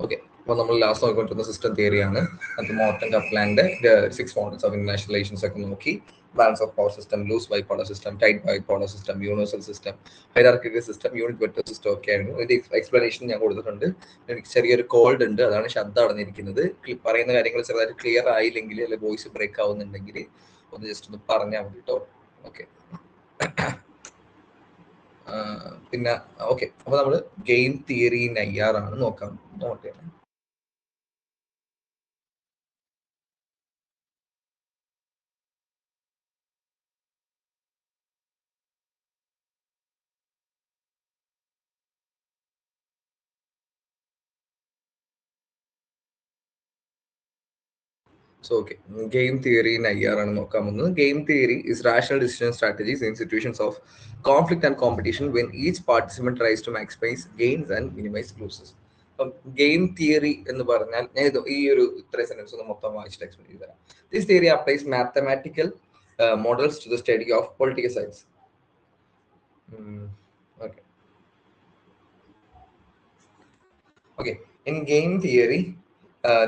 Okay, അപ്പോൾ നമ്മൾ last നോക്കിക്കൊണ്ടിരുന്ന system തിയറിയാണ്. അത് മോർട്ടൻ കപ്ലാന്റെ 6 മോഡൽസ് ഓഫ് ഇന്റർനാഷണൽ റിലേഷൻസ് ഒക്കെ നോക്കി. Balance of power system, loose bipolar system, tight bipolar system, universal system, hierarchical system, unit vector system ഒക്കെ ആയിരുന്നു. ഇതിന്റെ എക്സ്പ്ലനേഷൻ ഞാൻ കൊടുത്തിട്ടുണ്ട്. എനിക്ക് ചെറിയൊരു കോൾഡ് ഉണ്ട്, അതാണ് ശബ്ദം അടഞ്ഞിരിക്കുന്നത്. പറയുന്ന കാര്യങ്ങൾ ചെറുതായിട്ട് ക്ലിയർ ആയില്ലെങ്കിൽ അല്ലെങ്കിൽ വോയിസ് ബ്രേക്ക് ആവുന്നുണ്ടെങ്കിൽ ഒന്ന് ജസ്റ്റ് ഒന്ന് പറഞ്ഞാൽ മതി കേട്ടോ. ഓക്കെ, പിന്നെ ഓക്കെ, അപ്പൊ നമ്മള് ഗെയിം തിയറി ഇൻ IR ആണ് നോക്കാം. നോട്ട് ചെയ്യണം. So, okay, game theory in IR ആണ് നോക്കാൻ പോകുന്നത്. Game theory is rational decision strategies in situations of conflict and competition when each participant tries to maximize gains and minimize losses. അപ്പം game theory എന്ന് പറഞ്ഞാൽ ഞാൻ ഈ ഒരു ഇത്രയും സെന്റൻസ് ഒന്ന് മൊത്തം വായിച്ചിട്ട് എക്സ്പ്ലെയിൻ ചെയ്തു തരാം. This theory applies mathematical models to the study of political science. Okay. Okay. In game theory,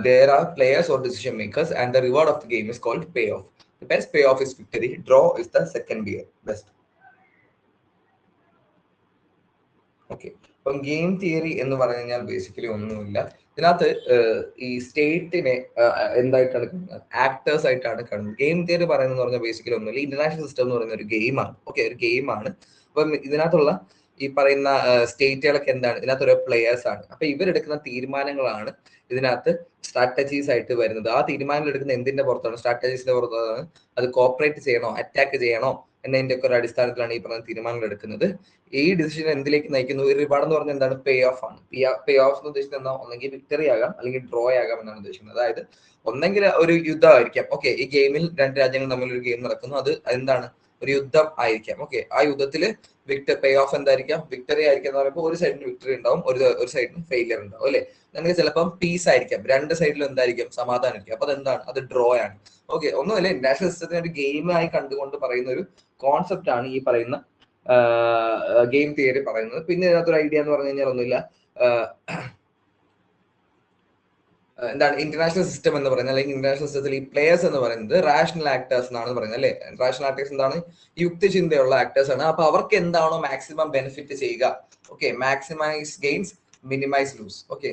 there are players or decision makers, and the reward of the game is called payoff. The best payoff is victory. Draw is the second best. Okay. അപ്പം game theory എന്ന് പറഞ്ഞു കഴിഞ്ഞാൽ basically ഒന്നുമില്ല. ഇതിനകത്ത് ഈ സ്റ്റേറ്റിനെ എന്തായിട്ടാണ് കാണുന്നത്? Actors ആയിട്ടാണ് കാണുന്നത്. ഗെയിം തിയറി പറയുന്നത് പറഞ്ഞാൽ ബേസിക്കലി ഒന്നുമില്ല. ഇന്റർനാഷണൽ സിസ്റ്റം എന്ന് പറയുന്ന ഒരു ഗെയിമാണ്. ഓക്കെ, ഒരു ഗെയിമാണ്. അപ്പം ഇതിനകത്തുള്ള ഈ പറയുന്ന സ്റ്റേറ്റുകളൊക്കെ എന്താണ്? ഇതിനകത്ത് ഓരോ പ്ലെയേഴ്സ് ആണ്. അപ്പൊ ഇവരെടുക്കുന്ന തീരുമാനങ്ങളാണ് ഇതിനകത്ത് സ്ട്രാറ്റജീസ് ആയിട്ട് വരുന്നത്. ആ തീരുമാനങ്ങൾ എടുക്കുന്ന എന്തിന്റെ പുറത്താണ്? സ്ട്രാറ്റജീസിന്റെ പുറത്താണ്. അത് കോപ്പറേറ്റ് ചെയ്യണോ, അറ്റാക്ക് ചെയ്യണോ എന്നതിന്റെ ഒക്കെ ഒരു അടിസ്ഥാനത്തിലാണ് ഈ പറഞ്ഞ തീരുമാനങ്ങൾ എടുക്കുന്നത്. ഈ ഡിസിഷൻ എന്തിലേക്ക് നയിക്കുന്നു? ഈ റിവാർഡ് എന്ന് പറഞ്ഞാൽ എന്താണ്? പേ ഓഫ് ആണ്. പേ ഓഫ് എന്ന് ഉദ്ദേശിക്കുന്നത് എന്താ? ഒന്നെങ്കിൽ വിക്ടറി ആകാം, അല്ലെങ്കിൽ ഡ്രോ ആകാം എന്നാണ് ഉദ്ദേശിക്കുന്നത്. അതായത് ഒന്നെങ്കിൽ ഒരു യുദ്ധമായിരിക്കാം. ഓക്കെ, ഈ ഗെയിമിൽ രണ്ട് രാജ്യങ്ങൾ തമ്മിൽ ഒരു ഗെയിം നടക്കുന്നു, അത് എന്താണ്? ഒരു യുദ്ധം ആയിരിക്കാം. ഓക്കെ, ആ യുദ്ധത്തിൽ പേ ഓഫ് എന്തായിരിക്കാം? വിക്ടറി ആയിരിക്കാം എന്ന് പറയുമ്പോൾ ഒരു സൈഡിന് വിക്ടറി ഉണ്ടാവും, ഒരു സൈഡിന് ഫെയിലിയർ ഉണ്ടാവും അല്ലെ. അല്ലെങ്കിൽ ചിലപ്പം പീസ് ആയിരിക്കാം, രണ്ട് സൈഡിലും എന്തായിരിക്കും? സമാധാനം ആയിരിക്കും. അപ്പൊ അതെന്താണ്? അത് ഡ്രോ ആണ്. ഓക്കെ, ഒന്നുമല്ല, ഇന്റർനാഷണൽ സിസ്റ്റത്തിന് ഒരു ഗെയിമായി കണ്ടുകൊണ്ട് പറയുന്ന ഒരു കോൺസെപ്റ്റ് ആണ് ഈ പറയുന്ന ഗെയിം തിയറി പറയുന്നത്. പിന്നെ ഇതിനകത്തൊരു ഐഡിയ എന്ന് പറഞ്ഞു കഴിഞ്ഞാൽ ഒന്നുമില്ല, എന്താണ് ഇന്റർനാഷണൽ സിസ്റ്റം എന്ന് പറയുന്നത്, അല്ലെങ്കിൽ ഇന്റർനാഷണൽ സിസ്റ്റത്തിൽ ഈ പ്ലേയേഴ്സ് എന്ന് പറയുന്നത് റാഷണൽ ആക്ടേഴ്സ് എന്നാണ് പറയുന്നത് അല്ലെ. റാഷണൽ ആക്ടേഴ്സ് എന്താണ്? യുക്തിചിന്തയുള്ള ആക്ടേഴ്സ് ആണ്. അപ്പൊ അവർക്ക് എന്താണോ മാക്സിമം ബെനിഫിറ്റ് ചെയ്യുക, okay, maximise gains, minimise loss. Okay,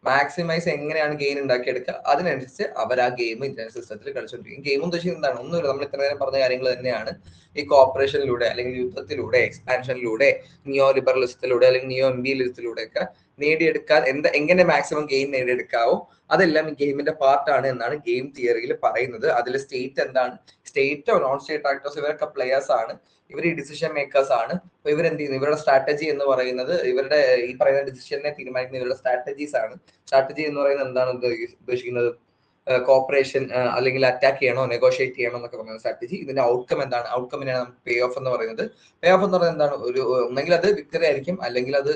maximise എങ്ങനെയാണ് ഗെയിൻ ഉണ്ടാക്കിയെടുക്കുക, അതിനനുസരിച്ച് അവർ ആ ഗെയിം ഇന്റർനാഷണൽ സിസ്റ്റത്തിൽ കളിച്ചുകൊണ്ടിരിക്കും. ഗെയിം ഉദ്ദേശിക്കുന്നത് എന്താണ്? ഒന്നുമില്ല, നമ്മൾ ഇത്ര നേരം പറഞ്ഞ കാര്യങ്ങൾ തന്നെയാണ്. ഈ കോപ്പറേഷനിലൂടെ, അല്ലെങ്കിൽ യുദ്ധത്തിലൂടെ, എക്സ്പാൻഷനിലൂടെ, നിയോ ലിബറലിസത്തിലൂടെ, അല്ലെങ്കിൽ നിയോ എംപീരിയലിസത്തിലൂടെ ഒക്കെ നേടിയെടുക്കാൻ എങ്ങനെ മാക്സിമം ഗെയിൻ നേടിയെടുക്കാവോ അതെല്ലാം ഈ ഗെയിമിന്റെ പാർട്ടാണ് എന്നാണ് ഗെയിം തിയറിയിൽ പറയുന്നത്. അതിൽ സ്റ്റേറ്റ് എന്താണ്? സ്റ്റേറ്റോ നോൺ സ്റ്റേറ്റ് ആക്ടേഴ്സ് ഇവരൊക്കെ പ്ലെയേഴ്സ് ആണ്. ഇവർ ഈ ഡിസിഷൻ മേക്കേഴ്സ് ആണ്. അപ്പൊ ഇവരെന്ത് ചെയ്യുന്നു? ഇവരുടെ സ്ട്രാറ്റജി എന്ന് പറയുന്നത്, ഇവരുടെ ഈ പറയുന്ന ഡിസിഷനെ തീരുമാനിക്കുന്ന ഇവരുടെ സ്ട്രാറ്റജീസ് ആണ്. സ്ട്രാറ്റജി എന്ന് പറയുന്നത് എന്താണ് ഉദ്ദേശിക്കുന്നത്? കോപ്പറേഷൻ, അല്ലെങ്കിൽ അറ്റാക്ക് ചെയ്യണോ, നെഗോഷിയേറ്റ് ചെയ്യണോ എന്നൊക്കെ പറയുന്ന സ്ട്രാറ്റജി. ഇതിന്റെ ഔട്ട്കം എന്താണ്? ഔട്ട്കമിനാണ് പേ ഓഫ് എന്ന് പറയുന്നത്. പേ ഓഫ് എന്ന് പറയുന്നത് എന്താണ്? ഒന്നെങ്കിൽ അത് വിക്ടറി ആയിരിക്കും, അല്ലെങ്കിൽ അത്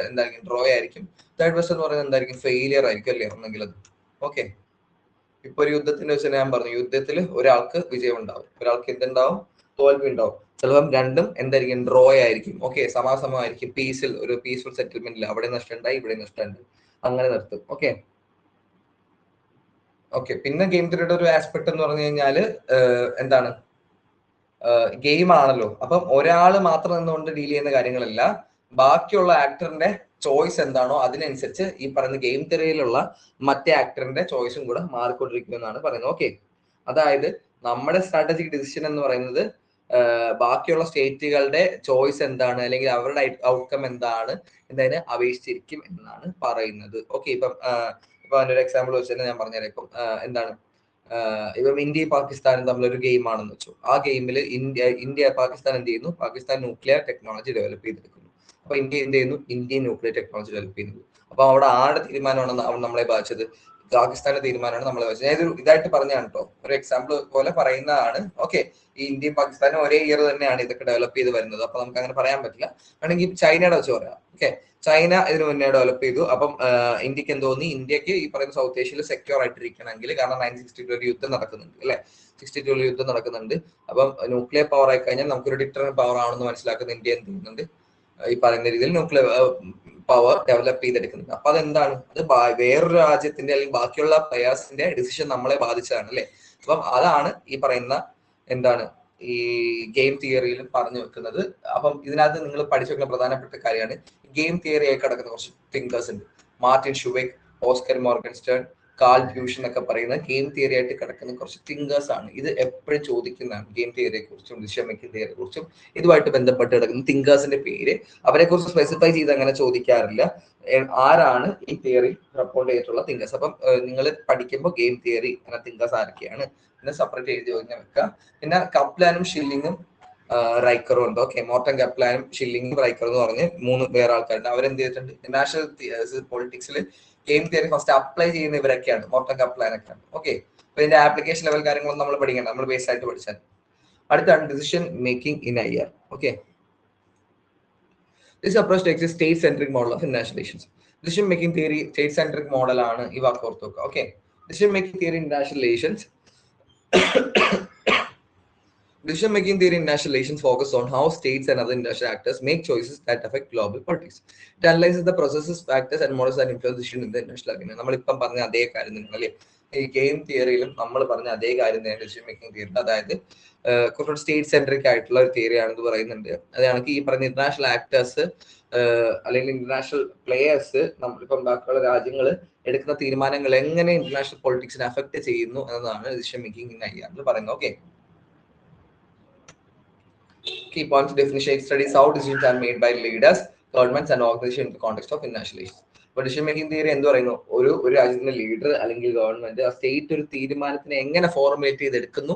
എന്തായിരിക്കും? ഡ്രോ ആയിരിക്കും. തേർഡ് ബെസ്റ്റ് എന്ന് പറയുന്നത് എന്തായിരിക്കും? ഫെയിലിയർ ആയിരിക്കും അല്ലേ, ഒന്നെങ്കിൽ അത്. ഓക്കെ, ഇപ്പൊ ഒരു യുദ്ധത്തിന്റെ വെച്ച് ഞാൻ പറഞ്ഞു, യുദ്ധത്തിൽ ഒരാൾക്ക് വിജയം ഉണ്ടാവും, ഒരാൾക്ക് എന്തുണ്ടാവും? തോൽവി ഉണ്ടാവും. ചിലപ്പം രണ്ടും എന്തായിരിക്കും? ഡ്രോ ആയിരിക്കും. ഓക്കെ, സമാസമമായിരിക്കും. പീസിൽ, ഒരു പീസ്ഫുൾ സെറ്റിൽമെന്റിൽ അവിടെ നഷ്ടമുണ്ടായി, ഇവിടെ നഷ്ടമുണ്ട്, അങ്ങനെ നിർത്തും. Okay, okay. പിന്നെ ഗെയിം തിയറിയുടെ ഒരു ആസ്പെക്ട് എന്ന് പറഞ്ഞു കഴിഞ്ഞാല് എന്താണ്? ഗെയിം ആണല്ലോ, അപ്പം ഒരാള് മാത്രം നിന്നുകൊണ്ട് ഡീൽ ചെയ്യുന്ന കാര്യങ്ങളല്ല, ബാക്കിയുള്ള ആക്ടറിന്റെ ചോയ്സ് എന്താണോ അതിനനുസരിച്ച് ഈ പറയുന്ന ഗെയിം തിയറിയിലുള്ള മറ്റേ ആക്ടറിന്റെ ചോയ്സും കൂടെ മാറിക്കൊണ്ടിരിക്കുമെന്നാണ് പറയുന്നത്. ഓക്കെ, അതായത് നമ്മുടെ സ്ട്രാറ്റജിക് ഡിസിഷൻ എന്ന് പറയുന്നത് ബാക്കിയുള്ള സ്റ്റേറ്റുകളുടെ ചോയ്സ് എന്താണ്, അല്ലെങ്കിൽ അവരുടെ ഔട്ട്കം എന്താണ് എന്നതിനെ അപേക്ഷിച്ചിരിക്കും എന്നാണ് പറയുന്നത്. ഓക്കെ, ഇപ്പൊ അതിനൊരു എക്സാമ്പിൾ വെച്ച് തന്നെ ഞാൻ പറഞ്ഞുതരാം. ഇപ്പം എന്താണ്, ഇപ്പം ഇന്ത്യയും പാകിസ്ഥാനും തമ്മിലൊരു ഗെയിം ആണെന്ന് വെച്ചു. ആ ഗെയിമിൽ പാകിസ്ഥാൻ എന്ത് ചെയ്യുന്നു? പാകിസ്ഥാൻ ന്യൂക്ലിയർ ടെക്നോളജി ഡെവലപ്പ് ചെയ്തെടുക്കുന്നു. അപ്പൊ ഇന്ത്യ എന്ത് ചെയ്യുന്നു? ഇന്ത്യൻ ന്യൂക്ലിയർ ടെക്നോളജി ഡെവലപ്പ് ചെയ്യുന്നത്. അപ്പൊ അവിടെ ആരുടെ തീരുമാനമാണ് നമ്മളെ ബാധിച്ചത്? പാകിസ്ഥാന്റെ തീരുമാനമാണ് നമ്മളെ ബാധിച്ചത്. ഞാൻ ഇതായിട്ട് പറഞ്ഞാണ് കേട്ടോ, ഒരു എക്സാമ്പിൾ പോലെ പറയുന്നതാണ്. ഓക്കെ, ഈ ഇന്ത്യയും പാകിസ്ഥാനും ഒരേ ഇയർ തന്നെയാണ് ഇതൊക്കെ ഡെവലപ്പ് ചെയ്ത് വരുന്നത്. അപ്പൊ നമുക്ക് അങ്ങനെ പറയാൻ പറ്റില്ല. വേണമെങ്കിൽ ചൈനയുടെ വെച്ച് പറയാം. ഓക്കെ, ചൈന ഇതിനു മുന്നേ ഡെവലപ്പ് ചെയ്തു. അപ്പം ഇന്ത്യക്ക് എന്ത് തോന്നി? ഇന്ത്യക്ക് ഈ പറയുന്ന സൗത്ത് ഏഷ്യയിൽ സെക്യൂർ ആയിട്ടിരിക്കണമെങ്കിൽ, കാരണം 1962 ഒരു യുദ്ധം നടക്കുന്നുണ്ട് അല്ലെ, 62 യുദ്ധം നടക്കുന്നുണ്ട്. അപ്പം ന്യൂക്ലിയർ പവർ ആയി കഴിഞ്ഞാൽ നമുക്കൊരു ഡിറ്ററന്റ് പവർ ആണെന്ന് മനസ്സിലാക്കുന്ന ഇന്ത്യ എന്ത് ചെയ്യുന്നുണ്ട്? ഈ പറയുന്ന രീതിയിൽ ന്യൂക്ലിയർ പവർ ഡെവലപ്പ് ചെയ്തെടുക്കുന്നത്. അപ്പൊ അതെന്താണ്, അത് വേറൊരു രാജ്യത്തിന്റെ അല്ലെങ്കിൽ ബാക്കിയുള്ള പ്ലെയേഴ്സിന്റെ ഡിസിഷൻ നമ്മളെ ബാധിച്ചതാണ് അല്ലെ. അപ്പം അതാണ് ഈ പറയുന്ന എന്താണ് ഈ ഗെയിം തിയറിയിൽ പറഞ്ഞു വെക്കുന്നത്. അപ്പം ഇതിനകത്ത് നിങ്ങൾ പഠിച്ചു വെക്കുന്ന പ്രധാനപ്പെട്ട കാര്യമാണ് ഗെയിം തിയറി ആയി കിടക്കുന്ന കുറച്ച് തിങ്കേഴ്സ് ഉണ്ട്. മാർട്ടിൻ ഷുബെക്, ഓസ്കർ മോർഗൻസ്റ്റേൺ, കാൾ ഫ്യൂഷൻ ഒക്കെ പറയുന്ന ഗെയിം തിയറി ആയിട്ട് കിടക്കുന്ന കുറച്ച് തിങ്കേഴ്സ് ആണ്. ഇത് എപ്പോഴും ചോദിക്കുന്നതാണ് ഗെയിം തിയറിയെ കുറിച്ചും ഡിസിഷൻ മേക്കിംഗ് തിയറിയെ കുറിച്ചും ഇതുമായിട്ട് ബന്ധപ്പെട്ട് കിടക്കുന്ന തിങ്കേഴ്സിന്റെ പേര്. അവരെ കുറിച്ച് സ്പെസിഫൈ ചെയ്ത് അങ്ങനെ ചോദിക്കാറില്ല. ആരാണ് ഈ തിയറി പ്രപ്പോർട്ട് ചെയ്തിട്ടുള്ള തിങ്കേഴ്സ്. അപ്പം നിങ്ങൾ പഠിക്കുമ്പോൾ ഗെയിം തിയറി എന്ന തിങ്കേഴ്സ് ആരൊക്കെയാണ് പിന്നെ സെപ്പറേറ്റ് എഴുതി വെക്കുക. പിന്നെ കപ്ലാനും ഷില്ലിങ്ങും റൈക്കറും ഉണ്ട്. ഓക്കെ, മോർട്ടൻ കപ്ലാനും ഷില്ലിങ്ങും റൈക്കറും എന്ന് പറഞ്ഞ് 3 വേറെ ആൾക്കാരുണ്ട്. അവരെന്ത് ചെയ്തിട്ടുണ്ട്, ഇന്റർനാഷണൽ പൊളിറ്റിക്സിൽ ഗെയിം തിയറി ഫസ്റ്റ് അപ്ലൈ ചെയ്യുന്ന ഇവരൊക്കെയാണ്, മോർട്ടൻ കപ്ലാനൊക്കെയാണ്. ഓക്കെ, അപ്പൊ ഇതിന്റെ ആപ്ലിക്കേഷൻ ലെവൽ കാര്യങ്ങളൊന്നും നമ്മൾ പഠിക്കണം, നമ്മൾ ബേസ് ആയിട്ട് പഠിച്ചാൽ. അടുത്താണ് decision making in IR. Okay, this approach takes A state centric model of international relations. Decision making theory state centric മോഡലാണ്. ഈ വാക്ക് ഓർത്ത് വെക്കുക. Okay, decision making theory international relations. Decision making theory in international relations focuses on how states and other international actors make choices that affect global politics. It analyzes the processes, factors, and models that influence decisions in the international agreement. നമ്മളിപ്പം പറഞ്ഞ അതേ കാര്യം തന്നെയല്ലേ ഈ game തിയറിയിലും നമ്മൾ പറഞ്ഞ അതേ കാര്യം തന്നെയാണ് ഡിസിഷൻ മേക്കിംഗ് തിയറി. അതായത് കുറച്ചുകൂടി സ്റ്റേറ്റ് സെൻട്രിക് ആയിട്ടുള്ള ഒരു തിയറി ആണെന്ന് പറയുന്നുണ്ട്. അതാണ് ഈ പറഞ്ഞ ഇന്റർനാഷണൽ ആക്ടേഴ്സ് അല്ലെങ്കിൽ ഇന്റർനാഷണൽ പ്ലേയേഴ്സ് നമ്മളിപ്പം ബാക്കിയുള്ള രാജ്യങ്ങൾ എടുക്കുന്ന തീരുമാനങ്ങൾ എങ്ങനെ ഇന്റർനാഷണൽ പൊളിറ്റിക്സിനെ അഫക്ട് ചെയ്യുന്നു എന്നതാണ് ഡിസിഷൻ മേക്കിംഗ് ഇൻ IR എന്ന് പറയുന്നത്. Okay, key points definition. It studies how decisions are made by leaders, governments and organizations in the context of international relations. അപ്പോൾ ഡിസിഷൻ മേക്കിംഗ് തിയറി എന്ത് പറയുന്നു, ഒരു രാജ്യത്തിന്റെ ലീഡർ അല്ലെങ്കിൽ ഗവൺമെന്റ് ആ സ്റ്റേറ്റ് ഒരു തീരുമാനത്തിനെ എങ്ങനെ ഫോർമുലേറ്റ് ചെയ്തെടുക്കുന്നു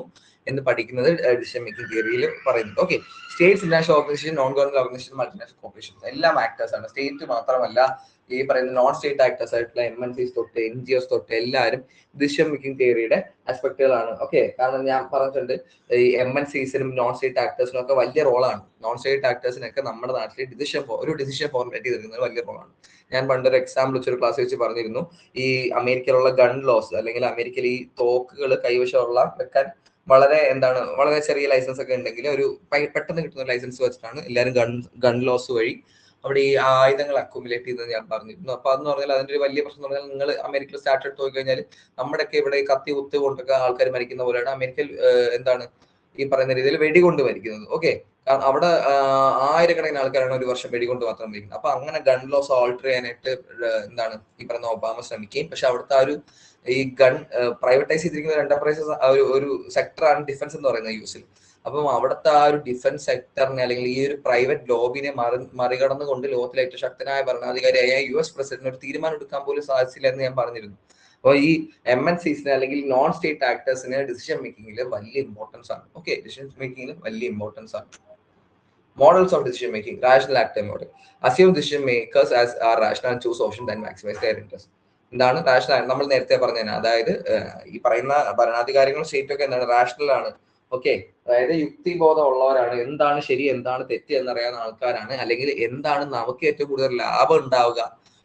എന്ന് പഠിക്കുന്നത് ഡിസിഷൻ മേക്കിംഗ് തിയറിയിൽ പറയുന്നുണ്ട്. Okay, States, international organisation, non government organisation, multinational corporation എല്ലാം ആക്ടേഴ്സ് ആണ്. സ്റ്റേറ്റ് മാത്രമല്ല, ഈ പറയുന്ന നോൺ സ്റ്റേറ്റ് ആക്ടേഴ്സ് ആയിട്ടുള്ള MNCs തൊട്ട് NGOs തൊട്ട് എല്ലാവരും ഡിസിഷൻ മേക്കിംഗ് തിയറിയുടെ ആസ്പെക്ടുകളാണ്. ഓക്കെ, കാരണം ഞാൻ പറഞ്ഞിട്ടുണ്ട് ഈ MNCസിനും നോൺ സ്റ്റേറ്റ് ആക്ടേഴ്സിനും ഒക്കെ വലിയ റോളാണ്. നോൺ സ്റ്റേറ്റ് ആക്ടേഴ്സിനൊക്കെ നമ്മുടെ നാട്ടിൽ ഒരു ഡിസിഷൻ ഫോർമുലേറ്റ് ചെയ്തിരിക്കുന്നത് വലിയ റോളാണ്. ഞാൻ പണ്ടൊരു എക്സാമ്പിൾ വെച്ചൊരു ക്ലാസ് വെച്ച് പറഞ്ഞിരുന്നു, ഈ അമേരിക്കയിലുള്ള ഗൺ ലോസ് അല്ലെങ്കിൽ അമേരിക്കയിൽ ഈ തോക്കുകൾ കൈവശമുള്ള വെക്കാൻ വളരെ ചെറിയ ലൈസൻസ് ഒക്കെ ഉണ്ടെങ്കിൽ ഒരു പെട്ടെന്ന് കിട്ടുന്ന ലൈസൻസ് വെച്ചിട്ടാണ് എല്ലാവരും ഗൺ ലോസ് വഴി അവിടെ ഈ ആയുധങ്ങൾ അക്യുമുലേറ്റ് ചെയ്തത് ഞാൻ പറഞ്ഞിരുന്നു. അപ്പൊ അതെന്ന് പറഞ്ഞാൽ അതിന്റെ ഒരു വലിയ പ്രശ്നം എന്ന് പറഞ്ഞാൽ നിങ്ങൾ അമേരിക്കയിൽ സ്റ്റാർട്ട് എടുത്ത് നോക്കി കഴിഞ്ഞാൽ നമ്മുടെയൊക്കെ ഇവിടെ കത്തി കുത്ത് കൊണ്ടൊക്കെ ആൾക്കാർ മരിക്കുന്ന പോലെയാണ് അമേരിക്കയിൽ ഈ പറയുന്ന രീതിയിൽ വെടികൊണ്ട് മരിക്കുന്നത്. ഓക്കെ, കാരണം അവിടെ ആയിരക്കണക്കിന് ആൾക്കാരാണ് ഒരു വർഷം വെടികൊണ്ട് മാത്രം മരിക്കുന്നത്. അപ്പൊ അങ്ങനെ ഗൺ ലോസ് ഓൾട്ടർ ചെയ്യാനായിട്ട് ഈ പറയുന്ന ഒബാമ ശ്രമിക്കുകയും, പക്ഷെ അവിടുത്തെ ഈ ഗൺ പ്രൈവറ്റൈസ് ചെയ്തിരിക്കുന്ന ഒരു എന്റർപ്രൈസസ് ഒരു സെക്ടറാണ് ഡിഫൻസ് എന്ന് പറയുന്നത് US-ൽ. അപ്പം അവിടുത്തെ ആ ഒരു ഡിഫൻസ് സെക്ടറിനെ അല്ലെങ്കിൽ ഈ ഒരു പ്രൈവറ്റ് ലോബിനെ മറികടന്നുകൊണ്ട് ലോകത്തിലെ ഏറ്റവും ശക്തനായ ഭരണാധികാരിയായ US പ്രസിഡന്റ് ഒരു തീരുമാനം എടുക്കാൻ പോലും സാധിച്ചില്ല എന്ന് ഞാൻ പറഞ്ഞിരുന്നു. അപ്പോൾ ഈ MNCസിന് അല്ലെങ്കിൽ നോൺ സ്റ്റേറ്റ് ആക്ടേഴ്സിന് ഡിസിഷൻ മേക്കിംഗിൽ വലിയ ഇമ്പോർട്ടൻസ് ആണ്. ഓക്കെ, ഡിസിഷൻ മേക്കിംഗിൽ വലിയ ഇമ്പോർട്ടൻസ് ആണ്. Models of decision making. Rational actor model. Assume decision makers as are rational and choose option that maximize their interest. എന്താണ് റാഷണൽ? നമ്മൾ നേരത്തെ പറഞ്ഞത്, അതായത് ഈ പറയുന്ന ഭരണാധികാരികൾ സ്റ്റേറ്റ് ഒക്കെ റാഷണൽ ആണ്. ഓക്കെ, അതായത് യുക്തിബോധം ഉള്ളവരാണ്. എന്താണ് ശരി എന്താണ് തെറ്റ് എന്നറിയാവുന്ന ആൾക്കാരാണ്. അല്ലെങ്കിൽ എന്താണ് നമുക്ക് ഏറ്റവും കൂടുതൽ ലാഭം ഉണ്ടാവുക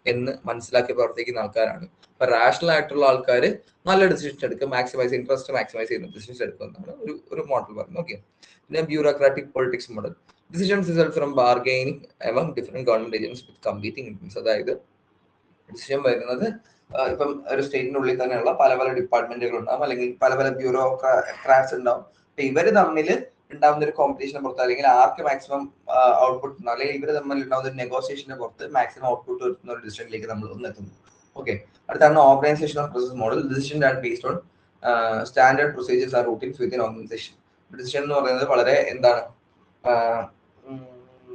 എന്ന് മനസ്സിലാക്കി പ്രവർത്തിക്കുന്ന ആൾക്കാരാണ്. അപ്പൊ റാഷണൽ ആയിട്ടുള്ള ആൾക്കാർ നല്ല ഡിസിഷൻസ് എടുക്കും, ഇൻട്രസ്റ്റ് മാക്സിമൈസ് ചെയ്യുന്ന ഡിസിഷൻസ് എടുക്കുന്നതാണ് ഒരു മോഡൽ പറയുന്നത്. ഓക്കെ, പിന്നെ bureaucratic politics model. Decisions result from bargaining among different government agencies with competing interests. അതായത് ഡിസിഷൻ വരുന്നത് ഇപ്പം ഒരു സ്റ്റേറ്റിനുള്ളിൽ തന്നെയുള്ള പല ഡിപ്പാർട്ട്മെന്റുകൾ ഉണ്ടാവും, അല്ലെങ്കിൽ പല ബ്യൂറോക്രാറ്റ്സ് ഉണ്ടാവും. അപ്പൊ ഇവര് തമ്മിൽ ഉണ്ടാവുന്ന ഒരു കോമ്പറ്റീഷനെ പുറത്ത്, അല്ലെങ്കിൽ ആർക്ക് മാക്സിമം ഔട്ട്പുട്ട് ഉണ്ടാവും, അല്ലെങ്കിൽ ഇവര് തമ്മിൽ ഉണ്ടാവുന്ന ഒരു നെഗോസിയേഷനെ പുറത്ത് മാക്സിമം ഔട്ട്പുട്ട് വരുന്ന ഒരു ഡിസിഷനിലേക്ക് നമ്മൾ എത്തുന്നു. ഓക്കെ, അടുത്താണ് organisation of process model. Decision are based on standard procedures or routines within organisation. Decision എന്ന് പറയുന്നത്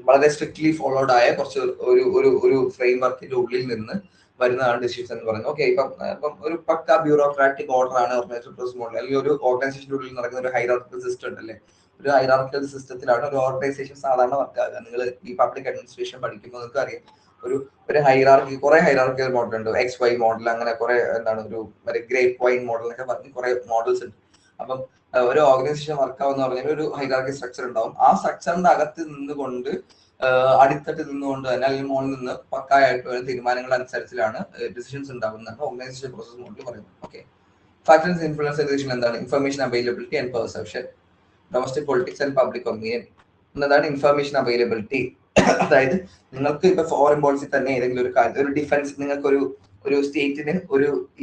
വളരെ സ്ട്രിക്ട്ലി ഫോളോഡ് ആയ കുറച്ച് ഒരു ഫ്രെയിം വർക്കിന്റെ ഉള്ളിൽ നിന്ന് വരുന്നതാണ് ഡിസിഷൻസ് എന്ന് പറയുന്നത്. ഓക്കെ, ഇപ്പം ഒരു പക്ക ബ്യൂറോക്രാറ്റിക് ഓർഡർ ആണ് ഓർഗനൈസേഷൻ പ്രോസസ് മോഡൽ. അല്ലെങ്കിൽ ഒരു ഓർഗനൈസേഷന്റെ ഉള്ളിൽ നടക്കുന്ന ഒരു ഹൈറാർക്കിക്കൽ സിസ്റ്റം ഉണ്ടല്ലേ, ഒരു ഹൈറാർക്കിക്കൽ സിസ്റ്റത്തിലാണ് ഒരു ഓർഗനൈസേഷൻ സാധാരണ വർക്ക് ആകുക. നിങ്ങൾ ഈ പബ്ലിക് അഡ്മിനിസ്ട്രേഷൻ പഠിക്കുമ്പോൾ നിങ്ങൾക്ക് അറിയാം, ഒരു ഹൈറാർക്കി, കുറെ ഹൈറാർക്കിക്കൽ മോഡൽ ഉണ്ട്. XY മോഡൽ, അങ്ങനെ കുറെ ഒരു ഗ്രേപ്പ് വൈൻ മോഡൽ എന്നൊക്കെ പറഞ്ഞ് കുറെ മോഡൽസ് ഉണ്ട്. അപ്പം ഒരു ഓർഗനൈസേഷൻ വർക്ക് ആവുന്ന പറഞ്ഞാൽ ഒരു ഹൈറാർക്കി സ്ട്രക്ചർ ഉണ്ടാവും. ആ സ്ട്രക്ചറിന്റെ അകത്ത് നിന്നുകൊണ്ട് അടിത്തട്ടിൽ നിന്നുകൊണ്ട് തന്നെ അല്ലെങ്കിൽ മുകളിൽ നിന്ന് പക്കായിട്ട് വരുന്ന തീരുമാനങ്ങൾ അനുസരിച്ചിലാണ് ഡിസിഷൻസ് ഉണ്ടാകുന്നത് ഓർഗനൈസേഷൻ പ്രോസസ് മോഡൽ പറയുന്നത്. ഓക്കെ, ഫാക്ടേഴ്സ് ഇൻഫ്ലുവൻസ് ഡിസിഷൻ എന്താണ്? Information availability and perception, domestic politics and public opinion. എന്നതാണ് ഇൻഫർമേഷൻ അവൈലബിലിറ്റി. അതായത് നിങ്ങൾക്ക് ഇപ്പൊ ഫോറിൻ പോളിസി തന്നെ ഏതെങ്കിലും ഒരു കാര്യം ഒരു ഡിഫൻസ് നിങ്ങൾക്ക് ഒരു സ്റ്റേറ്റിന്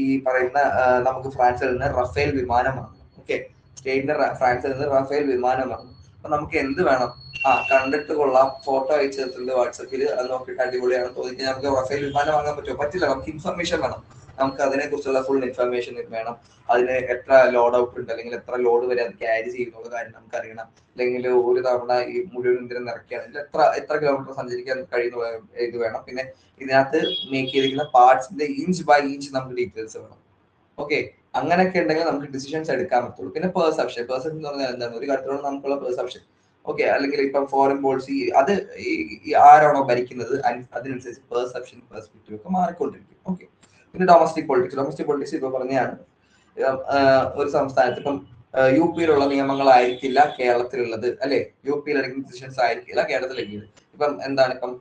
ഈ പറയുന്ന നമുക്ക് ഫ്രാൻസിൽ നിന്ന് റഫേൽ വിമാനമാണ്. ഓക്കെ, സ്റ്റേറ്റിന് ഫ്രാൻസിൽ നിന്ന് റഫേൽ വിമാനമാണ്. അപ്പൊ നമുക്ക് എന്ത് വേണം? കണ്ടിട്ട് കൊള്ളാം, ഫോട്ടോ അയച്ചു തരുന്നുണ്ട് വാട്സപ്പിൽ, അത് നോക്കിയിട്ട് അടിപൊളിയാണ് തോന്നിയിട്ട് നമുക്ക് റഫേൽ വിമാനം വാങ്ങാൻ പറ്റുമോ? പറ്റില്ല. നമുക്ക് ഇൻഫർമേഷൻ വേണം, നമുക്ക് അതിനെ കുറിച്ചുള്ള ഫുൾ ഇൻഫർമേഷൻ വേണം. അതിന് എത്ര ലോഡ് ഔട്ട് ഉണ്ട്, അല്ലെങ്കിൽ എത്ര ലോഡ് വരെ അത് ക്യാരി ചെയ്യുന്നുള്ള കാര്യം നമുക്ക് അറിയണം. അല്ലെങ്കിൽ ഒരു തവണ ഈ മുഴുവൻ ഇന്ധനം നിറയ്ക്കുകയാണെങ്കിൽ എത്ര കിലോമീറ്റർ സഞ്ചരിക്കാൻ കഴിയുന്ന ഇത് വേണം. പിന്നെ ഇതിനകത്ത് മേക്ക് ചെയ്തിരിക്കുന്ന പാർട്സിന്റെ ഇഞ്ച് ബൈ ഇഞ്ച് നമുക്ക് ഡീറ്റെയിൽസ് വേണം. ഓക്കെ, അങ്ങനെയൊക്കെ ഉണ്ടെങ്കിൽ നമുക്ക് ഡിസിഷൻസ് എടുക്കാൻ പറ്റുള്ളൂ. പിന്നെ പെർസെപ്ഷൻ എന്ന് പറഞ്ഞാൽ എന്താണ്? ഒരു കാര്യത്തിലുള്ള നമുക്കുള്ള പെർസെപ്ഷൻ. ഓക്കെ, അല്ലെങ്കിൽ ഇപ്പം ഫോറിൻ പോളിസി അത് ആരാണോ ഭരിക്കുന്നത് അതിനനുസരിച്ച് പെർസെപ്ഷൻ പെർസ്പെക്റ്റീവ് ഒക്കെ മാറിക്കൊണ്ടിരിക്കും. ഓക്കെ, പിന്നെ ഡൊമസ്റ്റിക് പൊളിറ്റിക്സ് ഇപ്പൊ പറഞ്ഞാണ് ഒരു സംസ്ഥാനത്ത് ഇപ്പം യു പിയിലുള്ള നിയമങ്ങളായിരിക്കില്ല കേരളത്തിലുള്ളത്, അല്ലെ? യു പിയിൽ എടുക്കുന്ന ഡിസിഷൻസ് ആയിരിക്കില്ല കേരളത്തിലെടുക്കുന്നത്. ഇപ്പം എന്താണ്, ഇപ്പം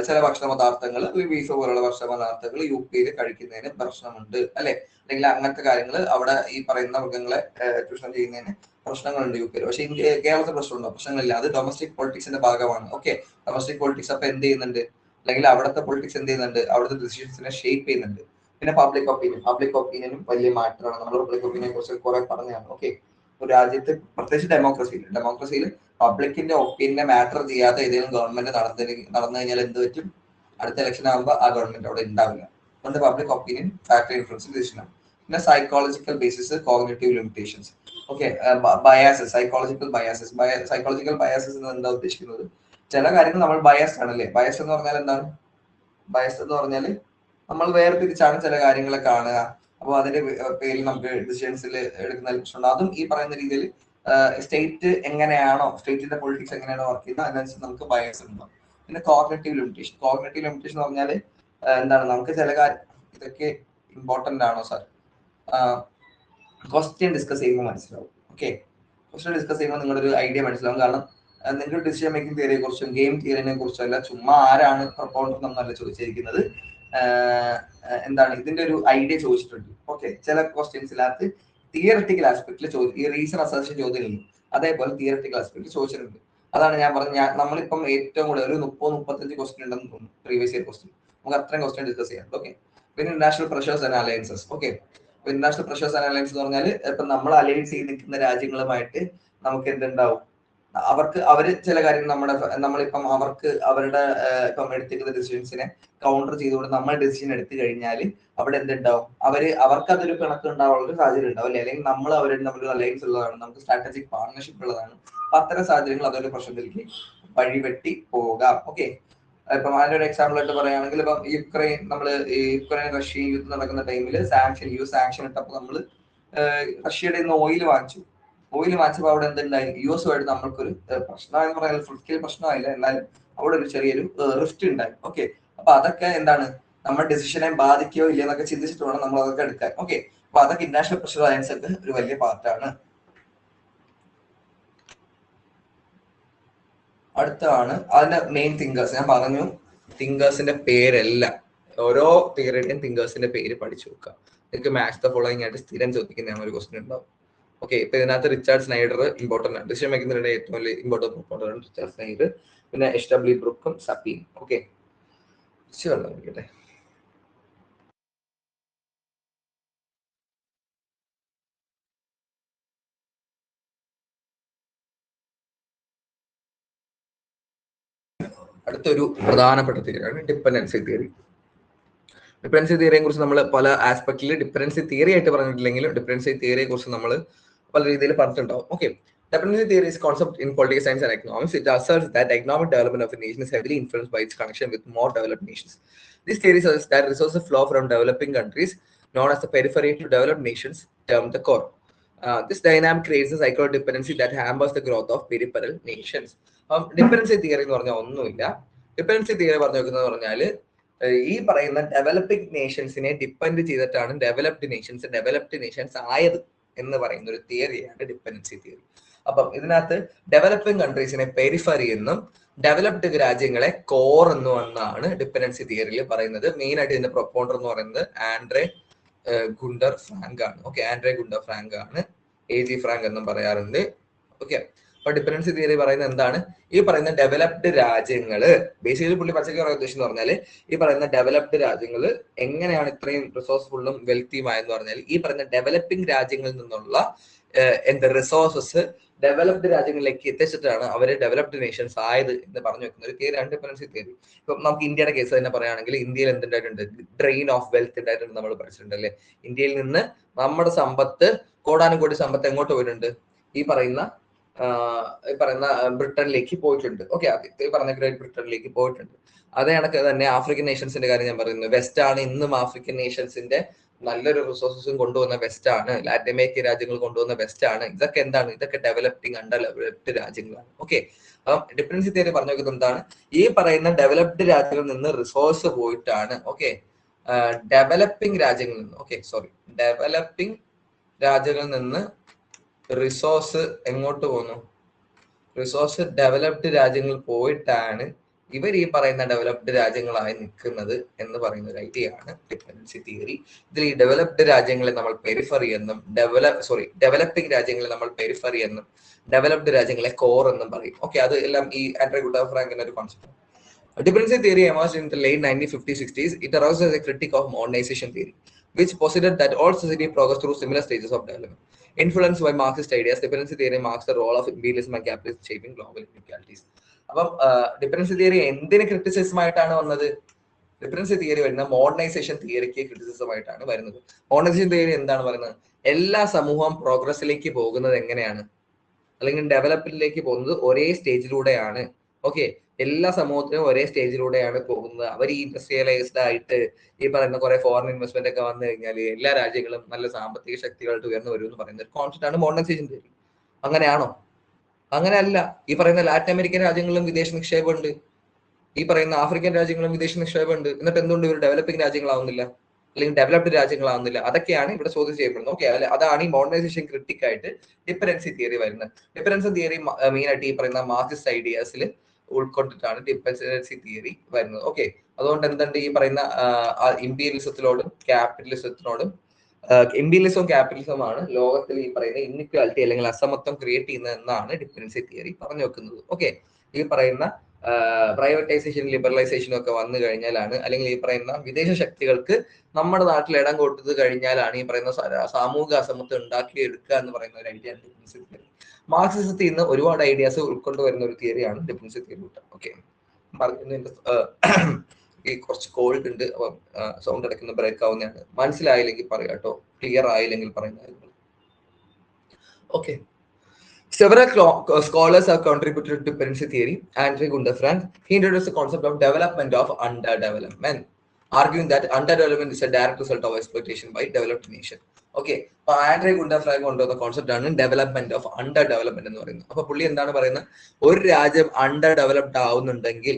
ചില ഭക്ഷണ പദാർത്ഥങ്ങൾ, ബീഫ് പോലുള്ള ഭക്ഷണ പദാർത്ഥങ്ങൾ യു പിയിൽ കഴിക്കുന്നതിന് പ്രശ്നമുണ്ട്, അല്ലെ? അല്ലെങ്കിൽ അങ്ങനത്തെ കാര്യങ്ങൾ അവിടെ ഈ പറയുന്ന മൃഗങ്ങളെ ചൂഷണം ചെയ്യുന്നതിന് പ്രശ്നങ്ങളുണ്ട് യു പിയിൽ. പക്ഷെ കേരളത്തിൽ പ്രശ്നമുണ്ടോ? പ്രശ്നങ്ങളില്ല. അത് ഡൊമസ്റ്റിക് പൊളിറ്റിക്സിന്റെ ഭാഗമാണ്. ഓക്കെ, ഡൊമസ്റ്റിക് പൊളിറ്റിക്സ് അപ്പൊ എന്ത് ചെയ്യുന്നുണ്ട്, അല്ലെങ്കിൽ അവിടുത്തെ പൊളിറ്റിക്സ് എന്ത് ചെയ്യുന്നുണ്ട്? അവിടുത്തെ ഡിസിഷൻസിനെ ഷേപ്പ് ചെയ്യുന്നുണ്ട്. പിന്നെ പബ്ലിക് ഒപ്പീനിയനും വലിയ മാറ്ററാണ്. നമ്മൾ പബ്ലിക് ഒപ്പീനിയനെ കുറിച്ച് കുറെ പറഞ്ഞതാണ്. ഓക്കെ, ഒരു രാജ്യത്ത് പ്രത്യേകിച്ച് ഡെമോക്രസിയിൽ പബ്ലിക്കിന്റെ ഒപ്പീനിയനെ മാറ്റർ ചെയ്യാതെ ഏതെങ്കിലും ഗവൺമെന്റ് നടന്നു കഴിഞ്ഞാൽ എന്ത് പറ്റും? അടുത്ത ഇലക്ഷൻ ആകുമ്പോൾ ആ ഗവൺമെന്റ് അവിടെ ഉണ്ടാവില്ല. അതുകൊണ്ട് പബ്ലിക് ഒപ്പീനിയൻ ഫാക്ടർ ഇൻഫ്ലുവൻസ് ഡിസിഷനാണ്. പിന്നെ psychological basis, cognitive limitations. Okay, biases, psychological biases എന്ന് എന്താ ഉദ്ദേശിക്കുന്നത്? ചില കാര്യങ്ങൾ നമ്മൾ ബയസ്ഡ് ആണല്ലേ. ബയസ് എന്ന് പറഞ്ഞാൽ എന്താണ്? ബയസ് എന്ന് പറഞ്ഞാൽ നമ്മൾ വേർതിരിച്ചാണ് ചില കാര്യങ്ങളെ കാണുക. അപ്പോൾ അതിന്റെ പേരിൽ നമുക്ക് ഡിസിഷൻസിൽ എടുക്കുന്ന പ്രശ്നമുണ്ട്. അതും ഈ പറയുന്ന രീതിയിൽ സ്റ്റേറ്റിന്റെ പൊളിറ്റിക്സ് എങ്ങനെയാണോ വർക്ക് ചെയ്യുന്നത് അതിനനുസരിച്ച് നമുക്ക് ബയസ് ഉണ്ടാവും. പിന്നെ കോഗ്നിറ്റീവ് ലിമിറ്റേഷൻ എന്ന് പറഞ്ഞാൽ എന്താണ്? നമുക്ക് ചില ഇതൊക്കെ ഇമ്പോർട്ടന്റ് ആണോ സാർ? ക്വസ്റ്റ്യൻ ഡിസ്കസ് ചെയ്യുമ്പോൾ മനസ്സിലാവും. ഓക്കെ, ക്വസ്റ്റ്യൻ ഡിസ്കസ് ചെയ്യുമ്പോൾ നിങ്ങളുടെ ഒരു ഐഡിയ മനസ്സിലാവും. കാരണം നിങ്ങൾ ഡിസിഷൻ മേക്കിംഗ് തിയറിയെ കുറിച്ചും ഗെയിം തിയറിനെ കുറിച്ചും അല്ല, ചുമ്മാ ആരാണ് പ്രൊപ്പോണർ എന്നല്ല ചോദിച്ചിരിക്കുന്നത്, എന്താണ് ഇതിന്റെ ഒരു ഐഡിയ ചോദിച്ചിട്ടുണ്ട്. ഓക്കെ, ചില ക്വസ്റ്റ്യൻസിനകത്ത് തിയററ്റിക്കൽ ആസ്പെക്ടിൽ ഈ റീസൺ അസർഷൻ ചോദ്യമില്ല, അതേപോലെ തിയററ്റിക്കൽ ആസ്പെക്ടിൽ ചോദിച്ചിട്ടുണ്ട്. അതാണ് ഞാൻ പറഞ്ഞത്, നമ്മളിപ്പം ഏറ്റവും കൂടുതൽ ഒരു 30-35 ക്വസ്റ്റ്യൻ ഉണ്ടെന്ന് തോന്നുന്നു പ്രീവിയസ് ഇയർ ക്വസ്റ്റ്യൻ. നമുക്ക് അത്രയും ക്വസ്റ്റ്യൻ ഡിസ്കസ് ചെയ്യാം. ഓക്കെ, പിന്നെ international pressures and alliances. Okay, international pressures and alliance എന്ന് പറഞ്ഞാൽ ഇപ്പൊ നമ്മൾ അലയൻസ് ചെയ്ത് നിൽക്കുന്ന രാജ്യങ്ങളുമായിട്ട് നമുക്ക് എന്തുണ്ടാവും? അവര് ചില കാര്യം നമ്മളിപ്പം അവരുടെ ഇപ്പം എടുത്തിരിക്കുന്ന ഡിസിഷൻസിനെ കൗണ്ടർ ചെയ്തുകൊണ്ട് നമ്മൾ ഡിസിഷൻ എടുത്തു കഴിഞ്ഞാൽ അവിടെ എന്തുണ്ടാവും? അവർക്ക് അതൊരു പിണക്ക് ഉണ്ടാവാനുള്ള ഒരു സാഹചര്യം ഉണ്ടാവും, അല്ലെ? അല്ലെങ്കിൽ നമ്മൾ അവരുടെ നമ്മളൊരു അലയൻസ് ഉള്ളതാണ്, നമുക്ക് സ്ട്രാറ്റജിക് പാർട്ണർഷിപ്പ് ഉള്ളതാണ്. അപ്പൊ അത്തരം സാഹചര്യങ്ങൾ അതൊരു പ്രശ്നത്തിലേക്ക് വഴിവെട്ടി പോകാം. ഓക്കെ, ഇപ്പം അതിന്റെ ഒരു എക്സാമ്പിൾ ആയിട്ട് പറയുകയാണെങ്കിൽ ഇപ്പം യുക്രൈൻ റഷ്യ യുദ്ധം നടക്കുന്ന ടൈമിൽ സാങ്ഷൻ ഇട്ടപ്പോൾ നമ്മൾ റഷ്യയുടെ നിന്ന് ഓയിൽ വാങ്ങിച്ചപ്പോൾ അവിടെ എന്തുണ്ടായി? യുഎസുമായിട്ട് നമ്മൾക്കൊരു പ്രശ്നമായെന്ന് പറയാൻ ഫുൾ സ്കെയിൽ പ്രശ്നമായില്ല, എന്നാലും അവിടെ ഒരു ചെറിയൊരു റിഫ്റ്റ് ഉണ്ടായി. ഓക്കെ, അപ്പൊ അതൊക്കെ എന്താണ്? നമ്മുടെ ഡിസിഷനെ ബാധിക്കോ ഇല്ല എന്നൊക്കെ ചിന്തിച്ചിട്ട് വേണം നമ്മൾ അതൊക്കെ എടുക്കാൻ. ഓക്കെ, അപ്പൊ അതൊക്കെ ഇന്റർനാഷണൽ പ്രഷർ അലയൻസൊക്കെ ഒരു വലിയ പാർട്ടാണ്. അടുത്താണ് അതിന്റെ മെയിൻ തിങ്കേഴ്സ്. ഞാൻ പറഞ്ഞു തിങ്കേഴ്സിന്റെ പേരെല്ലാം, ഓരോ തിയറിയുടെയും തിങ്കേഴ്സിന്റെ പേര് പഠിച്ചു നോക്കുക. നിങ്ങൾക്ക് മാച്ച് ദ ഫോളോയിങ് ആയിട്ട് സ്ഥിരം ചോദിക്കുന്ന ഒരു ക്വസ്റ്റ്യൻ ഉണ്ടാവും. ഓക്കെ, ഇപ്പൊ ഇതിനകത്ത് റിച്ചാർഡ് സ്നൈഡർ ഇമ്പോർട്ടന്റ് ആണ്, ഡിസിഷൻ മേക്കിംഗിന്റെ ഏറ്റവും വലിയ ഇമ്പോർട്ടന്റ് ആണ് റിച്ചാർഡ് സ്നൈഡർ. പിന്നെ HW ബ്രൂക്കും സപ്പീൻ. ഓക്കെ, നോക്കട്ടെ. അടുത്തൊരു പ്രധാനപ്പെട്ട തിയറിയാണ് ഡിപ്പെൻഡൻസി തിയറി. ഡിപ്പെൻഡൻസി തിയറിയെ കുറിച്ച് നമ്മൾ പല ആസ്പെക്റ്റിൽ ഡിപ്പെൻഡൻസി തിയറി ആയിട്ട് പറഞ്ഞിട്ടില്ലെങ്കിലും ഡിപ്പെൻഡൻസി തിയറിയെ കുറിച്ച് നമ്മൾ പല രീതിയിൽ പറഞ്ഞിട്ടുണ്ടാവും. Okay, dependency theory is a concept in political science and economics. It asserts that the economic development of a nation is heavily influenced by its connection with more developed nations. This theory suggests that resources flow from developing countries, known as the periphery, to developed nations, termed the core. This dynamic creates a psychological dependency that hampers the growth of peripheral nations. Dependency theory എന്ന് പറഞ്ഞാൽ ഒന്നുമില്ല. Dependency theory പറഞ്ഞു വെക്കുന്നത് പറഞ്ഞാൽ ഈ പറയുന്ന developing നേഷൻസിനെ depend ചെയ്തിട്ടാണ് developed Nations ആയത് എന്ന് പറയുന്ന ഒരു തിയറിയാണ് ഡിപ്പെൻഡൻസി തിയറി. അപ്പം ഇതിനകത്ത് ഡെവലപ്പിംഗ് കൺട്രീസിനെ പെരിഫറി എന്നും ഡെവലപ്ഡ് രാജ്യങ്ങളെ കോർ എന്നും എന്നാണ് ഡിപ്പെൻഡൻസി തിയറിയിൽ പറയുന്നത്. മെയിൻ ആയിട്ട് ഇതിന്റെ പ്രൊപ്പോണ്ടർ എന്ന് പറയുന്നത് ആൻഡ്രേ ഗുണ്ടർ ഫ്രാങ്ക് ആണ്. ഓക്കെ, ആൻഡ്രേ ഗുണ്ടർ ഫ്രാങ്ക് ആണ്, AG ഫ്രാങ്ക് എന്നും പറയാറുണ്ട്. ഓക്കെ, അപ്പൊ ഡിപെൻഡൻസി തിയറി പറയുന്നത് എന്താണ്? ഈ പറയുന്ന ഡെവലപ്ഡ് രാജ്യങ്ങള്, ബേസിക്കലി പുള്ളി പച്ചയ്ക്ക് പറയാൻ ഉദ്ദേശിച്ചെന്ന് പറഞ്ഞാല് ഈ പറയുന്ന ഡെവലപ്ഡ് രാജ്യങ്ങള് എങ്ങനെയാണ് ഇത്രയും റിസോഴ്സ്ഫുള്ളും വെൽത്തിയുമായെന്ന് പറഞ്ഞാൽ ഈ പറയുന്ന ഡെവലപ്പിംഗ് രാജ്യങ്ങളിൽ നിന്നുള്ള റിസോഴ്സസ് ഡെവലപ്ഡ് രാജ്യങ്ങളിലേക്ക് എത്തിച്ചിട്ടാണ് അവര് ഡെവലപ്ഡ് നേഷൻസ് ആയത് എന്ന് പറഞ്ഞു വെക്കുന്ന ഒരു തിയറി ആണ് ഡിപെൻഡൻസി തിയറി. ഇപ്പൊ നമുക്ക് ഇന്ത്യയുടെ കേസ് തന്നെ പറയുകയാണെങ്കിൽ ഇന്ത്യയിൽ എന്തുണ്ടായിട്ടുണ്ട്? ഡ്രെയിൻ ഓഫ് വെൽത്ത് ഉണ്ടായിട്ടുണ്ട്, നമ്മൾ പഠിച്ചിട്ടുണ്ട് അല്ലെ? ഇന്ത്യയിൽ നിന്ന് നമ്മുടെ സമ്പത്ത്, കോടാനുകോടി സമ്പത്ത് എങ്ങോട്ട് പോയിട്ടുണ്ട്? ഈ പറയുന്ന ബ്രിട്ടനിലേക്ക് പോയിട്ടുണ്ട്. ഓക്കെ, ഈ പറഞ്ഞ ഗ്രേറ്റ് ബ്രിട്ടനിലേക്ക് പോയിട്ടുണ്ട്. അതേ കണക്ക് തന്നെ ആഫ്രിക്കൻ നേഷൻസിന്റെ കാര്യം ഞാൻ പറയുന്നത്. വെസ്റ്റ് ആണ് ഇന്നും ആഫ്രിക്കൻ നേഷൻസിന്റെ നല്ലൊരു റിസോഴ്സസും കൊണ്ടുവന്ന വെസ്റ്റ് ആണ്. ലാറ്റിൻ അമേരിക്കൻ രാജ്യങ്ങൾ കൊണ്ടുവന്ന വെസ്റ്റ് ആണ്. ഇതൊക്കെ എന്താണ്? ഇതൊക്കെ ഡെവലപ്പിംഗ് അണ്ടർ ഡെവലപ്ഡ് രാജ്യങ്ങളാണ്. ഓക്കെ, അപ്പം ഡിപെൻഡൻസി തിയറി പറഞ്ഞു വെക്കുന്നത് എന്താണ്? ഈ പറയുന്ന ഡെവലപ്ഡ് രാജ്യങ്ങളിൽ നിന്ന് റിസോഴ്സ് പോയിട്ടാണ് ഡെവലപ്പിംഗ് രാജ്യങ്ങളിൽ നിന്ന് ഡെവലപ്പിംഗ് രാജ്യങ്ങളിൽ നിന്ന് റിസോഴ്സ് എങ്ങോട്ട് പോകുന്നു? റിസോഴ്സ് ഡെവലപ്ഡ് രാജ്യങ്ങളിൽ പോയിട്ടാണ് ഇവർ ഈ പറയുന്ന ഡെവലപ്ഡ് രാജ്യങ്ങളായി നിൽക്കുന്നത് എന്ന് പറയുന്ന ഒരു ഐഡിയ ആണ് ഡിപെൻഡൻസി തിയറി. ഇതിൽ ഈ ഡെവലപ്ഡ് രാജ്യങ്ങളെ നമ്മൾ പെരിഫറി എന്നും ഡെവലപ്പിംഗ് രാജ്യങ്ങളെ നമ്മൾ പെരിഫറി എന്നും ഡെവലപ്ഡ് രാജ്യങ്ങളെ കോർ എന്നും പറയും. ഓക്കെ, അത് എല്ലാം ഈ ആൻഡ്രെ ഗുഡാ ഫ്രാങ്കിന്റെ ഒരു concept. Dependency theory emerged in the late 1950s-60s. It arose as a critique of modernization theory, which posited that all society progress through similar stages of development. Influenced by Marxist ideas, dependency theory marks the role of imperialism and capitalism shaping global inequalities. അപ്പം dependency theory എന്തിന് criticism ആയിട്ടാണ് വന്നത്? Dependency theory വരുന്ന modernisation തിയറിക്ക് criticism ആയിട്ടാണ് വരുന്നത്. Modernisation theory എന്താണ് പറയുന്നത്? എല്ലാ സമൂഹവും പ്രോഗ്രസിലേക്ക് പോകുന്നത് എങ്ങനെയാണ്, അല്ലെങ്കിൽ ഡെവലപ്മെന്റിലേക്ക് പോകുന്നത് ഒരേ സ്റ്റേജിലൂടെയാണ്. ഓക്കെ, എല്ലാ സമൂഹത്തിനും ഒരേ സ്റ്റേജിലൂടെയാണ് പോകുന്നത്. അവർ ഈ ഇൻഡസ്ട്രിയലൈസ്ഡ് ആയിട്ട് ഈ പറയുന്ന കുറെ ഫോറിൻ ഇൻവെസ്റ്റ്മെന്റ് ഒക്കെ വന്നു കഴിഞ്ഞാൽ എല്ലാ രാജ്യങ്ങളും നല്ല സാമ്പത്തിക ശക്തികളായിട്ട് ഉയർന്നു വരും എന്ന് പറയുന്ന ഒരു കോൺസെപ്റ്റ് ആണ് മോഡേണൈസേഷൻ തിയറി. അങ്ങനെയാണോ? അങ്ങനെയല്ല. ഈ പറയുന്ന ലാറ്റിൻ അമേരിക്കൻ രാജ്യങ്ങളിലും വിദേശ നിക്ഷേപമുണ്ട്, ഈ പറയുന്ന ആഫ്രിക്കൻ രാജ്യങ്ങളും വിദേശ നിക്ഷേപമുണ്ട്. എന്നിട്ട് എന്തുകൊണ്ട് ഇവർ ഡെവലപ്പിംഗ് രാജ്യങ്ങളാവുന്നില്ല, അല്ലെങ്കിൽ ഡെവലപ്ഡ് രാജ്യങ്ങളാവുന്നില്ല? അതൊക്കെയാണ് ഇവിടെ ചോദ്യം ചെയ്യപ്പെടുന്നത്. ഓക്കെ, അതാണ് ഈ മോഡേണൈസേഷൻ ക്രിട്ടിക് ആയിട്ട് ഡിപെൻഡൻസി തിയറി വരുന്നത്. ഡിപെൻഡൻസി തിയറി മെയിൻ ആയിട്ട് ഈ പറയുന്ന മാർക്സിസ്റ്റ് ഐഡിയാസിൽ ഉൾക്കൊണ്ടിട്ടാണ് ഡിപെൻഡൻസി തിയറി വരുന്നത്. ഓക്കെ, അതുകൊണ്ട് എന്തുണ്ട്? ഈ പറയുന്ന ഇമ്പീരിയലിസത്തിനോടും ക്യാപിറ്റലിസത്തിനോടും ഇമ്പീരിയലിസവും ക്യാപിറ്റലിസമാണ് ലോകത്തിൽ ഈ പറയുന്ന ഇൻഇക്വാലിറ്റി അല്ലെങ്കിൽ അസമത്വം ക്രിയേറ്റ് ചെയ്യുന്നത് എന്നാണ് ഡിപെൻഡൻസി തിയറി പറഞ്ഞു വെക്കുന്നത്. ഓക്കെ, ഈ പറയുന്ന പ്രൈവറ്റൈസേഷൻ ലിബറലൈസേഷനും ഒക്കെ വന്നു കഴിഞ്ഞാലാണ്, അല്ലെങ്കിൽ ഈ പറയുന്ന വിദേശ ശക്തികൾക്ക് നമ്മുടെ നാട്ടിൽ ഇടം കൊടുത്തത് കഴിഞ്ഞാലാണ് ഈ പറയുന്ന സാമൂഹിക അസമത്വം ഉണ്ടാക്കിയെടുക്കുക എന്ന് പറയുന്ന ഒരു ഐഡിയ ആണ് ഡിപെൻഡൻസി തിയറി. മാർക്സിസത്തിൽ നിന്ന് ഒരുപാട് ഐഡിയാസ് ഉൾക്കൊണ്ടുവരുന്ന ഒരു തിയറിയാണ് ഡിപെൻഡൻസി തിയറി. ഓക്കെ, ഈ കുറച്ച് കോൾഡ് ഉണ്ട്, അപ്പം സൗണ്ട് ഇടയ്ക്കുന്ന ബ്രേക്ക് ആവുന്നതാണ്. മനസ്സിലായില്ലെങ്കിൽ പറയാം കേട്ടോ, ക്ലിയർ ആയില്ലെങ്കിൽ പറയുന്ന. Okay, several scholars have contributed to dependency theory. Andre Gunderfrank, he introduced the concept of development of underdevelopment, arguing that underdevelopment is a direct result of exploitation by developed nation. Okay, അപ്പൊ ആൻഡ്രെ ഗുണ്ടർഫ്രാങ്ക് കൊണ്ടുവന്ന concept ആണ് development of under development എന്ന് പറയുന്നത്. അപ്പൊ പുള്ളി എന്താണ് പറയുന്നത്? ഒരു രാജ്യം അണ്ടർ ഡെവലപ്ഡ് ആവുന്നുണ്ടെങ്കിൽ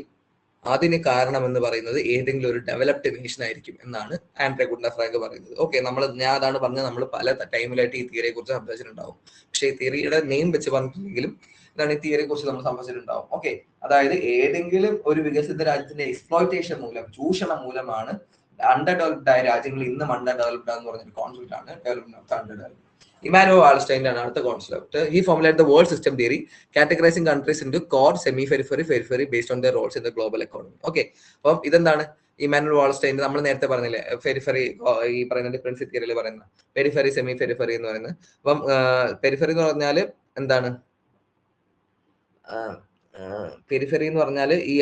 അതിന് കാരണം എന്ന് പറയുന്നത് ഏതെങ്കിലും ഒരു ഡെവലപ്ഡ് നേഷൻ ആയിരിക്കും എന്നാണ് ആൻഡ്രെ ഗുണ്ടർഫ്രാങ്ക് പറയുന്നത്. ഓക്കെ, ഞാൻ അതാണ് പറഞ്ഞത്, നമ്മൾ പല ടൈമിലായിട്ട് ഈ തിയറിയെ കുറിച്ച് സംസാരിച്ചിട്ടുണ്ടാവും. പക്ഷേ ഈ തിയറിയുടെ നെയിം വെച്ച് പറഞ്ഞിട്ടുണ്ടെങ്കിലും ഇതാണ് ഈ തിയറിയെ കുറിച്ച് നമ്മൾ സംസാരിച്ചിട്ടുണ്ടാവും. ഓക്കെ, അതായത് ഏതെങ്കിലും ഒരു വികസിത രാജ്യത്തിന്റെ എക്സ്പ്ലോയിറ്റേഷൻ മൂലം, ചൂഷണം മൂലമാണ് അണ്ടർ ഡെവലപ്ഡ് ആയ രാജ്യങ്ങൾ ഇന്നും അണ്ടർ ഡെവലപ്ഡ് എന്ന് പറഞ്ഞൊരു കോൺസെപ്റ്റ് ആണ് development of underdeveloped. Immanuel വാൾസ്റ്റൈൻ്റെ ആണ് അടുത്ത concept. He formulated the world system theory categorising countries into core, semi periphery based on their roles in the global economy. Okay, അപ്പം ഇതെന്താണ് ഇമാനുവൽ വാൾസ്റ്റൈൻ നമ്മൾ നേരത്തെ പറഞ്ഞില്ലേ, പെരിഫറി ഈ പറയുന്ന ഡിപെൻഡൻസി തിയറിയിൽ പറയുന്ന പെരിഫറി, സെമി പെരിഫറി എന്ന് പറയുന്നത്. അപ്പം പെരിഫറി എന്ന് പറഞ്ഞാൽ എന്താണ്? പെരിഫറി എന്ന് പറഞ്ഞാൽ ഈ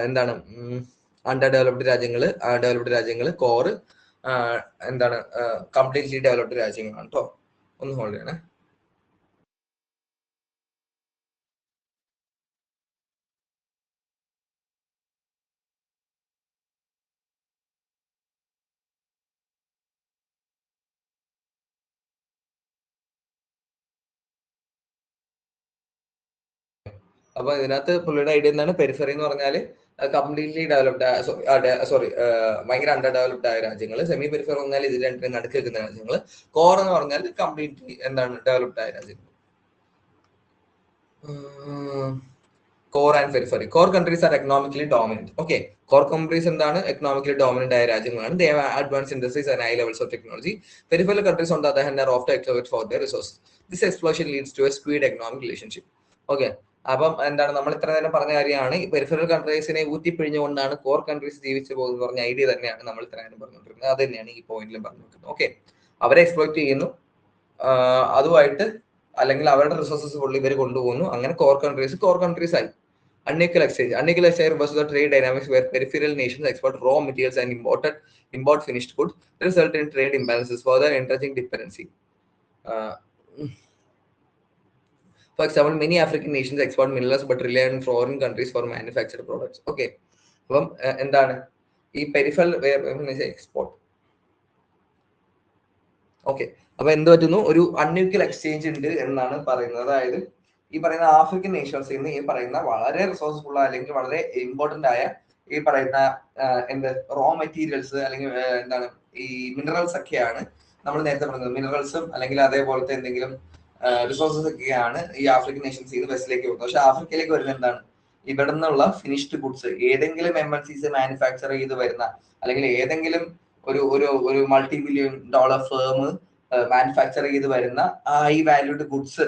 എന്താണ് അണ്ടർ ഡെവലപ്ഡ് രാജ്യങ്ങൾ, കോർ എന്താണ് കംപ്ലീറ്റ്ലി ഡെവലപ്ഡ് രാജ്യങ്ങളാണ് കേട്ടോ. ഒന്ന് ഹോൾഡ് ചെയ്യണേ. അപ്പൊ ഇതിനകത്ത് പുള്ളിയുടെ ഐഡിയ എന്താണ്? പെരിഫറി എന്ന് പറഞ്ഞാൽ കംപ്ലീറ്റ്ലി ഡെവലപ്ഡ്, ഭയങ്കര അണ്ടർ ഡെവലപ്ഡ് ആയ രാജ്യങ്ങൾ. സെമി പെരിഫറി പറഞ്ഞാൽ ഇത് രണ്ടിനും നടുക്ക് നിൽക്കുന്ന രാജ്യങ്ങൾ. കോർ എന്ന് പറഞ്ഞാൽ കംപ്ലീറ്റ്ലി എന്താണ് ഡെവലപ്ഡ് ആയ രാജ്യങ്ങൾ. Core and periphery. Core countries are economically dominant. Okay, core countries എന്താണ്? എക്കണോമിക്കലി ഡോമിനന്റ് ആയ രാജ്യങ്ങളാണ്. They have advance industries and high levels of technology. Peripheral countries on the other hand are often exploited for their resources. This exploitation leads to a skewed economic relationship. Okay. അപ്പം എന്താണ് നമ്മൾ ഇത്ര നേരം പറഞ്ഞ കാര്യമാണ് ഈ പെരിഫറൽ കൺട്രീസിനെ ഊറ്റിപ്പിഴിഞ്ഞുകൊണ്ടാണ് കോർ കൺട്രീസ് ജീവിച്ചു പോകുന്നത് പറഞ്ഞ ഐഡിയ തന്നെയാണ് നമ്മൾ ഇത്ര നേരം പറഞ്ഞുകൊണ്ടിരുന്നത്. അത് തന്നെയാണ് ഈ പോയിന്റിലും പറഞ്ഞുകൊണ്ടിരുന്നത്. ഓക്കെ, അവരെ എക്സ്പ്ലോയിറ്റ് ചെയ്യുന്നു, അതുമായിട്ട് അല്ലെങ്കിൽ അവരുടെ റിസോഴ്സസ് ഫുള്ളി ഇവർ കൊണ്ടുപോകുന്നു. അങ്ങനെ കോർ കൺട്രീസ് ആയി. Unequal exchange was the trade dynamics where peripheral nations export raw materials and import finished goods, result in trade imbalances, further entrenching dependency. For example, many African nations export minerals but rely on foreign countries for manufactured products. Okay, അപ്പം എന്താണ് ഈ peripheral export. Okay, അപ്പൊ എന്ത് പറ്റുന്നു, ഒരു unequal exchange ഉണ്ട് എന്നാണ് പറയുന്നത്. അതായത് ഈ പറയുന്ന ആഫ്രിക്കൻ നേഷൻസിൽ നിന്ന് ഈ പറയുന്ന വളരെ റിസോഴ്സ്ഫുൾ അല്ലെങ്കിൽ വളരെ ഇമ്പോർട്ടന്റ് ആയ ഈ പറയുന്ന എന്ത് റോ മെറ്റീരിയൽസ് അല്ലെങ്കിൽ എന്താണ് ഈ മിനറൽസ് ഒക്കെയാണ് നമ്മൾ നേരത്തെ പറഞ്ഞത്. മിനറൽസും അല്ലെങ്കിൽ അതേപോലത്തെ എന്തെങ്കിലും റിസോഴ്സസ് ഒക്കെയാണ് ഈ ആഫ്രിക്കൻ നേഷൻസിൽ നിന്ന് വെസ്റ്റിലേക്ക് പോകുന്നത്. പക്ഷെ ആഫ്രിക്കയിലേക്ക് വരുന്നത് എന്താണ്, ഇവിടെ നിന്നുള്ള ഫിനിഷ്ഡ് ഗുഡ്സ് ഏതെങ്കിലും MNCs മാനുഫാക്ചർ ചെയ്ത് വരുന്ന അല്ലെങ്കിൽ ഏതെങ്കിലും ഒരു ഒരു ഒരു multi billion dollar firm manufacture ചെയ്ത് വരുന്ന ഹൈ വാല്യൂഡ് ഗുഡ്സ്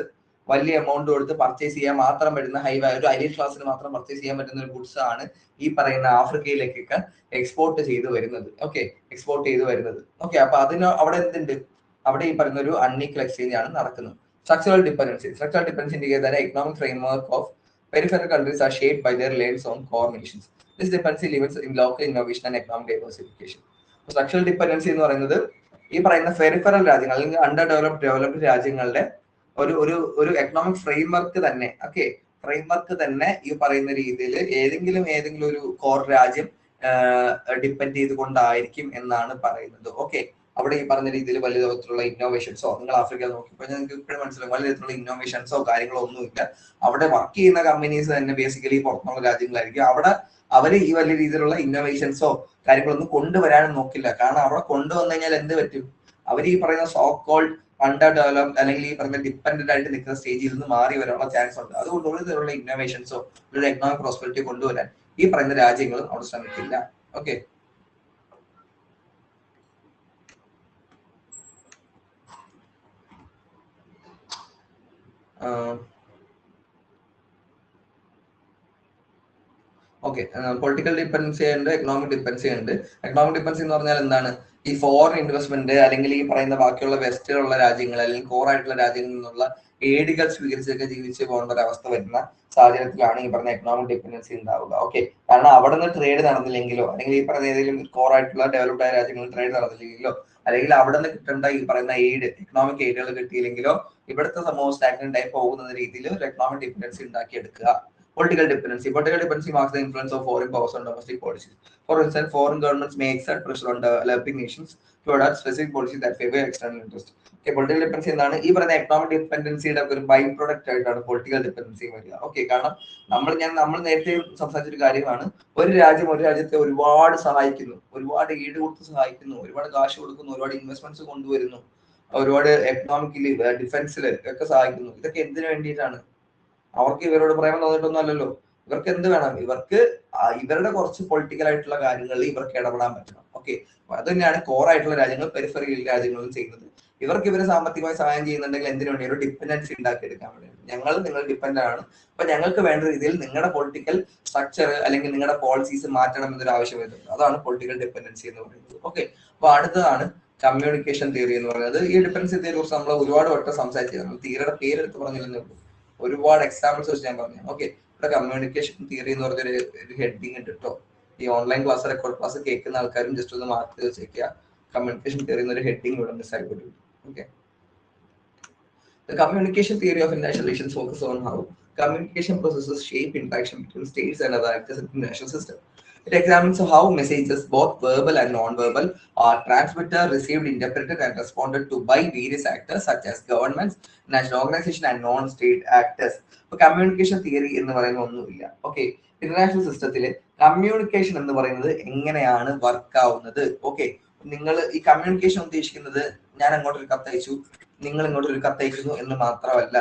വലിയ എമൗണ്ട് കൊടുത്ത് പർച്ചേസ് ചെയ്യാൻ മാത്രം പറ്റുന്ന ഹൈ വാല്യൂ ഹൈ ക്ലാസ്സിന് മാത്രം പർച്ചേസ് ചെയ്യാൻ പറ്റുന്ന ഒരു ഗുഡ്സ് ആണ് ഈ പറയുന്ന ആഫ്രിക്കയിലേക്കൊക്കെ എക്സ്പോർട്ട് ചെയ്ത് വരുന്നത്. ഓക്കെ, എക്സ്പോർട്ട് ചെയ്ത് വരുന്നത്. ഓക്കെ, അപ്പൊ അതിന് അവിടെ എന്തുണ്ട്, അവിടെ ഈ പറയുന്ന ഒരു അൺഈക്വൽ എക്സ്ചേഞ്ച് ആണ് നടക്കുന്നത്. Structural dependency indicates that the economic framework of peripheral countries are shaped by their reliance on core nations. This dependency limits in local innovation and economic diversification. Structural dependency എന്ന് പറയുന്നത് ഈ പറയുന്ന peripheral രാജ്യങ്ങൾ അല്ലെങ്കിൽ under developed രാജ്യങ്ങളുടെ ഒരു ഒരു ഒരു എക്കണോമിക് ഫ്രെയിംവർക്ക് തന്നെ, ഓക്കെ, ഫ്രെയിംവർക്ക് തന്നെ ഈ പറയുന്ന രീതിയിൽ ഏതെങ്കിലും ഒരു കോർ രാജ്യം ഡിപ്പെൻഡ് ചെയ്തുകൊണ്ടായിരിക്കും എന്നാണ് പറയുന്നത്. ഓക്കെ, അവിടെ ഈ പറഞ്ഞ രീതിയിൽ വലിയ തരത്തിലുള്ള ഇന്നോവേഷൻസോ, നിങ്ങൾ ആഫ്രിക്ക നോക്കിയപ്പോൾ നിങ്ങൾക്ക് ഇപ്പോഴും മനസ്സിലാവും വലിയ തരത്തിലുള്ള ഇന്നോവേഷൻസോ കാര്യങ്ങളോ ഒന്നുമില്ല. അവിടെ വർക്ക് ചെയ്യുന്ന കമ്പനീസ് തന്നെ ബേസിക്കലി പുറത്തുള്ള രാജ്യങ്ങളായിരിക്കും. അവിടെ അവര് ഈ വലിയ രീതിയിലുള്ള ഇന്നോവേഷൻസോ കാര്യങ്ങളൊന്നും കൊണ്ടുവരാനും നോക്കില്ല. കാരണം അവിടെ കൊണ്ടുവന്നു കഴിഞ്ഞാൽ എന്ത് പറ്റും, അവർ ഈ പറയുന്ന സോ കോൾഡ് അണ്ടർ ഡെവലപ്ഡ് അല്ലെങ്കിൽ ഈ പറയുന്ന ഡിപ്പെൻഡന്റ് ആയിട്ട് നിൽക്കുന്ന സ്റ്റേജിൽ നിന്ന് മാറി വരാനുള്ള ചാൻസ് ഉണ്ട്. അതുകൊണ്ട് ഒരു തരത്തിലുള്ള ഇന്നോവേഷൻസോ ഒരു എക്കണോമിക് പ്രോസ്പെരിറ്റി കൊണ്ടുവരാൻ ഈ പറയുന്ന രാജ്യങ്ങളും അവിടെ ശ്രമിക്കില്ല. ഓക്കെ, ഓക്കെ, പൊളിറ്റിക്കൽ ഡിപ്പെൻഡൻസി ഉണ്ട്, എക്കണോമിക് ഡിപ്പെൻഡൻസി ഉണ്ട്. എക്കണോമിക് ഡിപ്പെൻഡൻസി എന്ന് പറഞ്ഞാൽ എന്താണ്, ഈ ഫോറിൻ ഇൻവെസ്റ്റ്മെന്റ് അല്ലെങ്കിൽ ഈ പറയുന്ന ബാക്കിയുള്ള വെസ്റ്റിലുള്ള രാജ്യങ്ങൾ അല്ലെങ്കിൽ കോർ ആയിട്ടുള്ള രാജ്യങ്ങളിൽ നിന്നുള്ള ഏടുകൾ സ്വീകരിച്ചൊക്കെ ജീവിച്ച് പോകേണ്ട ഒരു അവസ്ഥ വരുന്ന സാഹചര്യത്തിലാണ് ഈ പറഞ്ഞ എക്കണോമിക് ഡിപ്പെൻഡൻസി ഉണ്ടാവുക. ഓക്കെ, കാരണം അവിടെ നിന്ന് ട്രേഡ് നടന്നില്ലെങ്കിലോ അല്ലെങ്കിൽ ഈ പറയുന്ന ഏതെങ്കിലും കോർ ആയിട്ടുള്ള ഡെവലപ്ഡ് ആയ രാജ്യങ്ങളിൽ ട്രേഡ് നടന്നില്ലെങ്കിലോ അല്ലെങ്കിൽ അവിടെ നിന്ന് കിട്ടേണ്ട ഈ പറയുന്ന എക്കണോമിക് എയ്ഡുകൾ കിട്ടിയില്ലെങ്കിലോ ഇവിടുത്തെ സമൂഹം സ്റ്റാഗ്നന്റ് ആയി പോകുന്ന രീതിയിൽ ഒരു എക്കണോമിക് ഡിപ്പെൻഡൻസി ഉണ്ടാക്കിയെടുക്കുക. Political dependency marks the influence of foreign powers on domestic policies. For instance, foreign governments may exert pressure on developing nations to adopt specific policies that favor external interest. Okay, political dependency എന്താണ് ഈ പറയുന്ന economic ഡിപ്പെൻഡൻസിയുടെ ഒരു by product ആയിട്ടാണ് political dependency വരിക. Okay, കാരണം നമ്മൾ നേരത്തെ സംസാരിച്ചൊരു കാര്യമാണ്, ഒരു രാജ്യത്തെ ഒരുപാട് സഹായിക്കുന്നു, ഒരുപാട് ഈട് കൊടുത്ത് സഹായിക്കുന്നു, ഒരുപാട് കാശ് കൊടുക്കുന്നു, ഒരുപാട് ഇൻവെസ്റ്റ്മെന്റ്സ് കൊണ്ടുവരുന്നു, ഒരുപാട് എക്കണോമിക്കലി ഡിഫൻസിൽ ഒക്കെ സഹായിക്കുന്നു. ഇതൊക്കെ എന്തിനു വേണ്ടിയിട്ടാണ്? അവർക്ക് ഇവരോട് പ്രേമം തോന്നിയിട്ടൊന്നും അല്ലല്ലോ. ഇവർക്ക് എന്ത് വേണം, ഇവർക്ക് ഇവരുടെ കുറച്ച് പൊളിറ്റിക്കൽ ആയിട്ടുള്ള കാര്യങ്ങളിൽ ഇവർക്ക് ഇടപെടാൻ പറ്റണം. ഓക്കെ, അത് തന്നെയാണ് കോർ ആയിട്ടുള്ള രാജ്യങ്ങൾ പെരിഫറൽ രാജ്യങ്ങളും ചെയ്യുന്നത്. ഇവർക്ക് ഇവരെ സാമ്പത്തികമായി സഹായം ചെയ്യുന്നുണ്ടെങ്കിൽ എന്തിനു വേണ്ടി, ഒരു ഡിപ്പെൻഡൻസി ഉണ്ടാക്കിയെടുക്കാൻ വേണ്ടിയാണ്. നിങ്ങൾ ഡിപ്പെൻഡ് ആണ്, അപ്പൊ ഞങ്ങൾക്ക് വേണ്ട രീതിയിൽ നിങ്ങളുടെ പൊളിറ്റിക്കൽ സ്ട്രക്ചർ അല്ലെങ്കിൽ നിങ്ങളുടെ പോളിസീസ് മാറ്റണം എന്നൊരു ആവശ്യം വരുന്നത്. അതാണ് പൊളിറ്റിക്കൽ ഡിപ്പെൻഡൻസി എന്ന് പറയുന്നത്. ഓക്കെ, അപ്പൊ അടുത്തതാണ് കമ്മ്യൂണിക്കേഷൻ തിയറി എന്ന് പറയുന്നത്. ഈ ഡിപ്പെൻഡൻസി തിയറി കുറിച്ച് നമ്മൾ ഒരുപാട് വട്ടം സംസാരിച്ചത്, നമ്മൾ തിയറിയുടെ പേരെടുത്ത് പറഞ്ഞില്ലെന്നേ ഉള്ളൂ, ഒരുപാട് എക്സാമ്പിൾസ് വെച്ച് ഞാൻ പറഞ്ഞു. ഓക്കെ, ഇവിടെ കമ്മ്യൂണിക്കേഷൻ തിയറി എന്ന് പറഞ്ഞൊരു ഹെഡിങ് ഉണ്ട് കേട്ടോ. ഈ ഓൺലൈൻ ക്ലാസ് റെക്കോർഡ് ക്ലാസ് കേൾക്കുന്ന ആൾക്കാരും ജസ്റ്റ് ഒന്ന് മാർക്ക് വെച്ചേക്കുക. കമ്മ്യൂണിക്കേഷൻ തിയറി എന്നൊരു ഹെഡിങ് ഇവിടെ മിസ്സായി പോയി. Okay, the communication theory of international relations focus on how communication processes shape interaction between states and other actors in the international system. It examines how messages, both verbal and non-verbal, are transmitted, received, interpreted, and responded to by various actors such as governments, national organizations, and non-state actors. So, communication theory എന്ന് പറയുന്ന ഒന്നുമില്ല. Okay, international സിസ്റ്റത്തിൽ communication എന്ന് പറയുന്നത് എങ്ങനെയാണ് work ആവുന്നത്? Okay, നിങ്ങൾ ഈ കമ്മ്യൂണിക്കേഷൻ ഉദ്ദേശിക്കുന്നത് ഞാൻ അങ്ങോട്ടൊരു കത്തയച്ചു, നിങ്ങൾ ഇങ്ങോട്ടൊരു കത്തയക്കുന്നു എന്ന് മാത്രമല്ല.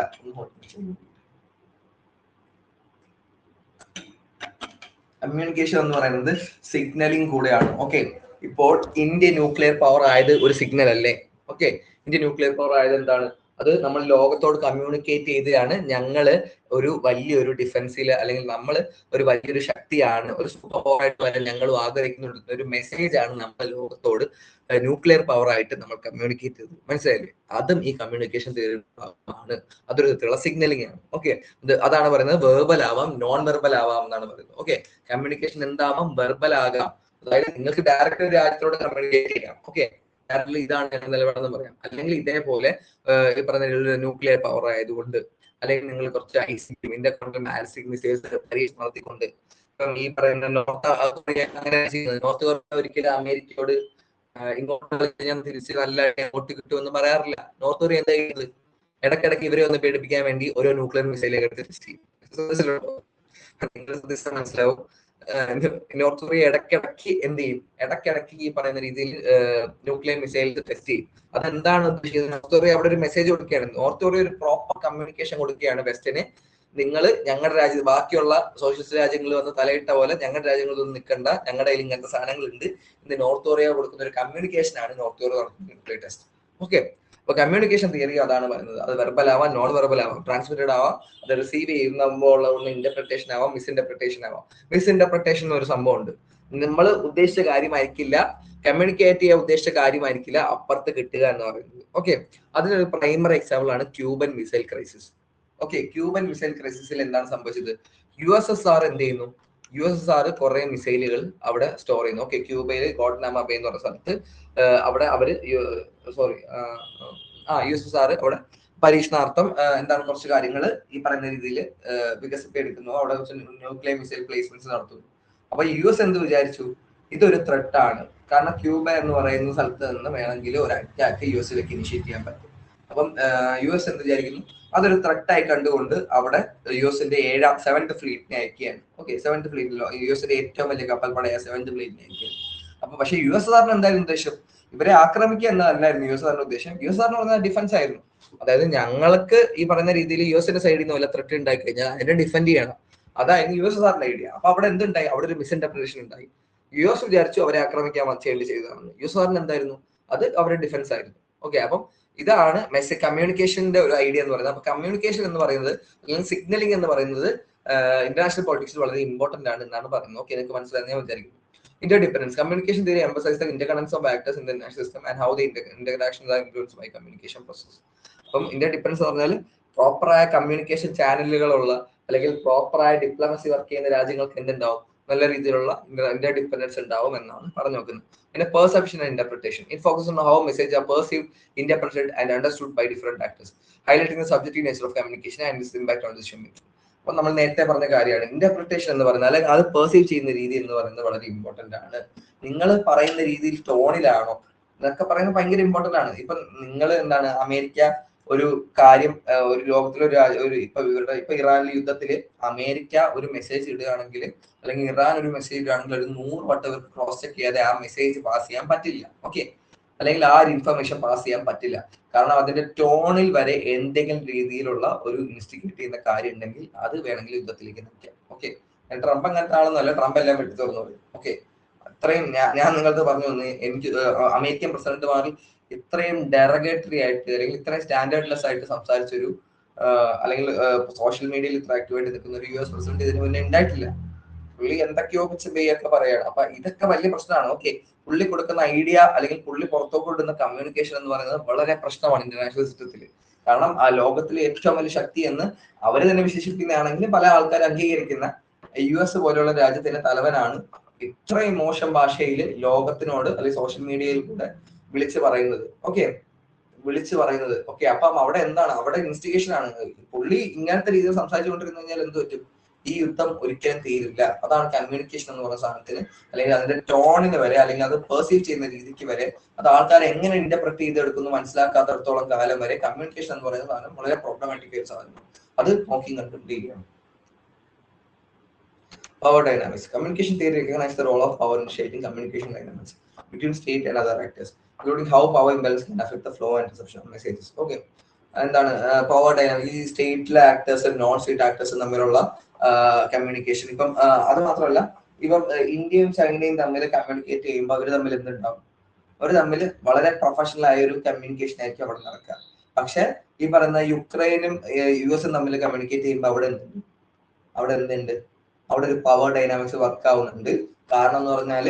കമ്മ്യൂണിക്കേഷൻ എന്ന് പറയുന്നത് സിഗ്നലിംഗ് കൂടെയാണ്. ഓക്കെ, ഇപ്പോൾ ഇന്ത്യ ന്യൂക്ലിയർ പവർ ആയത് ഒരു സിഗ്നൽ അല്ലേ? ഓക്കെ, ഇന്ത്യ ന്യൂക്ലിയർ പവർ ആയത് എന്താണ്? അത് നമ്മൾ ലോകത്തോട് കമ്മ്യൂണിക്കേറ്റ് ചെയ്താണ് ഞങ്ങള് ഒരു വലിയൊരു ഡിഫൻസിൽ അല്ലെങ്കിൽ നമ്മൾ ഒരു വലിയൊരു ശക്തിയാണ്, ഒരു സൂപ്പർ പവർ ആയിട്ട് വരാൻ ഞങ്ങളും ആഗ്രഹിക്കുന്ന ഒരു മെസ്സേജ് ആണ് നമ്മൾ ലോകത്തോട് ന്യൂക്ലിയർ പവർ ആയിട്ട് നമ്മൾ കമ്മ്യൂണിക്കേറ്റ് ചെയ്തത്. മനസ്സിലായില്ലേ? അതും ഈ കമ്മ്യൂണിക്കേഷൻ തിയറി ആണ്. അതൊരു വിധത്തിലുള്ള സിഗ്നലിംഗ് ആണ്. ഓക്കെ, അതാണ് പറയുന്നത് വെർബൽ ആവാം, നോൺ വെർബൽ ആവാം എന്നാണ് പറയുന്നത്. Okay, communication എന്താവാം? വെർബൽ ആകാം. അതായത് നിങ്ങൾക്ക് ഡയറക്റ്റ് ഒരു രാജ്യത്തോട് കമ്മ്യൂണിക്കേറ്റ് ചെയ്യാം. ഓക്കെ, ഡയറക്റ്റ്ലി ഇതാണ് ഞങ്ങളുടെ നിലപാടെന്ന് പറയാം. അല്ലെങ്കിൽ ഇതേപോലെ ഈ പറഞ്ഞ ന്യൂക്ലിയർ പവർ ആയതുകൊണ്ട്, അല്ലെങ്കിൽ നിങ്ങൾ കുറച്ച് ഐസിയും ഇന്റർകോണ്ടിനൽ ബാലിസ്റ്റിക് മിസൈൽസ് പരീക്ഷണം നടത്തിക്കൊണ്ട് ഇപ്പം ഈ പറയുന്ന നോർത്ത് കൊറിയ അങ്ങനെ ചെയ്യുന്നത്. നോർത്ത് കൊറിയ ഒരിക്കലും അമേരിക്കയോട് ഇങ്ങോട്ട് ഞാൻ തിരിച്ച് നല്ല ഇങ്ങോട്ട് കിട്ടുമെന്ന് പറയാറില്ല. നോർത്ത് കൊറിയ എന്താ ചെയ്യുന്നത്? ഇടയ്ക്കിടയ്ക്ക് ഇവരെ ഒന്ന് പേടിപ്പിക്കാൻ വേണ്ടി ഓരോ ന്യൂക്ലിയർ മിസൈലൊക്കെ എടുത്ത് ടെസ്റ്റ് ചെയ്യും. മനസ്സിലാവും. നോർത്ത് കൊറിയ ഇടയ്ക്കിടയ്ക്ക് എന്ത് ചെയ്യും? ഇടയ്ക്കിടയ്ക്ക് ഈ പറയുന്ന രീതിയിൽ ന്യൂക്ലിയർ മിസൈൽസ് ടെസ്റ്റ് ചെയ്യും. അതെന്താണ് ഉദ്ദേശിക്കുന്നത്? നോർത്ത് കൊറിയ അവിടെ ഒരു മെസ്സേജ് കൊടുക്കുകയാണ്. നോർത്ത് കൊറിയ ഒരു പ്രോപ്പർ കമ്മ്യൂണിക്കേഷൻ കൊടുക്കുകയാണ് വെസ്റ്റിന്. നിങ്ങൾ ഞങ്ങളുടെ രാജ്യത്ത് ബാക്കിയുള്ള സോഷ്യലിസ്റ്റ് രാജ്യങ്ങളിൽ വന്ന് തലയിട്ട പോലെ ഞങ്ങളുടെ രാജ്യങ്ങളിലൊന്നും നിൽക്കണ്ട, ഞങ്ങളുടെ കയ്യിൽ ഇങ്ങനത്തെ സാധനങ്ങളുണ്ട്. ഇത് നോർത്ത് കൊറിയ കൊടുക്കുന്ന ഒരു കമ്മ്യൂണിക്കേഷൻ ആണ് നോർത്ത് കൊറിയ നടത്തുന്ന ന്യൂക്ലിയർ ടെസ്റ്റ്. ഓക്കെ, അപ്പൊ കമ്മ്യൂണിക്കേഷൻ തിയറി അതാണ് പറയുന്നത്. അത് വെർബൽ ആവാം, നോൺ വെർബൽ ആവാം, ട്രാൻസ്മിറ്റഡ് ആവാം, അത് റിസീവ് ചെയ്യുമ്പോൾ ഉള്ള ഇന്റർപ്രിട്ടേഷൻ ആവാം, മിസ്ഇന്റർപ്രിട്ടേഷൻ ആവാം. മിസ്ഇന്റർപ്രിട്ടേഷൻ ഒരു സംഭവം ഉണ്ട്. നമ്മൾ ഉദ്ദേശിച്ച കാര്യമായിരിക്കില്ല, കമ്മ്യൂണിക്കേറ്റ് ചെയ്യാൻ ഉദ്ദേശിച്ച കാര്യമായിരിക്കില്ല അപ്പുറത്ത് കിട്ടുക എന്ന് പറയുന്നത്. ഓക്കെ, അതിനൊരു പ്രൈമറി എക്സാമ്പിൾ ആണ് Cuban missile crisis. Okay, Cuban missile ക്രൈസിസിൽ എന്താണ് സംഭവിച്ചത്? USSR എന്ത് ചെയ്യുന്നു? USSR കുറെ മിസൈലുകൾ അവിടെ സ്റ്റോർ ചെയ്യുന്നു. ഓക്കെ, ക്യൂബയിൽ ഗോഡനാമ ബേ എന്ന് പറഞ്ഞ സ്ഥലത്ത് അവിടെ അവര് USSR അവിടെ പരീക്ഷണാർത്ഥം എന്താണ് കുറച്ച് കാര്യങ്ങൾ ഈ പറയുന്ന രീതിയിൽ വികസിപ്പിച്ചെടുക്കുന്നു. അവിടെ കുറച്ച് ന്യൂക്ലിയർ മിസൈൽ പ്ലേസ്മെന്റ്സ് നടത്തുന്നു. അപ്പൊ US എന്ത് വിചാരിച്ചു? ഇതൊരു ത്രെട്ട് ആണ്. കാരണം ക്യൂബ എന്ന് പറയുന്ന സ്ഥലത്ത് നിന്ന് വേണമെങ്കിൽ ഒരു അറ്റാക്ക് US ഇനിഷ്യേറ്റ് ചെയ്യാൻ പറ്റും. അപ്പം US എന്ത് വിചാരിക്കുന്നു? അതൊരു ത്രെട്ടായി കണ്ടുകൊണ്ട് അവിടെ USന്റെ 7th ഫ്ലീറ്റിനെ അയക്കുകയാണ്. ഓക്കെ, 7th ഫ്ലീറ്റിലോ USന്റെ ഏറ്റവും വലിയ കപ്പൽപ്പടയായ 7th ഫ്ലീറ്റിനെ അയക്കുകയാണ്. അപ്പൊ പക്ഷേ USSRന് എന്തായിരുന്നു ഉദ്ദേശം? ഇവരെ ആക്രമിക്കുക എന്നതല്ലായിരുന്നു USSRന്റെ ഉദ്ദേശം. USSRന് പറഞ്ഞ ഡിഫൻസ് ആയിരുന്നു. അതായത് ഞങ്ങൾക്ക് ഈ പറയുന്ന രീതിയിൽ USന്റെ സൈഡിൽ നിന്ന് വല്ല ത്രെട്ട് ഉണ്ടായി കഴിഞ്ഞാൽ അതിനെ ഡിഫെൻഡ് ചെയ്യണം. അതായിരുന്നു USSRന്റെ ഐഡിയ. അപ്പൊ അവിടെ എന്തുണ്ടായി? അവിടെ ഒരു മിസ്ഇന്റർപ്രിട്ടേഷൻ ഉണ്ടായി. US വിചാരിച്ചു അവരെ ആക്രമിക്കാൻ ചെയ്യേണ്ടി ചെയ്തതാണ്. USSRന് എന്തായിരുന്നു? അത് അവരുടെ ഡിഫൻസ് ആയിരുന്നു. ഓക്കെ, അപ്പം ഇതാണ് മെസ്സേജ് കമ്മ്യൂണിക്കേഷന്റെ ഒരു ഐഡിയ എന്ന് പറയുന്നത്. അപ്പൊ കമ്മ്യൂണിക്കേഷൻ എന്ന് പറയുന്നത് അല്ലെങ്കിൽ സിഗ്നലിംഗ് എന്ന് പറയുന്നത് ഇന്റർനാഷണൽ പൊളിറ്റിക്സിൽ വളരെ ഇമ്പോർട്ടന്റ് ആണ് എന്നാണ് പറയുന്നത്. ഓക്കെ, നിങ്ങൾക്ക് മനസ്സിലായി ഞാൻ വിചാരിക്കുന്നു. Interdependence. Communication theory emphasizes the interdependence of actors in the international system and how the interactions are influenced by communication process. അപ്പം ഇന്റർഡിപെൻഡൻസ് എന്ന് പറഞ്ഞാൽ പ്രോപ്പറായ കമ്മ്യൂണിക്കേഷൻ ചാനലുകളുള്ള അല്ലെങ്കിൽ പ്രോപ്പറായ ഡിപ്ലോമസി വർക്ക് ചെയ്യുന്ന രാജ്യങ്ങൾക്ക് എന്തുണ്ടാവും? നല്ല രീതിയിലുള്ള ഇന്റർഡിപെൻഡൻസ് ഉണ്ടാവും എന്നാണ് പറഞ്ഞു നോക്കുന്നത്. പിന്നെ perception and interpretation. It focus on how message are perceived, interpreted and understood by different actors, highlighting the subjective nature of communication and its impact on decision making. അപ്പൊ നമ്മൾ നേരത്തെ പറഞ്ഞ കാര്യമാണ് ഇന്റർപ്രിട്ടേഷൻ എന്ന് പറയുന്നത്, അല്ലെങ്കിൽ അത് പെർസീവ് ചെയ്യുന്ന രീതി എന്ന് പറയുന്നത് വളരെ ഇമ്പോർട്ടന്റ് ആണ്. നിങ്ങൾ പറയുന്ന രീതിയിൽ ടോണിലാണോ എന്നൊക്കെ പറയുന്നത് ഭയങ്കര ഇമ്പോർട്ടന്റ് ആണ്. ഇപ്പൊ നിങ്ങൾ എന്താണ് അമേരിക്ക ഒരു കാര്യം ഒരു ലോകത്തിലൊരു ഇപ്പൊ ഇറാനിലെ യുദ്ധത്തില് അമേരിക്ക ഒരു മെസ്സേജ് ഇടുകയാണെങ്കിൽ അല്ലെങ്കിൽ ഇറാൻ ഒരു മെസ്സേജ് ഇടുകയാണെങ്കിൽ ഒരു 100 വട്ടം ഇവർക്ക് ക്രോസ് ചെക്ക് ചെയ്യാതെ ആ മെസ്സേജ് പാസ് ചെയ്യാൻ പറ്റില്ല. ഓക്കെ, അല്ലെങ്കിൽ ആ ഒരു ഇൻഫർമേഷൻ പാസ് ചെയ്യാൻ പറ്റില്ല. കാരണം അതിന്റെ ടോണിൽ വരെ എന്തെങ്കിലും രീതിയിലുള്ള ഒരു ഇൻസ്റ്റിഗേറ്റ് ചെയ്യുന്ന കാര്യം ഉണ്ടെങ്കിൽ അത് വേണമെങ്കിൽ യുദ്ധത്തിലേക്ക് നയിക്കാം. ഓക്കെ, ട്രംപ് അങ്ങനത്തെ ആളൊന്നുമല്ല. ട്രംപ് എല്ലാം വെട്ടി തുറന്നു പറയും. ഓക്കെ, അത്രയും ഞാൻ നിങ്ങൾക്ക് പറഞ്ഞു തന്നെ, എനിക്ക് അമേരിക്കൻ പ്രസിഡന്റുമാരിൽ ഇത്രയും ഡെറഗേറ്ററി ആയിട്ട് അല്ലെങ്കിൽ ഇത്രയും സ്റ്റാൻഡേർഡ്ലെസ് ആയിട്ട് സംസാരിച്ചൊരു അല്ലെങ്കിൽ സോഷ്യൽ മീഡിയയിൽ ഇത്ര ആക്റ്റീവായിട്ട് നിൽക്കുന്ന ഒരു US പ്രസിഡന്റ് ഇതിനു മുന്നേ ഉണ്ടായിട്ടില്ല. പുള്ളി എന്തൊക്കെയോ പിച്ചയൊക്കെ പറയാണ്. അപ്പൊ ഇതൊക്കെ വലിയ പ്രശ്നമാണ്. ഓക്കെ, പുള്ളി കൊടുക്കുന്ന ഐഡിയ അല്ലെങ്കിൽ പുള്ളി പുറത്തോട്ട് വിടുന്ന കമ്മ്യൂണിക്കേഷൻ എന്ന് പറയുന്നത് വളരെ പ്രശ്നമാണ് ഇന്റർനാഷണൽ സിസ്റ്റത്തിൽ. കാരണം ആ ലോകത്തിലെ ഏറ്റവും വലിയ ശക്തി എന്ന് അവര് തന്നെ വിശേഷിപ്പിക്കുന്നതാണെങ്കിൽ പല ആൾക്കാർ അംഗീകരിക്കുന്ന US പോലെയുള്ള രാജ്യത്തിന്റെ തലവനാണ് ഇത്രയും മോശം ഭാഷയിൽ ലോകത്തിനോട് അല്ലെങ്കിൽ സോഷ്യൽ മീഡിയയിൽ കൂടെ വിളിച്ചു പറയുന്നത്. ഓക്കെ, ഓക്കെ, അപ്പം അവിടെ എന്താണ്? അവിടെ ഇൻസ്റ്റിഗേഷൻ ആണ്. പുള്ളി ഇങ്ങനത്തെ രീതിയിൽ സംസാരിച്ചുകൊണ്ടിരുന്നു കഴിഞ്ഞാൽ എന്ത് പറ്റും? ഈ യുദ്ധം ഒരിക്കലും തീരില്ല. അതാണ് കമ്മ്യൂണിക്കേഷൻ എന്ന് പറയുന്ന സാധനത്തിന്, അല്ലെങ്കിൽ അതിന്റെ ടോണിന് വരെ, അല്ലെങ്കിൽ അത് പെർസീവ് ചെയ്യുന്ന രീതിക്ക് വരെ, അത് ആൾക്കാർ എങ്ങനെ ഇന്റർപ്രറ്റ് ചെയ്തെടുക്കുന്നു മനസ്സിലാക്കാത്തടത്തോളം കാലം വരെ കമ്മ്യൂണിക്കേഷൻ എന്ന് പറയുന്ന സാധനം വളരെ പ്രോബ്ലമാറ്റിക് ആയ സാധനം. അത് നോക്കി കണ്ടുകൊണ്ടിരിക്കുകയാണ്. Power dynamics. Communication theory recognizes the role of power in shaping communication dynamics between state and other actors, including how power imbalance can affect the flow and reception of messages. Okay, എന്താണ് power dynamics? ഈ സ്റ്റേറ്റിലെ actors non state ആക്ടേഴ്സും തമ്മിലുള്ള communication. ഇപ്പം അത് മാത്രമല്ല, ഇപ്പം ഇന്ത്യയും ചൈനയും തമ്മിൽ കമ്മ്യൂണിക്കേറ്റ് ചെയ്യുമ്പോൾ അവർ തമ്മിൽ എന്തുണ്ടാവും? അവർ തമ്മിൽ വളരെ പ്രൊഫഷണൽ ആയ ഒരു കമ്മ്യൂണിക്കേഷൻ ആയിരിക്കും അവിടെ നടക്കുക. പക്ഷെ ഈ പറയുന്ന യുക്രൈനും US തമ്മിൽ കമ്മ്യൂണിക്കേറ്റ് ചെയ്യുമ്പോൾ അവിടെ എന്തുണ്ട്, അവിടെ ഒരു പവർ ഡൈനാമിക്സ് വർക്ക് ആവുന്നുണ്ട്. കാരണം എന്ന് പറഞ്ഞാൽ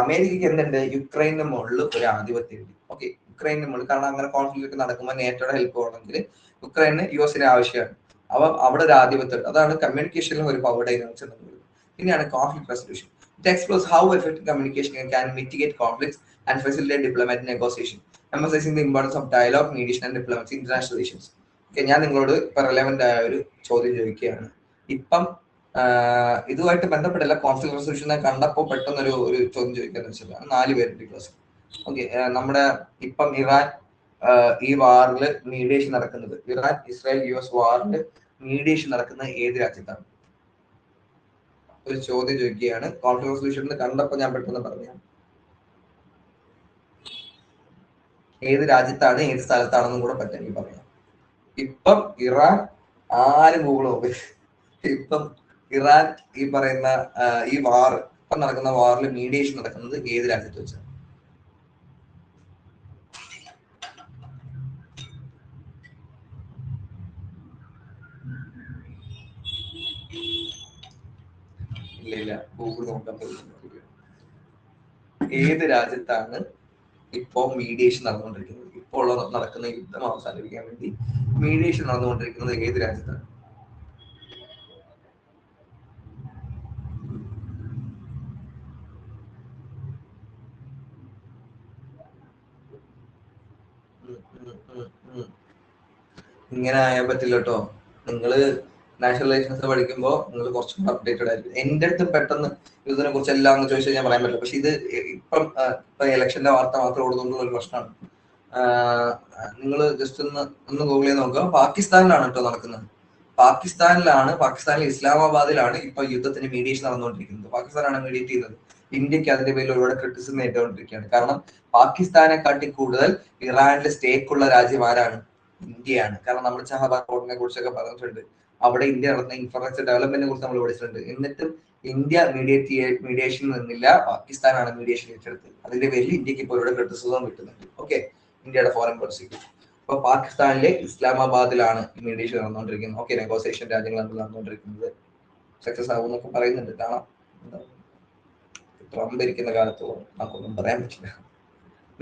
അമേരിക്കക്ക് എന്തുണ്ട്, യുക്രൈനിന് മുകളിൽ ഒരു ആധിപത്യം ഉണ്ട്. ഓക്കെ, യുക്രൈനിന് മുകളിൽ, കാരണം അങ്ങനെ കോൺഫ്ലിക്റ്റ് നടക്കുമ്പോൾ നേറ്റോയുടെ ഹെൽപ്പ് വേണമെങ്കിൽ യുക്രൈന് US ആവശ്യമാണ്. അപ്പൊ അവിടെ ഒരു ആധിപത്യം, അതാണ് കമ്മ്യൂണിക്കേഷനിലും ഒരു പവർ ഡൈനാമിക്സ് എന്നുള്ളത്. പിന്നെയാണ് conflict resolution. It explores how effective communication can mitigate conflicts and facilitate diplomatic negotiation, emphasizing the importance of dialogue, mediation and diplomacy in international relations. Okay, ഞാൻ നിങ്ങളോട് ഇപ്പൊ റെലവെന്റ് ആയ ഒരു ചോദ്യം ചോദിക്കുകയാണ്. ഇപ്പം ഇതുമായിട്ട് ബന്ധപ്പെട്ടല്ല, കോൺഫ്ലിക്ട് റെസൊല്യൂഷനെ കണ്ടപ്പോൾ പെട്ടെന്നൊരു ചോദ്യം ചോദിക്കാന്ന് വെച്ചതാണ്. 4 പേരുണ്ട് ക്ലാസ്. ഓക്കെ, നമ്മുടെ ഇപ്പം ഇറാൻ ഈ വാറിൽ മീഡിയേഷൻ നടക്കുന്നത്, ഇറാൻ ഇസ്രായേൽ US വാറിൽ മീഡിയേഷൻ നടക്കുന്നത് ഏത് രാജ്യത്താണ്? ഒരു ചോദ്യം ചോദിക്കുകയാണ്. കോൺഫ്ലിക്ട് റെസൊല്യൂഷൻ കണ്ടപ്പോൾ ഞാൻ പെട്ടെന്ന് പറഞ്ഞു, ഏത് രാജ്യത്താണ്, ഏത് സ്ഥലത്താണെന്നും കൂടെ പറ്റുമെങ്കിൽ പറയാം. ഇപ്പം ഇറാൻ ആരും ഗൂഗിൾ നോക്ക്, ഇപ്പം ഇറാൻ ഈ പറയുന്ന ഈ വാർ, ഇപ്പം നടക്കുന്ന വാറിൽ മീഡിയേഷൻ നടക്കുന്നത് ഏത് രാജ്യത്ത് വെച്ചാണ്? ഇല്ല, ഗൂഗിൾ നോക്കാൻ പറ്റില്ല. ഏത് രാജ്യത്താണ് ഇപ്പോ മീഡിയേഷൻ നടന്നുകൊണ്ടിരിക്കുന്നത്? ഇപ്പോൾ നടക്കുന്ന യുദ്ധം അവസാനിപ്പിക്കാൻ വേണ്ടി മീഡിയേഷൻ നടന്നുകൊണ്ടിരിക്കുന്നത് ഏത് രാജ്യത്താണ്? ഇങ്ങനെ ആയാൽ പറ്റില്ല കേട്ടോ. നിങ്ങള് നാഷണൽ റിലേഷൻസ് പഠിക്കുമ്പോൾ നിങ്ങൾ കുറച്ചും കൂടെ അപ്ഡേറ്റഡ് ആയിരിക്കും. എന്റെ അടുത്ത് പെട്ടെന്ന് ഇതിനെ കുറിച്ച് എല്ലാം എന്ന് ചോദിച്ചാൽ ഞാൻ പറയാൻ പറ്റില്ല. പക്ഷെ ഇത് ഇപ്പം ഇലക്ഷന്റെ വാർത്ത മാത്രം ഓടുന്നുള്ള ഒരു പ്രശ്നമാണ്. നിങ്ങൾ ജസ്റ്റ് ഒന്ന് ഗൂഗിൾ ചെയ്ത് നോക്കുക. പാകിസ്ഥാനിലാണ് കേട്ടോ നടക്കുന്നത്. പാകിസ്ഥാനിൽ ഇസ്ലാമാബാദിലാണ് ഇപ്പൊ യുദ്ധത്തിന് മീഡിയേഷൻ നടന്നുകൊണ്ടിരിക്കുന്നത്. പാകിസ്ഥാനാണ് മീഡിയേറ്റ് ചെയ്യുന്നത്. ഇന്ത്യക്ക് അതിന്റെ പേരിൽ ഒരുപാട് ക്രിറ്റിസിസം നേരിട്ടുകൊണ്ടിരിക്കുകയാണ്. കാരണം പാകിസ്ഥാനെക്കാട്ടി കൂടുതൽ ഇറാനിൽ സ്റ്റേക്ക് ഉള്ള രാജ്യം ആരാണ്? ഇന്ത്യയാണ്. കാരണം നമ്മൾ ചഹബാൻ റോഡിനെ കുറിച്ചൊക്കെ പറഞ്ഞിട്ടുണ്ട്. അവിടെ ഇന്ത്യ നടത്തുന്ന ഇൻഫ്രാസ്ട്രക്ചർ ഡെവലപ്മെന്റിനെ കുറിച്ച് നമ്മൾ പഠിച്ചിട്ടുണ്ട്. എന്നിട്ടും ഇന്ത്യ മീഡിയേഷൻ നിന്നില്ല, പാകിസ്ഥാനാണ് മീഡിയേഷൻ ഏറ്റെടുത്തത്. അതിന്റെ പേരിൽ ഇന്ത്യക്ക് ഇപ്പോൾ ഇവിടെ ക്രിറ്റിസിസം കിട്ടുന്നുണ്ട്. ഓക്കെ, ഇന്ത്യയുടെ ഫോറിൻ പോളിസിക്ക്. അപ്പൊ പാകിസ്ഥാനിലെ ഇസ്ലാമാബാദിലാണ് മീഡിയേഷൻ നടന്നുകൊണ്ടിരിക്കുന്നത്. ഓക്കെ, നെഗോസിയേഷൻ രാജ്യങ്ങൾ തമ്മിൽ നടന്നുകൊണ്ടിരിക്കുന്നത്. സക്സസ് ആവും എന്നൊക്കെ പറയുന്നുണ്ട്. കാണാം, ട്രംപ് ഇരിക്കുന്ന കാലത്ത് നമുക്കൊന്നും പറയാൻ പറ്റില്ല.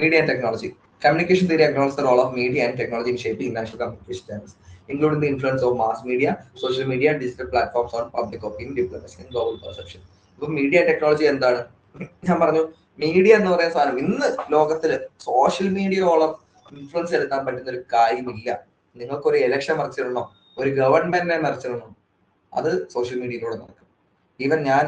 Media and technology. Communication theory acknowledges the role of media and technology in shaping international communication channels, including the influence of mass media, social media, and digital platforms on public opinion, diplomacy, and global perception. ഇപ്പൊ media technology എന്താണ്? ഞാൻ പറഞ്ഞു, media എന്ന് പറയുന്ന സാധനം ഇന്ന് ലോകത്തില് social മീഡിയയോളം influence എടുക്കാൻ പറ്റുന്ന ഒരു കാര്യമില്ല. നിങ്ങൾക്കൊരു ഇലക്ഷൻ മറിച്ചിടണോ, ഒരു ഗവൺമെന്റിനെ മറിച്ചിടണോ, അത് സോഷ്യൽ മീഡിയയിലൂടെ നടക്കും. ഈവൻ ഞാൻ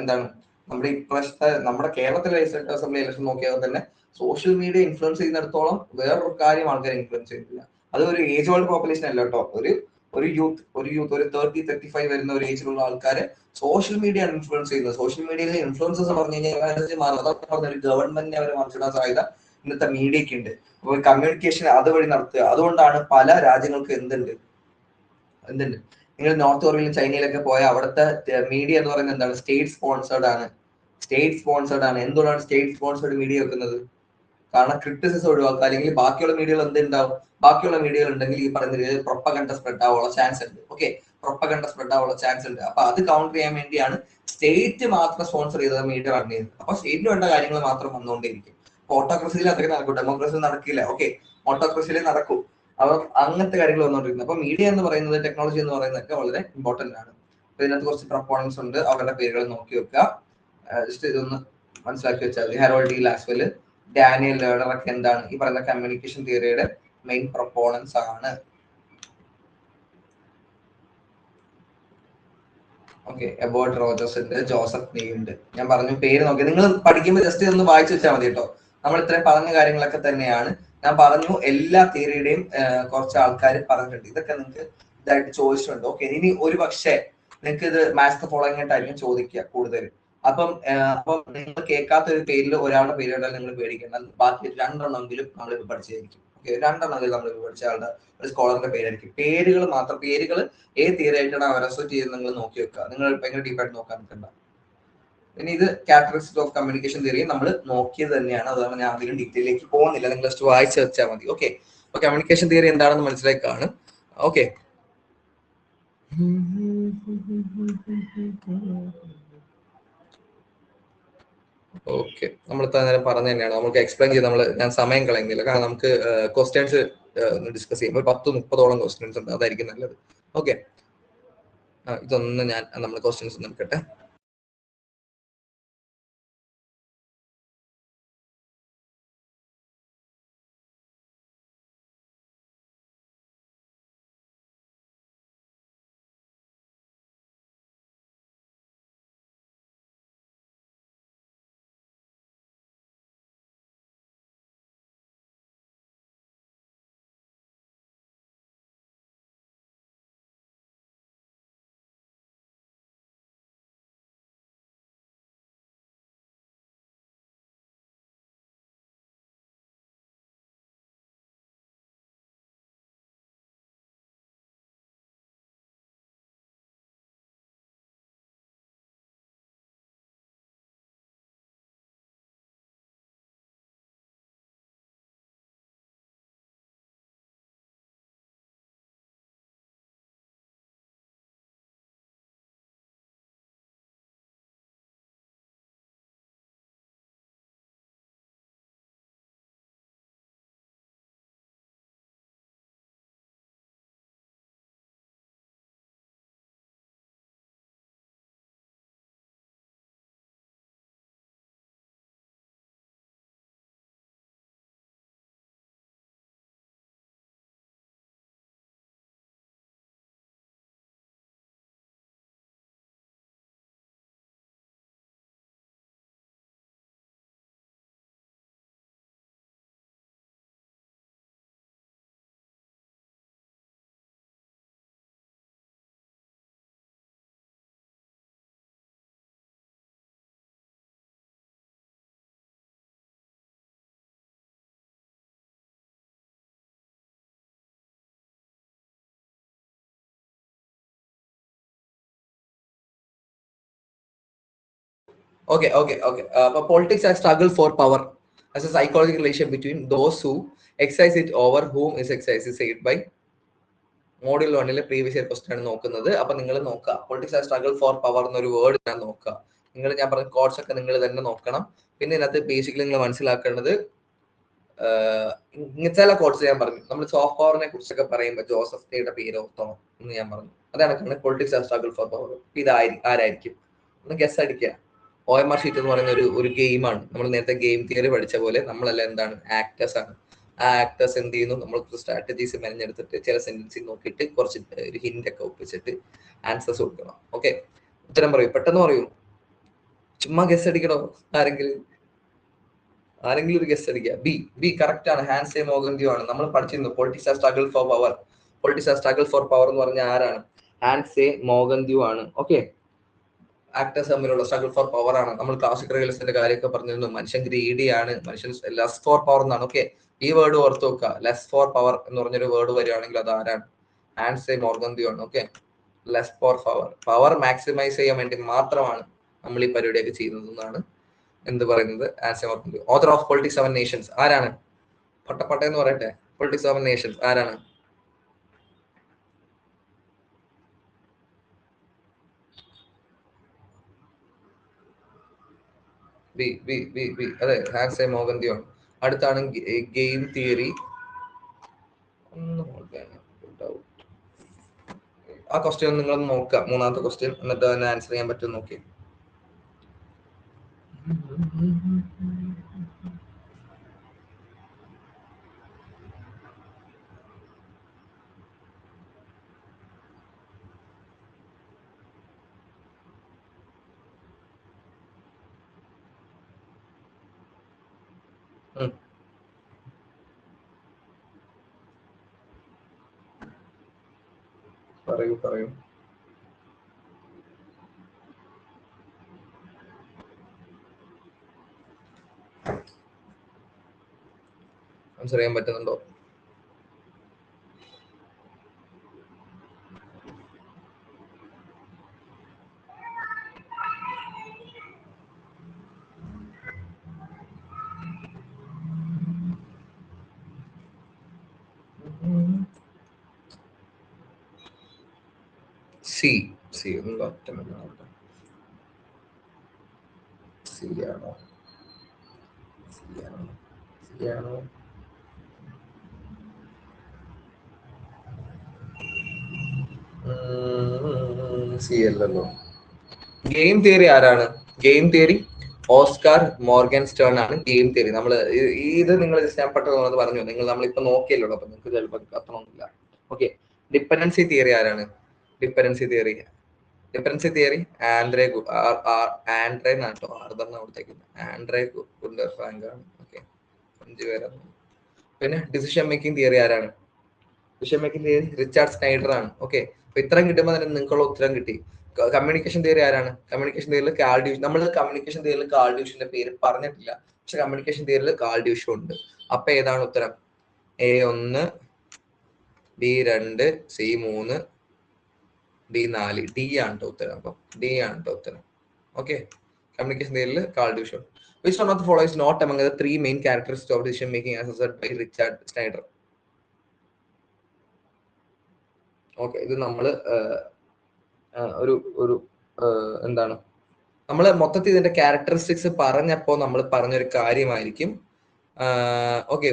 എന്താണ് നമ്മുടെ ഇപ്രാവശ്യത്തെ നമ്മുടെ കേരളത്തിലെ ലെജിസ്ലേറ്റീവ് അസംബ്ലി ഇലക്ഷൻ നോക്കിയാൽ തന്നെ സോഷ്യൽ മീഡിയ ഇൻഫ്ലുവൻസ് ചെയ്യുന്നിടത്തോളം വേറൊരു കാര്യം ആൾക്കാരെ ഇൻഫ്ലുവൻസ് ചെയ്യുന്നില്ല. അത് ഒരു ഏജ് ഓൾഡ് പോപ്പുലേഷൻ അല്ല കേട്ടോ. ഒരു യൂത്ത് ഒരു 30-35 വരുന്ന ഒരു ഏജിലുള്ള ആൾക്കാരെ സോഷ്യൽ മീഡിയ ആണ് ഇൻഫ്ലുവൻസ് ചെയ്യുന്നത്. സോഷ്യൽ മീഡിയയിലെ ഇൻഫ്ലുവൻസസ് പറഞ്ഞു കഴിഞ്ഞാൽ ഒരു ഗവൺമെന്റിനെ അവരെ മറിച്ചിടാൻ സാധ്യത ഇന്നത്തെ മീഡിയക്ക് ഉണ്ട്. അപ്പൊ കമ്മ്യൂണിക്കേഷൻ അതുവഴി നടത്തുക. അതുകൊണ്ടാണ് പല രാജ്യങ്ങൾക്ക് എന്തുണ്ട്, നിങ്ങൾ നോർത്ത് കൊറിയയിലും ചൈനയിലൊക്കെ പോയാൽ അവിടുത്തെ മീഡിയ എന്ന് പറയുന്നത് എന്താണ്? സ്റ്റേറ്റ് സ്പോൺസേർഡ് ആണ്. എന്തുകൊണ്ടാണ് സ്റ്റേറ്റ് സ്പോൺസേർഡ് മീഡിയ വെക്കുന്നത്? കാരണം ക്രിറ്റിസിസം ഒഴിവാക്കുക. അല്ലെങ്കിൽ ബാക്കിയുള്ള മീഡിയകൾ എന്തുണ്ടാവും? ബാക്കിയുള്ള മീഡിയകൾ ഉണ്ടെങ്കിൽ ഈ പറയുന്ന രീതിയിൽ പ്രൊപ്പഗണ്ട സ്പ്രെഡ് ആവാനുള്ള ചാൻസ് ഉണ്ട്. ഓക്കെ, പ്രൊപ്പഗണ്ട സ്പ്രെഡ് ആവാനുള്ള ചാൻസ് ഉണ്ട്. അപ്പൊ അത് കൗണ്ടർ ചെയ്യാൻ വേണ്ടിയാണ് സ്റ്റേറ്റ് മാത്രം സ്പോൺസർ ചെയ്തത് മീഡിയ റൺ ചെയ്യുന്നത്. അപ്പൊ സ്റ്റേറ്റിന് വേണ്ട കാര്യങ്ങൾ മാത്രം വന്നുകൊണ്ടേയിരിക്കും. ഓട്ടോക്രസിയിൽ അതൊക്കെ നടക്കും, ഡെമോക്രസിയിൽ നടക്കില്ല. ഓക്കെ, ഓട്ടോക്രസിയിൽ നടക്കും. അപ്പൊ അങ്ങനത്തെ കാര്യങ്ങൾ വന്നുകൊണ്ടിരിക്കുന്നത്. അപ്പൊ മീഡിയ എന്ന് പറയുന്നത്, ടെക്നോളജി എന്ന് പറയുന്നതൊക്കെ വളരെ ഇമ്പോർട്ടന്റ് ആണ്. അപ്പൊ ഇതിനകത്ത് കുറച്ച് പ്രൊപ്പോണൻസ് ഉണ്ട്, അവരുടെ പേരുകൾ നോക്കി വെക്കുക. ജസ്റ്റ് ഇതൊന്ന് മനസ്സിലാക്കി വെച്ചാൽ മതി. ഹെറോൾഡ് ഡി ലാസ്വെല്, ഡാനിയൽ ലേണർ ഒക്കെ എന്താണ് ഈ പറയുന്ന കമ്മ്യൂണിക്കേഷൻ തിയറിയുടെ മെയിൻ പ്രൊപ്പോണൻസ് ആണ്. ഓക്കെ, എബോർട്ട് റോജേഴ്സ് ഉണ്ട്, ജോസഫ് നീ ഉണ്ട്. ഞാൻ പറഞ്ഞു പേര് നോക്കി നിങ്ങൾ പഠിക്കുമ്പോൾ ജസ്റ്റ് ഒന്ന് വായിച്ചു വെച്ചാൽ മതി കേട്ടോ. നമ്മൾ ഇത്രയും പറഞ്ഞ കാര്യങ്ങളൊക്കെ തന്നെയാണ് ഞാൻ പറഞ്ഞു. എല്ലാ തിയറിയുടെയും കുറച്ച് ആൾക്കാർ പറഞ്ഞിട്ടുണ്ട്. ഇതൊക്കെ നിങ്ങൾക്ക് ഇതായിട്ട് ചോദിച്ചിട്ടുണ്ട്. ഓക്കെ, ഇനി ഒരു പക്ഷേ നിങ്ങൾക്ക് ഇത് മാത്സ് ഫോളോയിങ് ആയിട്ടായിരിക്കും ചോദിക്കുക കൂടുതൽ. അപ്പം നിങ്ങൾ കേൾക്കാത്ത ഒരു പേരിൽ ഒരാളുടെ പേര് കണ്ടാൽ നിങ്ങൾ പേടിക്കേണ്ട. ബാക്കി 2 എണ്ണമെങ്കിലും നമ്മളിപ്പോൾ പഠിച്ചായിരിക്കും. ഓക്കെ, 2 എണ്ണമെങ്കിലും നമ്മളിപ്പോൾ പഠിച്ച ആളുടെ ഒരു സ്കോളറിന്റെ പേരായിരിക്കും. പേരുകൾ മാത്രം, പേരുകൾ ഏത് തിയറി ആയിട്ടാണ് അവർ അസോസിയേറ്റ് ചെയ്യുന്നത് നിങ്ങൾ നോക്കി വെക്കുക. നിങ്ങൾ ഭയങ്കര ഡീപ്പായിട്ട് നോക്കാൻ നിൽക്കണ്ട. ഇനി ഇത് ക്യാരക്ടറിസ്റ്റിക്സ് ഓഫ് കമ്മ്യൂണിക്കേഷൻ തിയറി നമ്മൾ നോക്കിയത് തന്നെയാണ്. അതാണ് ഞാൻ അധികം ഡീറ്റെയിലേക്ക് പോകുന്നില്ല. നിങ്ങൾ ജസ്റ്റ് വായിച്ചു വെച്ചാൽ മതി. ഓക്കെ, കമ്മ്യൂണിക്കേഷൻ തിയറി എന്താണെന്ന് മനസ്സിലായി കാണും. ഓക്കെ, ഓക്കെ, നമ്മൾ ഇത്ര നേരം പറഞ്ഞു തന്നെയാണ്, നമുക്ക് എക്സ്പ്ലെയിൻ ചെയ്ത് ഞാൻ സമയം കളയുന്നില്ല, കാരണം നമുക്ക് ക്വസ്റ്റ്യൻസ് ഡിസ്കസ് ചെയ്യുമ്പോൾ 10-30ഓളം ക്വസ്റ്റ്യൻസ് ഉണ്ട്, അതായിരിക്കും നല്ലത്. ഓക്കെ, ഇതൊന്ന് നമ്മൾ ക്വസ്റ്റ്യൻസ് നോക്കട്ടെ. Okay, okay, okay. But politics are struggle for power as a psychological relation between those who exercise it over whom is exercised by module 1 previous year question ആണ് നോക്കുന്നത്. അപ്പൊ നിങ്ങൾ നോക്കുക, politics and struggle for power എന്നൊരു word ഞാൻ നോക്കുക. ഞാൻ പറഞ്ഞ കോഡ്സ് ഒക്കെ നിങ്ങൾ തന്നെ നോക്കണം. പിന്നെ ഇതിനകത്ത് ബേസിക്കലി നിങ്ങൾ മനസ്സിലാക്കേണ്ടത് ചില കോഡ്സ് ഞാൻ പറഞ്ഞു. നമ്മൾ സോഫ്റ്റ് പവറിനെ കുറിച്ചൊക്കെ പറയുമ്പോൾ ജോസഫ് യുടെ പേര് ഓർത്തണം എന്ന് ഞാൻ പറഞ്ഞു. അതാണ് politics and struggle for power. ഇത് ആരായിരിക്കും ഒന്ന് ഗസ് അടിക്കുക. OMR ഷീറ്റ് എന്ന് പറയുന്ന ഒരു ഗെയിമാണ്. നമ്മൾ നേരത്തെ ഗെയിം തിയറി പഠിച്ച പോലെ നമ്മളെല്ലാം എന്താണ്, ആക്ടേഴ്സ് ആണ്. ആ ആക്ടേഴ്സ് എന്ത് ചെയ്യുന്നു, നമ്മൾ സ്ട്രാറ്റജീസ് മെനഞ്ഞെടുത്തിട്ട് ചില സെന്റൻസിൽ നോക്കിയിട്ട് കുറച്ച് ഒരു ഹിന്റ് ഒക്കെ ഒപ്പിച്ചിട്ട് ആൻസേഴ്സ് കൊടുക്കണം. ഓക്കെ, ഉത്തരം പറയൂ, പെട്ടെന്ന് പറയൂ, ചുമ്മാ ഗസ് അടിക്കണോ? ആരെങ്കിലും ഒരു ഗസ് അടിക്കുക. ബി കറക്റ്റ് ആണ്, ഹാൻസെ മോഗന്തിയോ ആണ്. നമ്മൾ പഠിച്ചിരുന്നു politics are struggle for power. Politics are struggle for power എന്ന് പറഞ്ഞ ആരാണ്? ഹാൻസെ മോഗന്തിയോ ആണ്. ഓക്കെ, ആക്ടേഴ്സ് തമ്മിലുള്ള സ്ട്രഗിൾ ഫോർ പവർ ആണ്. നമ്മൾ ക്ലാസിക്കൽ റിയലിസത്തിന്റെ കാര്യമൊക്കെ പറഞ്ഞിരുന്നു. മനുഷ്യൻ ഗ്രീഡി ആണ്, മനുഷ്യൻ ലെസ് ഫോർ പവർ എന്നാണ്. ഓക്കെ, ഈ വേർഡ് ഓർത്ത് വെക്കുക. ലെസ് ഫോർ പവർ എന്ന് പറഞ്ഞൊരു വേർഡ് വരികയാണെങ്കിൽ അത് ആരാണ്? ഹാൻസെ മോർഗന്തിയോ ആണ്. Okay, lust for power maximise ചെയ്യാൻ വേണ്ടി മാത്രമാണ് നമ്മൾ ഈ പരിപാടിയൊക്കെ ചെയ്യുന്നത് എന്നാണ് എന്ത് പറയുന്നത്, Hans Morgenthau. Author of politics of nations ആരാണ്? എന്ന് പറയട്ടെ, പൊളിറ്റിക്സ് ഓഫ് നേഷൻസ് ആരാണ്? അതെ, ഹാൻസെ മോഗന്തിയോ ആണ്. അടുത്താണ് ഗെയിം തിയറി. ആ ക്വസ്റ്റ്യൻ നിങ്ങൾ നോക്കുക, മൂന്നാമത്തെ ക്വസ്റ്റ്യൻ, എന്നിട്ട് അതിന് ആൻസർ ചെയ്യാൻ പറ്റും നോക്കി. പറയൂ. ആൻസർ ചെയ്യാൻ പറ്റുന്നുണ്ടോ? സി സി സി ആണോ സി ആണോ സി അല്ലല്ലോ. ഗെയിം തിയറി ആരാണ്? Game theory Oscar Morgan Stern ആണ് ഗെയിം തിയറി. നമ്മൾ ഇത് നിങ്ങൾ ഞാൻ പെട്ടെന്ന് പറഞ്ഞു, നിങ്ങൾ നമ്മളിപ്പോ നോക്കിയല്ലോ, അപ്പൊ നിങ്ങൾക്ക് ചിലപ്പോൾ അത്രയൊന്നുമില്ല. ഓക്കെ, ഡിപ്പെൻഡൻസി തിയറി ആരാണ്? ഡിപ്പെൻഡൻസി തിയറി ആൻഡ്രേ നാട്ടോ അർദ്ധം കൊടുത്തേക്കുന്നത് ആൻഡ്രേ ഗുണ്ടർ ഫ്രാങ്ക് ആണ്. ഓക്കെ, 5 പേരാണ്. പിന്നെ ഡിസിഷൻ മേക്കിംഗ് തിയറി ആരാണ്? Decision making theory Richard Snyder ആണ്. ഓക്കെ, അപ്പൊ ഇത്രയും കിട്ടുമ്പോൾ തന്നെ നിങ്ങൾക്കുള്ള ഉത്തരം കിട്ടി. കമ്മ്യൂണിക്കേഷൻ തിയറി ആരാണ്? കമ്മ്യൂണിക്കേഷൻ തിയറിയിൽ കാൾ ഡിവിഷൻ. നമ്മൾ കമ്മ്യൂണിക്കേഷൻ തിയറിയിൽ കാൾ ഡിവിഷന്റെ പേര് പറഞ്ഞിട്ടില്ല, പക്ഷെ കമ്മ്യൂണിക്കേഷൻ തിയറിയിൽ കാൾ ഡിവിഷൻ ഉണ്ട്. അപ്പൊ ഏതാണ് ഉത്തരം? A1, B2, C3, D4, D ആണ് ട്ടോ ഉത്തരം. അപ്പൊ ഡി ആണ് ട്ടോ ഉത്തരം. ഓക്കെ, കമ്മ്യൂണിക്കേഷൻ തിയറിയിൽ Karl division. Which one of the following is not among the 3 main characteristics of decision making as asserted by Richard Snyder? Okay, ഇത് നമ്മള് ഒരു എന്താണ്, നമ്മൾ മൊത്തത്തിൽ ഇതിന്റെ ക്യാരക്ടറിസ്റ്റിക്സ് പറഞ്ഞപ്പോ നമ്മൾ പറഞ്ഞൊരു കാര്യമായിരിക്കും. ഓക്കെ,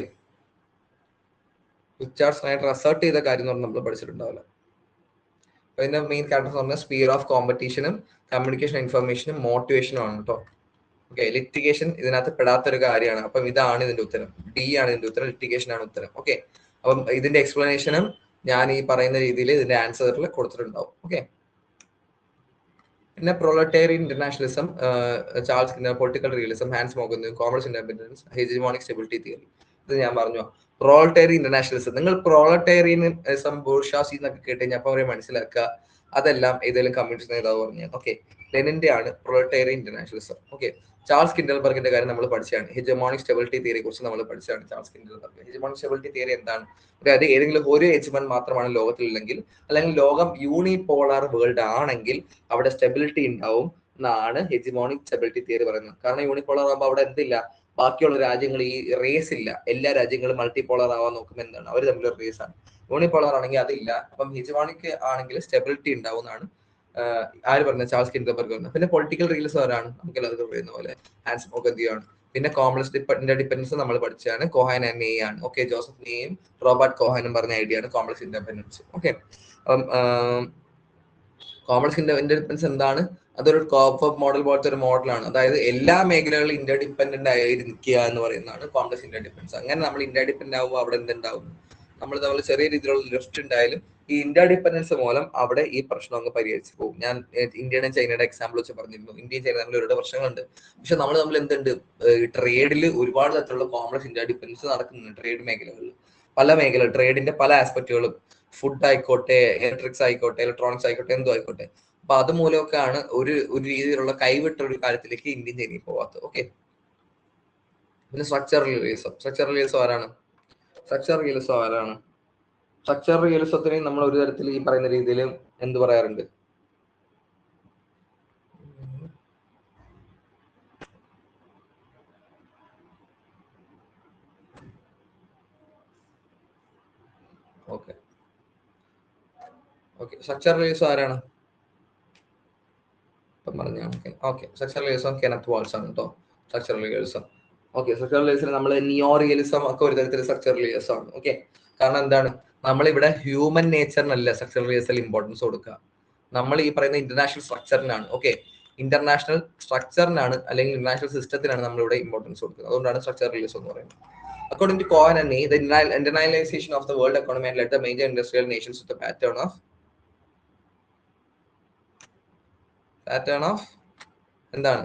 റിച്ചാർഡ് സ്നൈഡർ അസേർട്ട് ചെയ്ത കാര്യം എന്ന് പറഞ്ഞാൽ നമ്മൾ പഠിച്ചിട്ടുണ്ടാവില്ല. അപ്പൊ ഇതിന്റെ മെയിൻ ക്യാരക്ടർ പറഞ്ഞാൽ സ്പിയർ ഓഫ് കോമ്പറ്റീഷനും കമ്മ്യൂണിക്കേഷൻ ഇൻഫർമേഷനും മോട്ടിവേഷനും ആണ് കേട്ടോ. ഓക്കെ, ലിറ്റിഗേഷൻ ഇതിനകത്ത് പെടാത്തൊരു കാര്യമാണ്. അപ്പം ഇതാണ് ഇതിന്റെ ഉത്തരം, ഡി ആണ് ഇതിന്റെ ഉത്തരം, ലിറ്റിഗേഷൻ ആണ് ഉത്തരം. ഓക്കെ, അപ്പം ഇതിന്റെ എക്സ്പ്ലനേഷനും ഞാൻ ഈ പറയുന്ന രീതിയിൽ ഇതിന്റെ ആൻസറിൽ കൊടുത്തിട്ടുണ്ടാവും. ഓക്കെ, പിന്നെ പ്രൊലറ്റേറിയൻ ഇന്റർനാഷണലിസം, Charles Kinder, political realism, Hans Morgan, commerce independence, hegemonic stability theory. ഇത് ഞാൻ പറഞ്ഞു പ്രൊലറ്റേറിയൻ ഇന്റർനാഷണലിസം. നിങ്ങൾ പ്രൊലറ്റേറിയനിസം ബൂർഷാസി എന്നൊക്കെ കേട്ടുകഴിഞ്ഞാൽ അപ്പൊ അവരെ മനസ്സിലാക്കുക അതെല്ലാം ഏതെങ്കിലും കമ്മ്യൂണിസ്റ്റ് നേതാവ് പറഞ്ഞു. ഓക്കെ, ലെനിന്റെ ആണ് പ്രൊലറ്റേറിയൻ ഇന്റർനാഷണലിസം. ഓക്കെ, ചാൾസ് കിൻഡൽബർഗിന്റെ കാര്യം നമ്മൾ പഠിച്ചാണ്. ഹെജമോണിക് സ്റ്റെബിലിറ്റി തിയറിയെ കുറിച്ച് നമ്മൾ പഠിച്ചാണ്. ചാൾസ് കിൻഡൽബർഗ് ഹെജമോണിക് സ്റ്റെബിലിറ്റി തിയറി എന്താണ്? അതായത് ഏതെങ്കിലും ഒരു ഹെജമൻ മാത്രമാണ് ലോകത്തിലുള്ളെങ്കിൽ, അല്ലെങ്കിൽ ലോകം യൂണിപോളാർ വേൾഡ് ആണെങ്കിൽ അവിടെ സ്റ്റെബിലിറ്റി ഉണ്ടാവും എന്നാണ് ഹെജമോണിക് സ്റ്റെബിലിറ്റി തിയറി പറയുന്നത്. കാരണം യൂണിപോളാർ ആകുമ്പോൾ അവിടെ എന്തില്ല, ബാക്കിയുള്ള രാജ്യങ്ങൾ ഈ റേസ് ഇല്ല. എല്ലാ രാജ്യങ്ങളും മൾട്ടിപോളർ ആവാൻ നോക്കുമ്പോൾ എന്താണ്, അവർ തമ്മിലൊരു റേസ് ആണ്. യൂണിപോളർ ആണെങ്കിൽ അതില്ല. അപ്പം ഹെജമോണിക് ആണെങ്കിൽ സ്റ്റെബിലിറ്റി ഉണ്ടാവും എന്നാണ് ആര് പറഞ്ഞ? ചാൾസ് കിൻഡൽബർഗ് പറഞ്ഞു. പിന്നെ പൊളിറ്റിക്കൽ റിയലിസം ആരാണ്? നമുക്ക് എല്ലാവർക്കും പറയുന്ന പോലെ ഹാൻസ് മോഗന്തിയാണ്. പിന്നെ കോംപ്ലക്സ് ഇന്റർഡിപെൻഡൻസ് നമ്മൾ പഠിച്ചാണ്, കോഹാൻ ആൻഡ് നെയ് ആണ്. ഓക്കെ, ജോസഫ് നെയും റോബർട്ട് കോഹാനും പറഞ്ഞ ഐഡിയ ആണ് കോംപ്ലക്സ് ഇന്റർഡിപെൻഡൻസ്. ഓക്കെ, അപ്പം കോംപ്ലക്സ് ഇന്റർഡിപെൻഡൻസ് എന്താണ്? അതൊരു കോപ്പ് മോഡൽ പോലത്തെ ഒരു മോഡലാണ്. അതായത് എല്ലാ മേഖലകളിലും ഇന്റർഡിപെൻഡന്റ് ആയിരിക്കുക എന്ന് പറയുന്നതാണ് കോംപ്ലക്സ് ഇന്റർഡിപെൻഡൻസ്. അങ്ങനെ നമ്മൾ ഇന്റർഡിപെൻഡന്റ് ആകുമ്പോൾ അവിടെ എന്തുണ്ടാവും, നമ്മൾ തമ്മിൽ ചെറിയ രീതിയിലുള്ള ലിഫ്റ്റ് ഉണ്ടായാലും ഈ ഇന്റർഡിപെൻഡൻസ് മൂലം അവിടെ ഈ പ്രശ്നം അങ്ങ് പരിഹരിച്ചു പോകും. ഞാൻ ഇന്ത്യയുടെയും ചൈനയുടെ എക്സാമ്പിൾ വെച്ച് പറഞ്ഞിരുന്നു. ഇന്ത്യയും ചൈന തമ്മിൽ ഒരുപാട് പ്രശ്നങ്ങളുണ്ട്, പക്ഷെ നമ്മൾ തമ്മിൽ എന്തുണ്ട്, ട്രേഡിൽ ഒരുപാട് തരത്തിലുള്ള കോംപ്ലക്സ് ഇന്റർഡിപെൻഡൻസ് നടക്കുന്നുണ്ട്. ട്രേഡ് മേഖലകളിൽ പല മേഖല, ട്രേഡിന്റെ പല ആസ്പെക്റ്റുകളും, ഫുഡ് ആയിക്കോട്ടെ, ഇലക്ട്രിക്സ് ആയിക്കോട്ടെ, ഇലക്ട്രോണിക്സ് ആയിക്കോട്ടെ, എന്തോ ആയിക്കോട്ടെ. അപ്പൊ അത് മൂലമൊക്കെയാണ് ഒരു രീതിയിലുള്ള കൈവിട്ട ഒരു കാര്യത്തിലേക്ക് ഇന്ത്യൻ ചൈനയിൽ പോവാത്തത്. ഓക്കെ, പിന്നെ സ്ട്രക്ചറൽ റിയലിസം ആരാണ്? സ്ട്രക്ചർ റിയലിസത്തിന് നമ്മൾ ഒരു തരത്തിൽ ഈ പറയുന്ന രീതിയിൽ എന്ത് പറയാറുണ്ട്? ഓക്കെ, സ്ട്രക്ചർ റിയലിസം ആരാണ്? ഇപ്പം പറഞ്ഞ okay, structure realism Kenneth Waltz ആണ് കേട്ടോ. Structure realism. Okay, structure realism നമ്മൾ നിയോ റിയലിസം ഒക്കെ ഒരു തരത്തിൽ സ്ട്രക്ചർ റിയലിസം ആണ്. ഓക്കെ, കാരണം എന്താണ്, നമ്മളിവിടെ ഹ്യൂമൻ നേച്ചറിനല്ല സ്ട്രക്ചർ റിയലിസത്തിൽ ഇമ്പോർട്ടൻസ് കൊടുക്കുക, നമ്മൾ ഈ പറയുന്ന ഇന്റർനാഷണൽ സ്ട്രക്ചറിനാണ്. ഓക്കെ, ഇന്റർനാഷണൽ സ്ട്രക്ചറിനാണ് അല്ലെങ്കിൽ ഇന്റർനാഷണൽ സിസ്റ്റത്തിനാണ് നമ്മളിവിടെ ഇമ്പോർട്ടൻസ് കൊടുക്കുന്നത്. അതുകൊണ്ടാണ് സ്ട്രക്ചർ റിയലിസം എന്ന് പറയുന്നത്. According to Cohen and Ney, the internationalization of the world economy had led the major industrial nations to the pattern of എന്താണ്?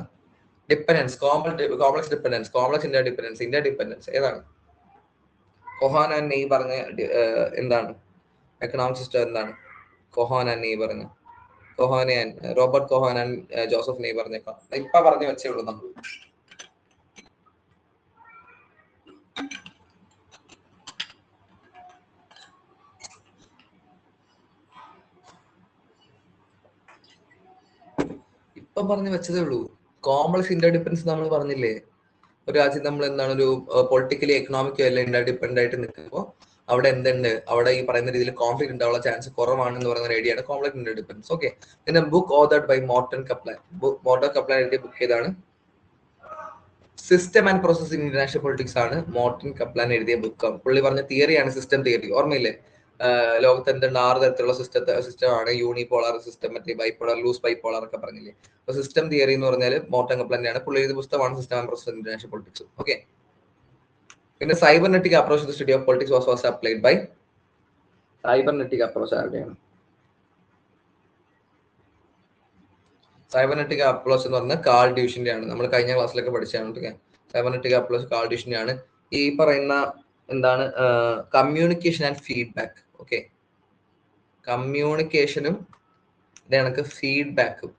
Dependence, complex dependence, complex interdependence ഏതാണ്? കൊഹാൻ and നെയ് പറഞ്ഞ എന്താണ് എക്കണോമിക് സിസ്റ്റം? എന്താണ് കൊഹാൻ and നെയ് പറഞ്ഞ? റോബർട്ട് കൊഹാൻ ആൻഡ് ജോസഫ് നെയ് പറഞ്ഞേക്കാം. ഇപ്പൊ പറഞ്ഞു വെച്ചേ ഉള്ളൂ നമ്മൾ. ഇപ്പൊ പറഞ്ഞു വെച്ചതേ ഉള്ളൂ. കോംപ്ലക്സ് ഇന്റർഡിപെൻഡൻസ് നമ്മൾ പറഞ്ഞില്ലേ, ഒരു രാജ്യം നമ്മൾ എന്താണ് ഒരു പൊളിറ്റിക്കലി എക്കണോമിക്കലി എല്ലാം ഇന്റർഡിപെൻഡന്റ് ആയിട്ട് നിൽക്കുമ്പോൾ അവിടെ എന്തുണ്ട്, അവിടെ ഈ പറയുന്ന രീതിയിൽ കോൺഫ്ലിക്ട് ഉണ്ടാവാനുള്ള ചാൻസ് കുറവാണെന്ന് പറയുന്ന ഒരു ഐഡിയ ആണ് കോൺഫ്ലിക്ട് ഇന്റർഡിപെൻഡൻസ്. ഓക്കെ, പിന്നെ book authored by Morton Kaplan. Morton Kaplan എഴുതിയ ബുക്ക് ഏതാണ്? System and process in international politics ആണ് മോർട്ടൻ കപ്ലാൻ എഴുതിയ ബുക്ക്. പുള്ളി പറഞ്ഞ തിയറിയാണ് സിസ്റ്റം തിയറി. ഓർമ്മയില്ലേ? ലോകത്ത് എന്തുണ്ട് 6 തരത്തിലുള്ള സിസ്റ്റമാണ്. യൂണിപോളാർ സിസ്റ്റം, മറ്റേ ബൈപോളാർ, ലൂസ് ബൈപോളാർ ഒക്കെ പറഞ്ഞില്ലേ. അപ്പൊ സിസ്റ്റം തിയറി എന്ന് പറഞ്ഞാൽ മോർട്ടൻ കപ്ലാന്റെയാണ്. പുള്ളി എഴുതിയ പുസ്തകമാണ് system and process in international politics. Okay, പിന്നെ cybernetic approach to study of politics was first applied by. Cybernetic approach ആരുടെയാണ്? സൈബർനെറ്റിക് അപ്രോച്ച് എന്ന് പറഞ്ഞാൽ കാൾ ഡ്യൂഷിന്റെ ആണ്. നമ്മൾ കഴിഞ്ഞ ക്ലാസ്സിലൊക്കെ പഠിച്ചാണ്. സൈബർനെറ്റിക് അപ്രോച്ച് കാൾ ഡ്യൂഷിന്റെ ആണ്. ഈ പറയുന്ന എന്താണ് കമ്മ്യൂണിക്കേഷൻ ആൻഡ് ഫീഡ്ബാക്ക്. ഓക്കെ, കമ്മ്യൂണിക്കേഷനും കണക്ക് ഫീഡ്ബാക്കും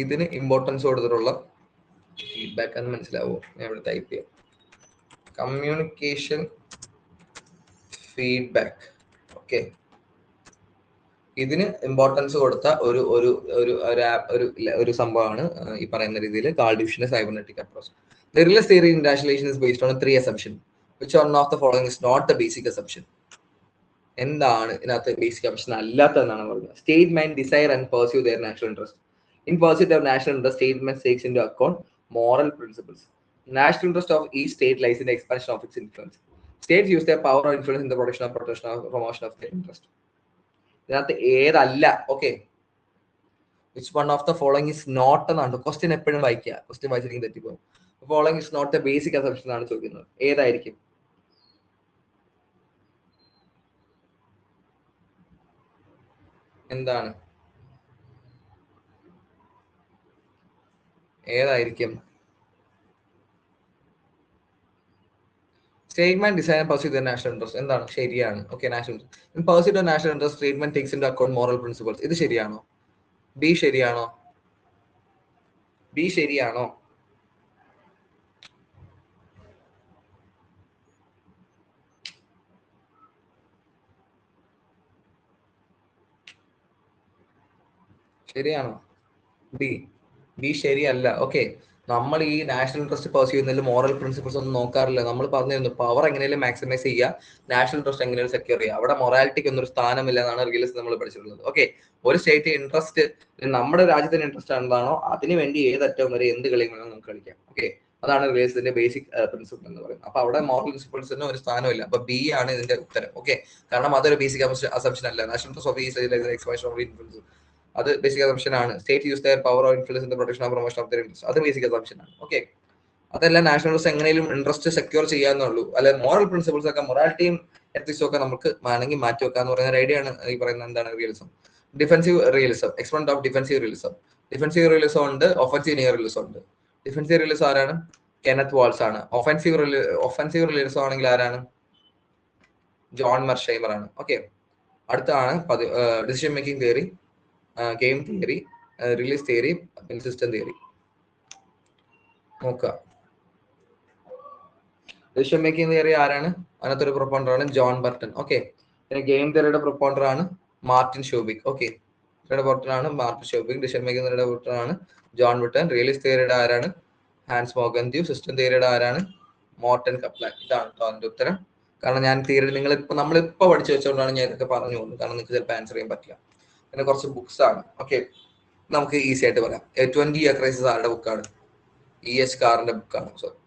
ഇതിന് ഇമ്പോർട്ടൻസ് കൊടുത്തിട്ടുള്ള ഫീഡ്ബാക്ക് എന്ന് മനസ്സിലാവോ? ഞാൻ ഇവിടെ ടൈപ്പ് ചെയ്യാം. Communication, feedback. ഓക്കെ, ഇതിന് ഇമ്പോർട്ടൻസ് കൊടുത്ത ഒരു ഒരു ഒരു ഒരു സംഭവമാണ് ഈ പറയുന്ന രീതിയിൽ കാൾ ഡ്യൂഷിന്റെ cybernetic approach. The realist theory in internationalization is based on 3 assumptions. Which one of the following is not the basic assumption? എന്താണ് ഇതിനകത്ത് ബേസിക് അസംപ്ഷൻ അല്ലാത്തതെന്നാണ് പറയുന്നത്. State main desire and pursue their national interest. In pursuit of national interest, statement takes into account moral principles. National interest of each state lies in the expansion of its influence. States use their power or influence in the protection or promotion of their interest. ഇതിനകത്ത് ഏതല്ല. Okay, which one of the following is not എന്നാണ് question. എപ്പോഴും വായിക്കുക, question വായിച്ചില്ലെങ്കിൽ തെറ്റിപ്പോകും. Following is not the basic assumption ആണ് ചോദിക്കുന്നത്. ഏതായിരിക്കും? എന്താണ്, ഏതായിരിക്കും? Statement design pursue the national interest. എന്താണ്? ശരിയാണ്. Okay, national in pursue the national interest statement takes into account moral principles. ഇത് ശരിയാണോ? ബി ശരിയാണോ? ബി ശരിയാണോ? ശരിയാണോ? ബി ശരിയല്ല. ഓക്കെ, നമ്മൾ ഈ നാഷണൽ ഇൻട്രസ്റ്റ് പെർസ്യൂ ചെയ്യുന്നതിൽ മോറൽ പ്രിൻസിപ്പിൾസ് ഒന്നും നോക്കാറില്ല. നമ്മൾ പറഞ്ഞിരുന്നു പവർ എങ്ങനെയും മാക്സിമൈസ് ചെയ്യുക, നാഷണൽ ഇൻട്രസ്റ്റ് എങ്ങനെയും സെക്യൂർ ചെയ്യുക. അവിടെ മൊറാലിറ്റിക്ക് ഒന്നും ഒരു സ്ഥാനമില്ല എന്നാണ് റിയലിസ്റ്റ് നമ്മൾ പഠിച്ചിട്ടുള്ളത്. ഓക്കെ, ഒരു സ്റ്റേറ്റ് ഇൻട്രസ്റ്റ്, നമ്മുടെ രാജ്യത്തിന്റെ ഇൻട്രസ്റ്റ് എന്താണോ അതിനുവേണ്ടി ഏതറ്റവും വരെ എന്ത് കളിയും വേണം നമുക്ക് കളിക്കാം. ഓക്കെ, അതാണ് റിയലിസത്തിന്റെ ബേസിക് പ്രിൻസിപ്പിൾ എന്ന് പറയുന്നത്. അപ്പൊ അവിടെ മോറൽ പ്രിൻസിപ്പിൾസിന് ഒരു സ്ഥാനമില്ല. അപ്പൊ ബി ആണ് ഇതിന്റെ ഉത്തരം. ഓക്കെ, കാരണം അതൊരു ബേസിക് അസംപ്ഷൻ അല്ല. National interest of expansion of influence, അത് ബേസിക് അസംപ്ഷൻ ആണ്. State use their power or influence in the protection or promotion of their interest, അത് ബേസിക് അസംപ്ഷൻ ആണ്. ഓക്കെ, അതല്ല നാഷണൽ ഇൻട്രസ്റ്റ് എങ്ങനെയും ഇൻട്രസ്റ്റ് സെക്യൂർ ചെയ്യാന്നുള്ളൂ. അല്ലെ moral principles ഒക്കെ, മൊറാലിറ്റിയും എത്തിക്സും ഒക്കെ നമുക്ക് വേണമെങ്കിൽ മാറ്റി വെക്കാന്ന് പറയുന്ന ഐഡിയ ആണ് ഈ പറയുന്ന എന്താണ് realism. Defensive realism, experiment of defensive realism. Defensive realism ഉണ്ട്, ഒഫൻസീവ് നിയർ റിയലിസം ഉണ്ട്. ഡിഫെൻസീവ് റിയലിസം ആരാണ്? കെനത്ത് വാൾസ് ആണ്. ഒഫൻസീവ് റിയലിസം ആണെങ്കിൽ ആരാണ്? ജോൺ മെർഷൈമർ ആണ്. ഓക്കെ, അടുത്താണ് decision making theory, game theory, realist theory, പിന്നെ സിസ്റ്റം തിയറി. നോക്കുക, ഡിസിഷൻ മേക്കിംഗ് തിയറി ആരാണ്? അതിനകത്തൊരു പ്രൊപ്പൗണ്ടർ ആണ് ജോൺ ബർട്ടൺ. ഓക്കെ, പിന്നെ ഗെയിം തിയറിയുടെ പ്രൊപ്പൗണ്ടർ ആണ് മാർട്ടിൻ ഷോബിക്. ഓക്കെ, പ്രൊപ്പൗണ്ടർ ആണ് മാർട്ടിൻ ഷോബിക്. ഡിസിഷൻ മേക്കിംഗ് തിയറിയുടെ പ്രൊപ്പൗണ്ടർ ആണ് ജോൺ ബർട്ടൺ. റിയലിസ്റ്റ് തിയറിയുടെ ആരാണ്? ഹാൻസ് മോഗന്ത്യു. സിസ്റ്റം തിയറിയുടെ ആരാണ്? Morten Kaplan. ഇതാണ് അതിന്റെ ഉത്തരം. കാരണം ഞാൻ തിയറി നമ്മളിപ്പോ പഠിച്ചു വെച്ചുകൊണ്ടാണ് ഞാൻ ഇതൊക്കെ പറഞ്ഞു പോകുന്നത്. കാരണം നിങ്ങൾക്ക് ചിലപ്പോൾ ആൻസർ ചെയ്യാൻ പറ്റില്ല. പിന്നെ കുറച്ച് ബുക്സ് ആണ്. ഓക്കെ, നമുക്ക് ഈസി ആയിട്ട് പറയാം. 20 ഇയർ ക്രൈസിസ് ആരുടെ ബുക്കാണ്? EH കാറിന്റെ ബുക്കാണ്. സോറി,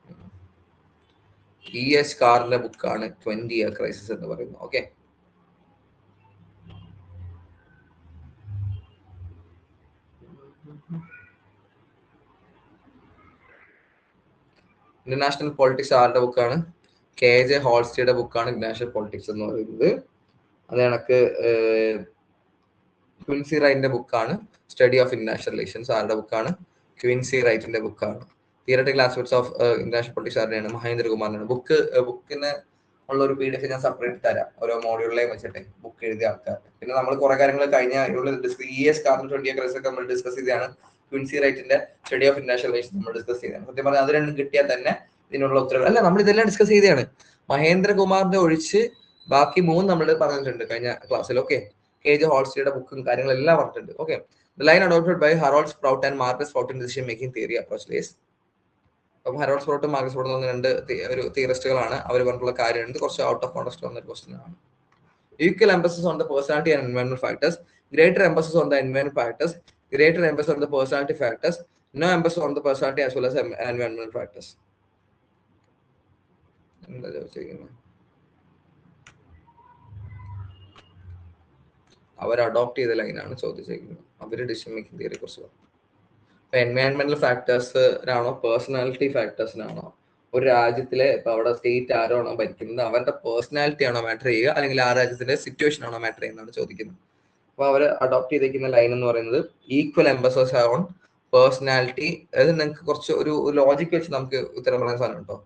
EH കാറിന്റെ ബുക്കാണ് 20 ഇയർ ക്രൈസിസ് എന്ന് പറയുന്നത്. ഓക്കെ, ഇന്റർനാഷണൽ പൊളിറ്റിക്സ് ആരുടെ ബുക്കാണ്? KJ ഹോൾസ്റ്റിയുടെ ബുക്കാണ് ഇന്റർനാഷണൽ പൊളിറ്റിക്സ് എന്ന് പറയുന്നത്. അത് കണക്ക് ക്വിൻസി റൈറ്റിന്റെ ബുക്കാണ് സ്റ്റഡി ഓഫ് ഇന്റർനാഷണൽ റിലേഷൻസ്. ആരുടെ ബുക്കാണ്? ക്വിൻസി റൈറ്റിന്റെ ബുക്കാണ്. Theoretical aspects of international politics ആരുടെയാണ്? മഹേന്ദ്രകുമാറിനാണ്. ബുക്കിന് ഉള്ള ഒരു PDF ഞാൻ സെപ്പറേറ്റ് തരാം, ഓരോ മോഡ്യൂളിലെയും വെച്ചിട്ട് ബുക്ക് എഴുതിയ ആൾക്കാർ. പിന്നെ നമ്മൾ കുറെ കാര്യങ്ങൾ കഴിഞ്ഞ ES കാറിന്റെ 20 ഇയർ ക്രൈസിസ് ഒക്കെ നമ്മൾ ഡിസ്കസ് ചെയ്താണ്. ക്വിൻസി റൈറ്റിന്റെ സ്റ്റഡി ഓഫ് ഇന്റർനാഷണൽ റിലേഷൻസ് നമ്മൾ ഡിസ്കസ് ചെയ്തതാണ്. സത്യം പറഞ്ഞാൽ അത് രണ്ടും കിട്ടിയാൽ തന്നെ ഇതിനുള്ള ഉത്തരവ് അല്ല, നമ്മൾ ഇതെല്ലാം ഡിസ്കസ് ചെയ്തതാണ്. മഹേന്ദ്രകുമാറിന്റെ ഒഴിച്ച് ബാക്കി 3 നമ്മൾ പറഞ്ഞിട്ടുണ്ട് കഴിഞ്ഞ ക്ലാസ്സിൽ. ഓക്കെ, KJ ഹോൾസ്റ്റിയുടെ ബുക്കും കാര്യങ്ങളെല്ലാം പറഞ്ഞിട്ടുണ്ട്. Okay, The line adopted by Harold Sprout and Marcus Sprout in decision making theory approach lays അപ്പം ഹെറോൾഡ് സ്പ്രോട്ടും മാർക്കസ് സ്പ്രോട്ടും എന്ന രണ്ട് ഒരു തിയറിസ്റ്റുകളാണ്. അവർ പറഞ്ഞിട്ടുള്ള കാര്യമുണ്ട്. കുറച്ച് ഔട്ട് ഓഫ് കോൺടെക്സ്റ്റ് വന്ന ഒരു ക്വസ്റ്റ്യൻ ആണ്. Equal emphasis on the personality and environmental factors, greater emphasis on the environmental factors, greater emphasis on the personality factors, no emphasis on the personality as well as environmental factors. Our adopt ചെയ്ത ലൈനാണ് ചോദിച്ചിരിക്കുന്നത്. അവർ decision making തിയറിയെ കുറിച്ച് പറഞ്ഞു. ഇപ്പൊ എൻവയൺമെന്റൽ ഫാക്ടേഴ്സിനാണോ personality ഫാക്ടേഴ്സിനാണോ ഒരു രാജ്യത്തിലെ ഇപ്പൊ അവിടെ സ്റ്റേറ്റ് ആരാണോ ഭരിക്കുന്നത് അവരുടെ പേഴ്സണാലിറ്റി ആണോ മാറ്റർ ചെയ്യുക, അല്ലെങ്കിൽ ആ രാജ്യത്തിന്റെ സിറ്റുവേഷൻ ആണോ മാറ്റർ ചെയ്യുന്നതാണ് ചോദിക്കുന്നത്. അപ്പൊ അവർ അഡോപ്റ്റ് ചെയ്തിരിക്കുന്ന ലൈൻ എന്ന് പറയുന്നത് ഈക്വൽ എംബസസ് ഓൺ പേഴ്സണാലിറ്റി. അതായത് നിങ്ങൾക്ക് കുറച്ച് ഒരു ലോജിക് വെച്ച് നമുക്ക് ഉത്തരം പറയാൻ സാധനം കേട്ടോ.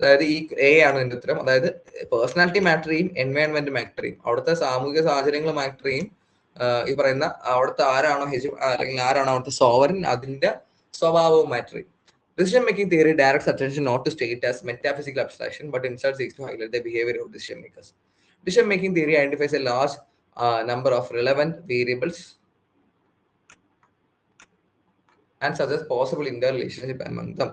അതായത് ഈ എ ആണ് എന്റെ ഉത്തരം. അതായത് പേഴ്സണാലിറ്റി മാറ്റർ ചെയ്യും, എൻവയൺമെന്റ് മാറ്റർ ചെയ്യും, അവിടുത്തെ സാമൂഹിക സാഹചര്യങ്ങൾ മാറ്റർ ചെയ്യും, ഈ പറയുന്ന അവിടുത്തെ ആരാണോ അല്ലെങ്കിൽ ആരാണോ അവിടുത്തെ സോവറിൻ അതിന്റെ സ്വഭാവവും മാറ്റർ ചെയ്യും. Decision making theory directs attention not to state as metaphysical abstraction, but instead seeks to highlight the behavior of decision makers. Decision making theory identifies a large number of relevant variables and suggests possible interrelationship among them.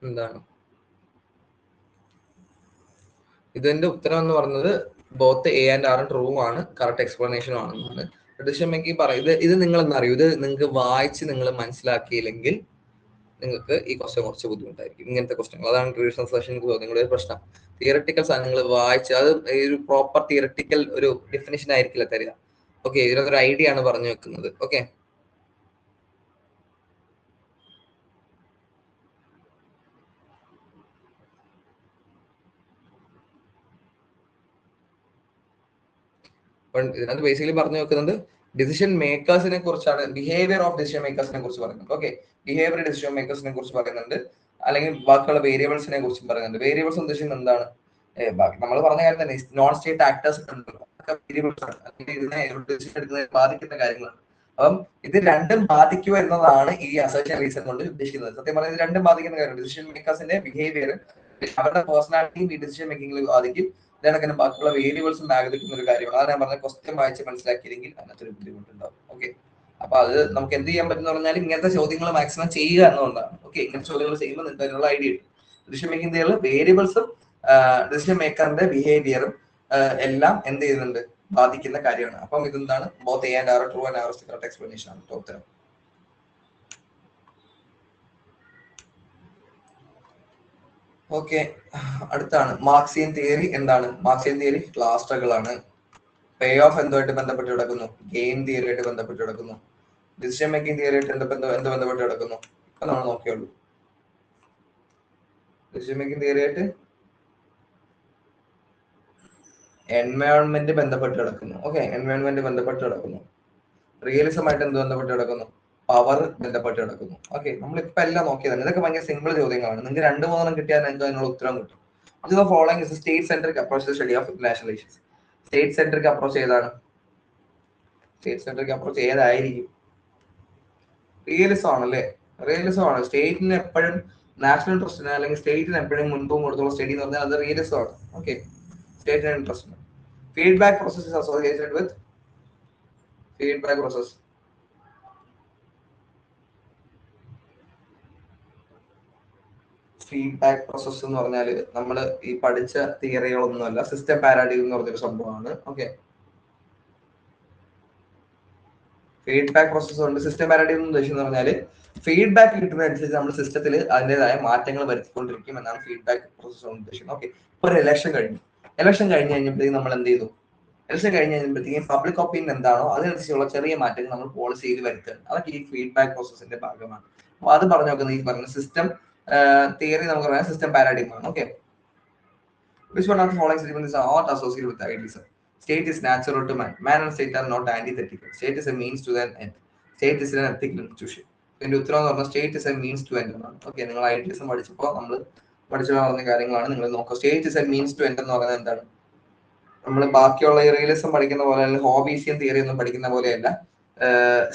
എന്താണ് ഇതിന്റെ ഉത്തരം എന്ന് പറഞ്ഞത് both A and R true ആണ്, correct explanation ആണെന്നാണ്. Decision making പറയുന്നത്. ഇത് നിങ്ങൾ എന്നറിയൂ, ഇത് നിങ്ങൾക്ക് വായിച്ച് നിങ്ങൾ മനസ്സിലാക്കിയില്ലെങ്കിൽ നിങ്ങൾക്ക് ഈ ക്വസ്റ്റ്യൻ കുറച്ച് ബുദ്ധിമുട്ടായിരിക്കും. ഇങ്ങനത്തെ ക്വസ്റ്റ്യൻ അതാണ് ട്രഡീഷണൽ സെഷൻ ചോദ്യങ്ങളുടെ ഒരു പ്രശ്നം. തിയറട്ടിക്കൽ സാധനങ്ങൾ വായിച്ച് അത് ഒരു പ്രോപ്പർ തിയറട്ടിക്കൽ ഒരു ഡെഫിനേഷൻ ആയിരിക്കില്ല തരിക. ഓക്കെ, ഇതിനൊരു ഐഡിയ ആണ് പറഞ്ഞു വെക്കുന്നത്. ഓക്കെ, ഇതിനകത്ത് ബേസിക്കലി പറഞ്ഞു വെക്കുന്നത് ഡിസിഷൻ മേക്കേഴ്സിനെ കുറിച്ചാണ്, ബിഹേവിയർ ഓഫ് ഡിസിഷൻ മേക്കേഴ്സിനെ കുറിച്ച് പറയുന്നുണ്ട്. ഓക്കെ, ബിഹേവിയർ ഡിസിഷൻ മേക്കേഴ്സിനെ കുറിച്ച് പറയുന്നുണ്ട്, അല്ലെങ്കിൽ ബാക്കിയുള്ള വേരിയബിൾസിനെ കുറിച്ചും പറയുന്നുണ്ട്. വേരിയബിൾസ് ഉദ്ദേശിക്കുന്നത് എന്താണ്? നമ്മൾ പറഞ്ഞ കാര്യം തന്നെ, നോൺ സ്റ്റേറ്റ് ആക്ടേഴ്സ് ഉണ്ടല്ലോ, വേരിയബിൾസ് ആണ്, ഇതിനെ ഡിസിഷൻ എടുക്കുന്നതിന് ബാധിക്കുന്ന കാര്യങ്ങളാണ്. അപ്പം ഇത് രണ്ടും ബാധിക്കുക എന്നതാണ് ഈ അസർഷൻ റീസൺ കൊണ്ട് ഉദ്ദേശിക്കുന്നത്. സത്യം പറഞ്ഞാൽ ഇത് രണ്ടും ബാധിക്കുന്ന കാര്യമാണ്. ഡിസിഷൻ മേക്കേഴ്സിന്റെ ബിഹേവിയർ അവരുടെ പേഴ്സണാലിറ്റിയും ഈ ഡിസിഷൻ മേക്കിംഗിൽ ബാധിക്കും. ഇതിനൊക്കെ ബാക്കിയുള്ള വേരിയബിൾസും ബാധിക്കുന്ന ഒരു കാര്യമാണ്. അതാണ് ഞാൻ പറഞ്ഞ ക്വസ്റ്റ്യൻ വായിച്ച് മനസ്സിലാക്കിയില്ലെങ്കിൽ അതിനകത്തൊരു ബുദ്ധിമുട്ടുണ്ടാവും. ഓക്കെ, അപ്പൊ അത് നമുക്ക് എന്ത് ചെയ്യാൻ പറ്റുന്ന പറഞ്ഞാൽ ഇങ്ങനത്തെ ചോദ്യങ്ങൾ മാക്സിമം ചെയ്യുക എന്നുള്ളതാണ്. ഓക്കെ, ഇങ്ങനത്തെ ചോദ്യങ്ങൾ ചെയ്യുമ്പോൾ നിങ്ങൾക്ക് അതിനുള്ള ഐഡിയ കിട്ടും. ഡിസിഷൻ മേക്കിംഗ് വേരിയബിൾസും ഡിസിഷൻ മേക്കറിന്റെ ബിഹേവിയറും എല്ലാം എന്ത് ചെയ്യുന്നുണ്ട്, ബാധിക്കുന്ന കാര്യമാണ്. അപ്പം ഇതെന്താണ്, both A and R true and R is the correct explanation ആണ് ഉത്തരം. ഓക്കെ, അടുത്താണ് മാർക്സിയൻ തിയറി. എന്താണ് മാർക്സിയൻ തിയറി? ക്ലാസ് സ്ട്രഗിൾ ആണ്. പേ ഓഫ് എന്തുമായിട്ട് ബന്ധപ്പെട്ട് കിടക്കുന്നു? ഗെയിം തിയറിയായിട്ട് ബന്ധപ്പെട്ട് കിടക്കുന്നു. ഡിസിഷൻ മേക്കിംഗ് തിയറിയായിട്ട് എന്ത് ബന്ധപ്പെട്ട് കിടക്കുന്നു? ഇപ്പൊ നമ്മൾ നോക്കിയുള്ളൂ. ഡിസിഷൻ മേക്കിംഗ് തിയറിയായിട്ട് എൻവയോൺമെന്റ് ബന്ധപ്പെട്ട് കിടക്കുന്നു. ഓക്കെ, എൻവയോൺമെന്റ് ബന്ധപ്പെട്ട് കിടക്കുന്നു. റിയലിസം ആയിട്ട് എന്ത് ബന്ധപ്പെട്ട് കിടക്കുന്നു? പവർ ബന്ധപ്പെട്ട് കിടക്കുന്നു. ഓക്കെ, നമ്മളിപ്പോ എല്ലാം നോക്കിയതാണ്. ഇതൊക്കെ ഭയങ്കര സിമ്പിൾ ചോദ്യങ്ങളാണ്. നിങ്ങൾക്ക് 2-3 കിട്ടിയാൽ നിങ്ങൾക്ക് അതിനുള്ള ഉത്തരം കിട്ടും. ഇത് following is state centric approach to study of international issues. State centric approach ഏതാണ്? സ്റ്റേറ്റ് സെൻട്രിക് അപ്രോച്ച് ഏതായിരിക്കും? റിയലിസം ആണല്ലേ? റിയലിസം ആണ്. സ്റ്റേറ്റിന് എപ്പോഴും നാഷണൽ ഇൻട്രസ്റ്റിന് അല്ലെങ്കിൽ സ്റ്റേറ്റിന് എപ്പോഴും മുൻപും കൊടുത്തുള്ള സ്റ്റഡി എന്ന് പറഞ്ഞാൽ അത് റിയലിസം ആണ്. ഓക്കെ, സ്റ്റേറ്റിന് interest. Feedback process is associated with feedback process. Feedback process എന്ന് പറഞ്ഞാൽ നമ്മൾ ഈ പഠിച്ച തിയറികളൊന്നുമല്ല, സിസ്റ്റം പാരാഡിഗം എന്ന് പറഞ്ഞൊരു സംഭവമാണ്. ഓക്കെ, ഫീഡ്ബാക്ക് പ്രോസസ് കൊണ്ട് സിസ്റ്റം പാരാഡിഗം എന്ന് ഉദ്ദേശിക്കുന്നത് പറഞ്ഞാൽ ഫീഡ്ബാക്ക് കിട്ടുന്നതനുസരിച്ച് നമ്മൾ സിസ്റ്റത്തിൽ അതിൻ്റെതായ മാറ്റങ്ങൾ വരുത്തിക്കൊണ്ടിരിക്കും എന്നാണ് ഫീഡ്ബാക്ക് പ്രോസസ് കൊണ്ട് ഉദ്ദേശിക്കുന്നത്. ഓക്കെ, ഇപ്പൊ ഒരു ഇലക്ഷൻ കഴിഞ്ഞു കഴിഞ്ഞപ്പോഴത്തേക്കും നമ്മൾ എന്ത് ചെയ്തു? ഇലക്ഷൻ കഴിഞ്ഞ് കഴിഞ്ഞപ്പോഴത്തേക്കും പബ്ലിക് ഒപ്പീനിയൻ എന്താണോ അതിനനുസരിച്ചുള്ള ചെറിയ മാറ്റങ്ങൾ നമ്മൾ പോളിസിയിൽ വരുത്തുകയാണ്. അതൊക്കെ ഈ ഫീഡ്ബാക്ക് പ്രോസസ്സിന്റെ ഭാഗമാണ്. അപ്പൊ അത് പറഞ്ഞു നോക്കുന്നത് ഈ പറഞ്ഞ സിസ്റ്റം തിയറി നമുക്ക് പറയാം സിസ്റ്റം പാരാഡിഗം ആണ്. Okay, which one of the following statements is not associated with idealism? State is natural to man. Man and state are not antithetical. State is a means to an end. State is an ethical institution. ഇതിന്റെ ഉത്തരം എന്ന് പറഞ്ഞാൽ state is a means to end എന്നാണ്. Okay, നിങ്ങൾ idealism പഠിച്ചപ്പോൾ നമ്മൾ പഠിച്ചു പറഞ്ഞ കാര്യങ്ങളാണ് നിങ്ങൾ നോക്കുക. State is a means to end എന്ന് പറയുന്നത് എന്താണ്? നമ്മൾ ബാക്കിയുള്ള റിയലിസം പഠിക്കുന്ന പോലെ അല്ലെങ്കിൽ ഹോബീസിയൻ തിയറി ഒന്നും പഠിക്കുന്ന പോലെയല്ല.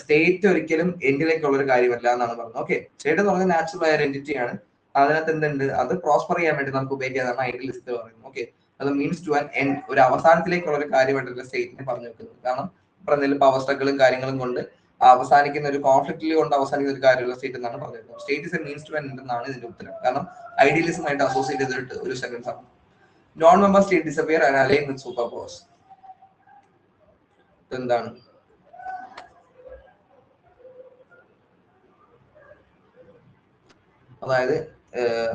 സ്റ്റേറ്റ് ഒരിക്കലും എൻഡിലേക്കുള്ള ഒരു കാര്യമല്ല എന്നാണ് പറഞ്ഞത്. ഓക്കെ, സ്റ്റേറ്റ് എന്ന് പറഞ്ഞാൽ നാച്ചുറൽ ആയ ഒരു എൻറ്റിറ്റി ആണ്. അതിനകത്ത് എന്തുണ്ട്, അത് പ്രോസ്പർ ചെയ്യാൻ വേണ്ടി നമുക്ക് ഉപയോഗിക്കാതാണ് ഐഡിയലിസ്റ്റ് പറയുന്നത്. ഓക്കെ, അത് മീൻസ് ടു ആൻ എൻഡ്, ഒരു അവസാനത്തിലേക്കുള്ള ഒരു കാര്യമായിട്ടുള്ള സ്റ്റേറ്റിനെ പറഞ്ഞു വെക്കുന്നത്. കാരണം ഇപ്പൊ എന്തെങ്കിലും പവർ സ്ട്രഗിളും കാര്യങ്ങളും കൊണ്ട് അവസാനിക്കുന്ന ഒരു കോൺഫ്ലിക്റ്റിൽ കൊണ്ട് അവസാനിക്കുന്ന ഒരു കാര്യമുള്ള സ്റ്റേറ്റ് എന്നാണ് പറഞ്ഞത്. State is a means to an end എന്നാണ് ഇതിന്റെ ഉത്തരം. കാരണം ഐഡിയലിസമായിട്ട് അസോസിയേറ്റ് ചെയ്തിട്ട് ഒരു സെന്റൻസ് ആണ്. Non member state disappear and align with super powers. എന്താണ്? അതായത്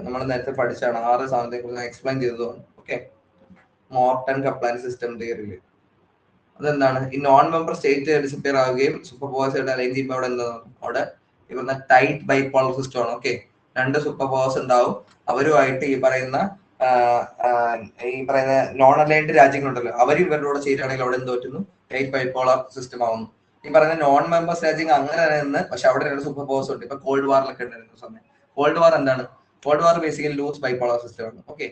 നമ്മൾ നേരത്തെ പഠിച്ചാണ് 6 സാധനത്തെ കുറിച്ച് എക്സ്പ്ലെയിൻ ചെയ്തതാണ്. ഓക്കെ, മോർട്ടൺ കപ്ലാൻ സിസ്റ്റം തിയറിയിൽ അതെന്താണ്, ഈ നോൺ മെമ്പർ സ്റ്റേറ്റ് ഡിസപ്പിയർ ആവുകയും സൂപ്പർ പവേഴ്സ് ആയിട്ട് അലൈൻ ചെയ്യുമ്പോൾ അവിടെ എന്താണ്, അവിടെ ഇവരുടെ ടൈറ്റ് ബൈപോളർ സിസ്റ്റം ആണ്. ഓക്കെ, 2 സൂപ്പർ പവേഴ്സ് ഉണ്ടാവും, അവരുമായിട്ട് ഈ പറയുന്ന നോൺ അലൈൻഡ് രാജ്യങ്ങളുണ്ടല്ലോ, അവർ ഇവരുടെ കൂടെ ചേരുകയാണെങ്കിൽ അവിടെ എന്ത് പറ്റുന്നു, ടൈറ്റ് ബൈപോളർ സിസ്റ്റം ആവുന്നു. ഈ പറയുന്ന നോൺ മെമ്പേഴ്സ് രാജ്യം അങ്ങനെ നിന്ന്, പക്ഷെ അവിടെ 2 സൂപ്പർ പവേഴ്സ് ഉണ്ട്. ഇപ്പൊ കോൾഡ് വാറിലൊക്കെ ഉണ്ടായിരുന്ന സമയം, കോൾഡ് വാർ എന്താണ്, cold war basically loose bipolar system ആണ്. ഓക്കെ,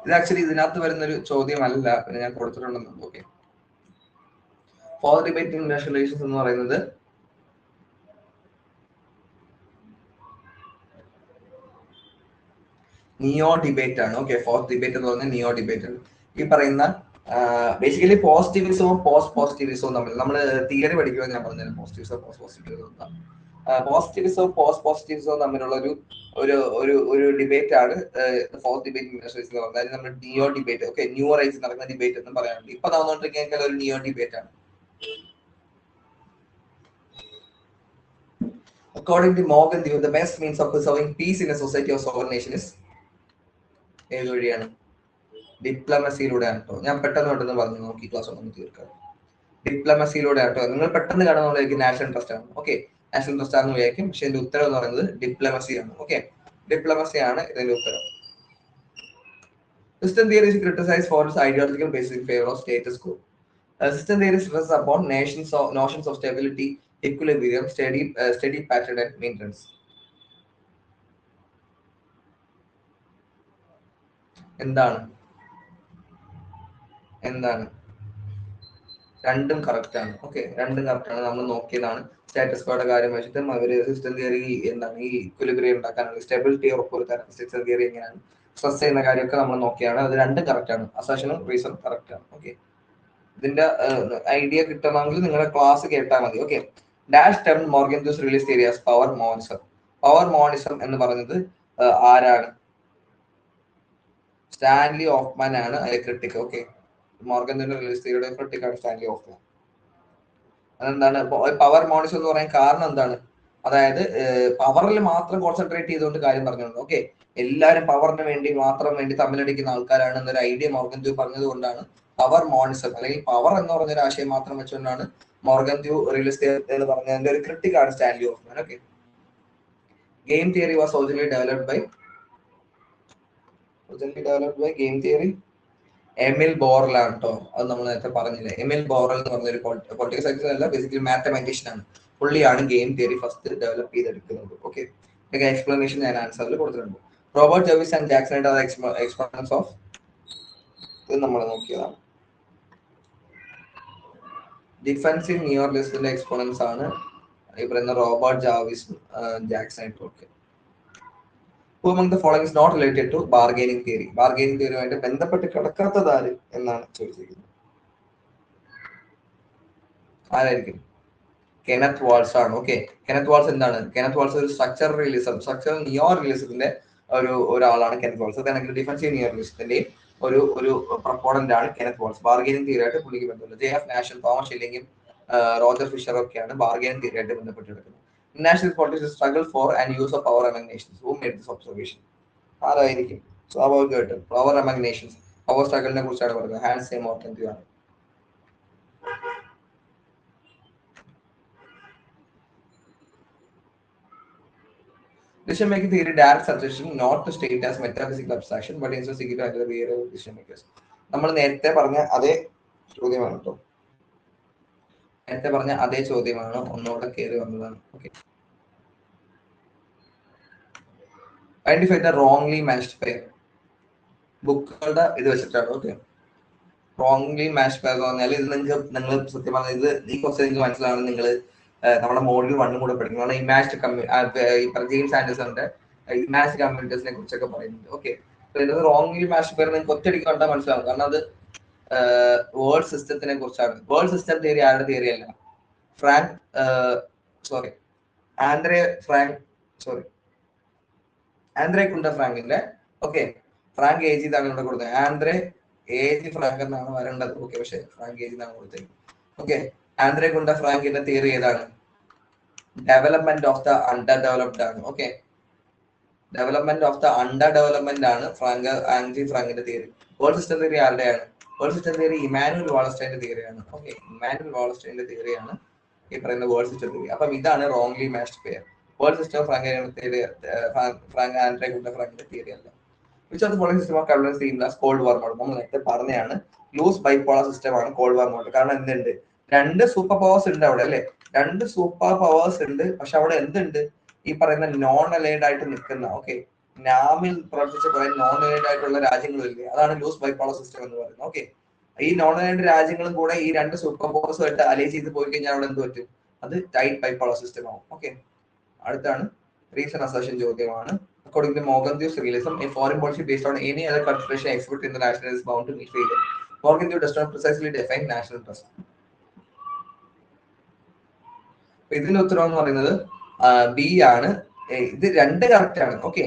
ഇത് ആക്ച്വലി ഇതിനകത്ത് വരുന്ന ഒരു ചോദ്യമല്ല, പിന്നെ ഞാൻ കൊടുത്തിട്ടുണ്ടെന്ന്. Okay, four debate international relations എന്ന് പറയുന്നത് നിയോ ഡിബേറ്റ് ആണ്. ഓക്കെ, ഫോർത്ത് ഡിബേറ്റ് എന്ന് പറയുന്നത് നിയോ ഡിബേറ്റ് ആണ്. ഈ പറയുന്ന ബേസിക്കലി പോസിറ്റിവിസവും പോസ്റ്റ് പോസിറ്റിവിസവും തമ്മിൽ നമ്മൾ തിയറി പഠിക്കുമ്പോൾ ഞാൻ പറഞ്ഞുതരാം. പോസിറ്റിവിസവും പോസ്റ്റ് പോസിറ്റിവിസവും പോസിറ്റിവിസവും പോസ്റ്റ് പോസിറ്റിവിസവും തമ്മിലുള്ള ഒരു ഒരു ഒരു ഡിബേറ്റ് ആണ് ഫോർത്ത് ഡിബേറ്റ് ഇന്റർനാഷണൽ. അതായത് നമ്മൾ നിയോ ഡിബേറ്റ്, ഓക്കെ, ന്യൂ റൈസ് നടക്കുന്ന ഡിബേറ്റ് എന്ന് പറയാനുണ്ട്. ഇപ്പൊ നടന്നുകൊണ്ടിരിക്കുന്ന ഒരു നിയോ ഡിബേറ്റ് ആണ്. According to Morgan, the best means of preserving peace in a society of sovereign nation is ഏത് വഴിയാണ്? ഡിപ്ലോമസിയിലൂടെയാണ് കേട്ടോ. ഞാൻ പെട്ടെന്ന് പറഞ്ഞു നോക്കി, ക്ലാസ് ഒന്നും തീർക്കാം. ഡിപ്ലോമസിയിലൂടെ കേട്ടോ. നിങ്ങൾ പെട്ടെന്ന് കാണുന്നതായിരിക്കും നാഷണൽ ട്രസ്റ്റ് ആണ്. ഓക്കെ, നാഷണൽ ട്രസ്റ്റ് ആണെന്ന് വിചാരിക്കും, പക്ഷെ ഇതിന്റെ ഉത്തരം എന്ന് പറയുന്നത് ഡിപ്ലോമസി ആണ്. ഓക്കെ, ഡിപ്ലോമസി ആണ് ഇതിന്റെ ഉത്തരം. System theory is criticized for its ideological basis in favor of status quo. System theory stresses upon notions of stability, equilibrium, steady pattern and maintenance. എന്താണ്? രണ്ടും കറക്റ്റ് ആണ്. ഓക്കെ, രണ്ടും കറക്റ്റ് ആണ്. നമ്മൾ നോക്കിയതാണ് സ്റ്റാറ്റസ് കോയുടെ കാര്യം വെച്ചിട്ടും അവര് സിസ്റ്റം തിയറി എന്താണ് ഈ ഇക്വിലിബ്രിയം ഉണ്ടാക്കാനുള്ള സ്റ്റെബിലിറ്റി ഉറപ്പുവരുത്താൻ സിസ്റ്റം തിയറി എങ്ങനെയാണ് സ്ട്രെസ് ചെയ്യുന്ന കാര്യമൊക്കെ നമ്മൾ നോക്കിയാണ്. അത് രണ്ടും കറക്റ്റ് ആണ്. അസർഷനും റീസൺ കറക്റ്റ് ആണ്. ഓക്കെ, ഇതിന്റെ ഐഡിയ കിട്ടണമെങ്കിൽ നിങ്ങളുടെ ക്ലാസ് കേട്ടാൽ മതി. ഓക്കെ, ഡാഷ് ടെം Morgenthau's realist theory as power monism. Power monism എന്ന് പറയുന്നത് ആരാണ്? സ്റ്റാൻലി ഓഫ്മാൻ ആണ് അതിലെ ക്രിട്ടിക്. ഓക്കെ, മോർഗൻ റിലീസ് തിയറിയുടെ ക്രിട്ടിക് ആണ് സ്റ്റാൻലി ഓഫ്മാൻ. അതെന്താണ് പവർ മോണിസം എന്ന് പറയാൻ കാരണം എന്താണ്? അതായത് പവറിൽ മാത്രം കോൺസെൻട്രേറ്റ് ചെയ്തുകൊണ്ട് കാര്യം പറഞ്ഞുകൊണ്ട്, ഓക്കെ, എല്ലാവരും പവറിന് വേണ്ടി തമ്മിലടിക്കുന്ന ആൾക്കാരാണ് എന്നൊരു ഐഡിയ മോർഗൻ ദ്യൂ പറഞ്ഞത് കൊണ്ടാണ് പവർ മോണിസം, അല്ലെങ്കിൽ പവർ എന്ന് പറഞ്ഞൊരു ആശയം മാത്രം വെച്ചുകൊണ്ടാണ് മോർഗൻ ദ്യൂ റിലീസ് എന്ന് പറഞ്ഞതിന്റെ ഒരു ക്രിട്ടിക് ആണ് Stanley Hoffmann. Okay, game theory was originally developed by game theory Emile ബോറലാണ് കേട്ടോ. അത് നമ്മൾ നേരത്തെ പറഞ്ഞില്ലേ, എമിൽ ബോറൽ എന്ന് പറഞ്ഞൊരു പൊളിറ്റിക്കൽ സയൻസ് അല്ല, ബേസിക്കലി മാത്തമാറ്റീഷ്യൻ ആണ്. പുള്ളിയാണ് ഗെയിം തിയറി ഫസ്റ്റ് ഡെവലപ്പ് ചെയ്തെടുക്കുന്നത്. ഓക്കെ, എക്സ്പ്ലനേഷൻ ഞാൻ ആൻസറിൽ കൊടുത്തിട്ടുണ്ട്. Robert Jervis and Jackson are exponents of, ഇത് നമ്മൾ നോക്കിയതാണ്. ഡിഫൻസീവ് നിയോറിയലിസത്തിന്റെ എക്സ്പോണൻസ് ആണ് ഈ പറയുന്ന റോബർട്ട് ജാർവിസും Jackson. Okay, Who among the following is not related to bargaining theory? Bargaining theory ആയിട്ട് ബന്ധപ്പെട്ട് കിടക്കാത്തതാര് എന്നാണ് ചോദിച്ചിരിക്കുന്നത്. ആരായിരിക്കും? കെനത്ത് വാൾസ് ആണ്. ഓക്കെ, കെനത്ത് വാൾസ് എന്താണ്? കെനത്ത് വാൾസ് ഒരു സ്ട്രക്ചർ നിയോ റിയലിസത്തിന്റെ ഒരാളാണ് കെനത്ത് വാൾസ്. അതാണെങ്കിൽ ഡിഫൻസീവ് നിയോ റിയലിസത്തിന്റെ ഒരു പ്രൊപ്പോണന്റ് ആണ് കെനത്ത് വാൾസ്. ബാർഗൈനിങ് തിയറി ആയിട്ട് പുള്ളിക്ക് ബന്ധമുണ്ട്. ജെ.എഫ് നാഷൽ, തോമസ് ഷെല്ലിങ്ങും റോജർ ഫിഷറും ഒക്കെയാണ് ബാർഗൈനിങ് തിയറി ആയിട്ട് ബന്ധപ്പെട്ട് കിടക്കുന്നത്. National politics struggle for and use of power among nations. Who made this observation? ആരായിരിക്കും? സ്വാഭാവികമായിട്ടും പവർ among nations, പവർ സ്ട്രഗിളിനെ കുറിച്ചാണ് പറയുന്നത്. ഹാൻസ് എ മോർഗൻ ദ്യൂ ആണ്. Decision making theory direct suggestion not to state as metaphysical abstraction but instead seek to enter the behavior of decision makers. നമ്മൾ നേരത്തെ പറഞ്ഞ അതേ ചോദ്യമാണ് കേട്ടോ. നേരത്തെ പറഞ്ഞ അതേ ചോദ്യമാണ്, ഒന്നുകൂടെ കയറി വന്നതാണ്. Okay, identify the wrongly matched pair. ബുക്കുകളുടെ ഇത് വെച്ചിട്ടാണ്. ഓക്കെ, റോങ്ലി മാച്ച് പെയർ എന്ന് പറഞ്ഞാൽ ഇത് നിങ്ങൾ സത്യം പറഞ്ഞാൽ ഇത് ഈ ക്വസ്റ്റ്യൻ നിങ്ങൾക്ക് മനസ്സിലാവണം. നിങ്ങൾ നമ്മുടെ മോഡൽ 1 കൂടെ പഠിക്കണം. ഇമാജിഡ് ജെയിംസ് ആൻഡേഴ്സന്റെ ഇമാജിഡ് കമ്മ്യൂണിറ്റീസിനെ കുറിച്ചൊക്കെ പറയുന്നുണ്ട്. ഓക്കെ, റോങ്ലി മാച്ച് പെയർ നിങ്ങൾക്ക് ഒറ്റയടിക്ക് കണ്ടാൽ മനസ്സിലാവും. കാരണം അത് വേൾഡ് സിസ്റ്റത്തിനെ കുറിച്ചാണ്. വേൾഡ് സിസ്റ്റം തിയറി ആരുടെ തിയറി അല്ല, Andre Gunder ഫ്രാങ്കിന്റെ. Okay, Frank age ഇതാണ് ഇവിടെ കൊടുത്തത്. ആൻഡ്രേ ഏജ് ഫ്രാങ്ക് എന്നാണ് വരേണ്ടത്. ഓക്കെ, പക്ഷെ ഫ്രാങ്ക് ഏജ് എന്നാണ് കൊടുത്തത്. ഓക്കെ, ആൻഡ്രേ കുണ്ട ഫ്രാങ്കിന്റെ തിയറി ഏതാണ്? Development of the under developed ആണ്. Okay, development of the under development ആണ് ആൻഡ്രി ഫ്രാങ്കിന്റെ തിയറി. വേൾഡ് സിസ്റ്റം തിയറി ആരുടെയാണ്? വേൾഡ് സിസ്റ്റം തിയറി ഇമാനുവൽ വാളസ്റ്റൈന്റെ തിയറിയാണ്. ഓക്കെ, ഇമാനുവൽ വാളസ്റ്റൈന്റെ തിയറിയാണ് ഈ പറയുന്ന വേൾഡ് സിസ്റ്റം തിയറി. അപ്പം ഇതാണ് wrongly matched pair. World system Frank Andre Gunder ഫ്രാങ്കിന്റെ തിയറി അല്ല. Which of the following system of covalence theme does cold war model? നമ്മൾ നേരത്തെ പറഞ്ഞതാണ്, ലൂസ് ബൈപോളർ സിസ്റ്റം ആണ് കോൾഡ് വാർ മോഡൽ. കാരണം എന്തുണ്ട്, 2 സൂപ്പർ പവേഴ്സ് ഉണ്ട് അവിടെ അല്ലെ, 2 സൂപ്പർ പവേഴ്സ് ഉണ്ട്. പക്ഷെ അവിടെ എന്തുണ്ട്, ഈ പറയുന്ന നോൺ അലൈഡ് ആയിട്ട് നിൽക്കുന്ന, ഓക്കെ, നാമിൽ പ്രവർത്തിച്ച കുറെ നോൺ അലൈഡ് ആയിട്ടുള്ള രാജ്യങ്ങളില്ലേ, അതാണ് ലൂസ് ബൈപോളർ സിസ്റ്റം എന്ന് പറയുന്നത്. ഓക്കെ, ഈ നോൺ അലൈഡ് രാജ്യങ്ങളും കൂടെ ഈ 2 സൂപ്പർ പവേഴ്സുമായിട്ട് അലൈ ചെയ്ത് പോയി കഴിഞ്ഞാൽ അവിടെ എന്ത് പറ്റും, അത് ടൈറ്റ് ബൈപോളർ സിസ്റ്റം ആവും. ഓക്കെ, അടുത്താണ് റീസൺ അസർഷൻ ചോദ്യമാണ്. According to Morgenthau's realism, a foreign policy based on any other consideration except international is bound to meet failure. Morgenthau does not precisely define national interest. ഇതിന്റെ ഉത്തരം എന്ന് പറയുന്നത് B ആണ്. ഇത് 2 correct ആണ്. Okay,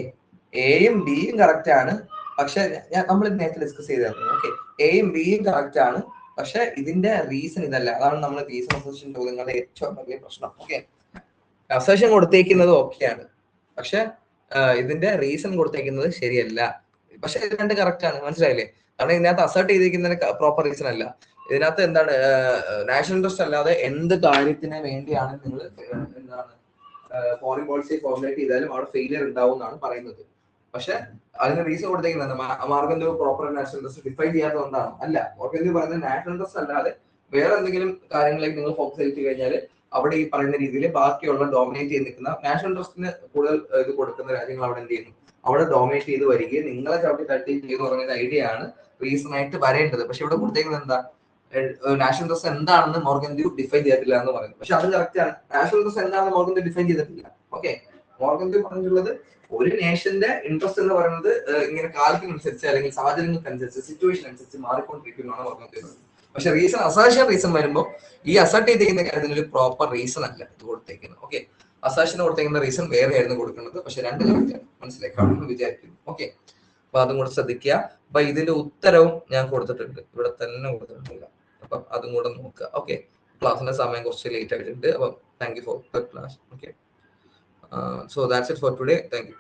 എയും ബിയും കറക്റ്റ് ആണ്. പക്ഷെ നമ്മൾ നേരത്തെ ഡിസ്കസ് ചെയ്തായിരുന്നു. ഓക്കെ, എയും ബിയും കറക്റ്റ് ആണ്. പക്ഷെ ഇതിന്റെ റീസൺ ഇതല്ല. അതാണ് നമ്മൾ റീസൺ അസർഷൻ ചോദ്യങ്ങളുടെ ഏറ്റവും വലിയ പ്രശ്നം. ഓക്കെ, അസർഷൻ കൊടുത്തേക്കുന്നത് ഓക്കെയാണ്, പക്ഷെ ഇതിന്റെ റീസൺ കൊടുത്തേക്കുന്നത് ശരിയല്ല. പക്ഷെ ഇത് 2 കറക്റ്റ് ആണ്, മനസ്സിലായില്ലേ? കാരണം ഇതിനകത്ത് അസർട്ട് ചെയ്തിരിക്കുന്നതിന് പ്രോപ്പർ റീസൺ അല്ല. ഇതിനകത്ത് എന്താണ്, നാഷണൽ ഇൻട്രസ്റ്റ് അല്ലാതെ എന്ത് കാര്യത്തിന് വേണ്ടിയാണ് നിങ്ങൾ എന്താണ് ഫോറിൻ പോളിസി ഫോർമുലേറ്റ് ചെയ്താലും അവിടെ ഫെയിലിയർ ഉണ്ടാവും എന്നാണ് പറയുന്നത്. പക്ഷെ അതിന് റീസൺ കൊടുത്തേക്കുന്നത് മാർഗന്തോ പ്രോപ്പർ നാഷണൽ ഇൻട്രസ്റ്റ് ഡിഫൈൻ ചെയ്യാത്തതുകൊണ്ടാണ്. അല്ല, മാർഗന്തോ പറയുന്നത് നാഷണൽ ഇൻട്രസ്റ്റ് അല്ലാതെ വേറെ എന്തെങ്കിലും കാര്യങ്ങളിലേക്ക് നിങ്ങൾ ഫോക്കസ് ചെയ്ത് കഴിഞ്ഞാൽ അവിടെ ഈ പറയുന്ന രീതിയിൽ ബാക്കിയുള്ള ഡോമിനേറ്റ് ചെയ്ത് നിൽക്കുന്ന നാഷണൽ ഇൻട്രസ്റ്റിന് കൂടുതൽ ഇത് കൊടുക്കുന്ന രാജ്യങ്ങൾ അവിടെ എന്ത് ചെയ്യുന്നു, അവിടെ ഡോമിനേറ്റ് ചെയ്ത് വരികയും നിങ്ങളെ ചവിട്ടി തട്ടി ചെയ്യുന്ന പറയുന്ന ഐഡിയ ആണ് റീസൺ ആയിട്ട് വരേണ്ടത്. പക്ഷെ ഇവിടെ കൊടുത്തേക്കുന്നത് എന്താ, നാഷണൽ ഇൻട്രസ്റ്റ് എന്താണെന്ന് മോർഗന്ത്യൂ ഡിഫൈൻ ചെയ്തിട്ടില്ല എന്ന് പറയുന്നത്. പക്ഷെ അത് കറക്റ്റ് ആണ്, നാഷണൽ ഇൻട്രസ്റ്റ് എന്താണെന്ന് മോർഗന്ത്യൂ ഡിഫൈൻ ചെയ്തിട്ടില്ല. ഓക്കെ, മോർഗന്ത്യൂ പറഞ്ഞിട്ടുള്ളത് ഒരു നേഷന്റെ ഇൻട്രസ്റ്റ് എന്ന് പറയുന്നത് ഇങ്ങനെ കാലത്തിനനുസരിച്ച് അല്ലെങ്കിൽ സാഹചര്യങ്ങൾക്കനുസരിച്ച് സിറ്റുവേഷൻ അനുസരിച്ച് മാറിക്കൊണ്ടിരിക്കുന്നതാണ് മോർഗന്ത്യൂ. പക്ഷെ റീസൺ അസർഷൻ റീസൺ വരുമ്പോൾ ഈ അസർട്ട് ചെയ്തിരിക്കുന്ന കാര്യത്തിന് ഒരു പ്രോപ്പർ റീസൺ അല്ല ഇത് കൊടുത്തേക്കുന്നത്. ഓക്കെ, അസർഷന് കൊടുത്തേക്കുന്ന റീസൺ വേറെ ആയിരുന്നു കൊടുക്കുന്നത്. പക്ഷെ 2 കറക്റ്റ് ആണ്, മനസ്സിലാക്കാമെന്ന് വിചാരിക്കുന്നു. ഓക്കെ, അപ്പൊ അതും കൂടെ ശ്രദ്ധിക്കുക. അപ്പൊ ഇതിന്റെ ഉത്തരവും ഞാൻ കൊടുത്തിട്ടുണ്ട്, ഇവിടെ തന്നെ കൊടുത്തിട്ടില്ല. അപ്പം അതും കൂടെ നോക്കുക. ഓക്കെ, ക്ലാസ്സിന്റെ സമയം കുറച്ച് ലേറ്റ് ആയിട്ടുണ്ട്. അപ്പം thank you for the class. Okay, so that's it for today. Thank you.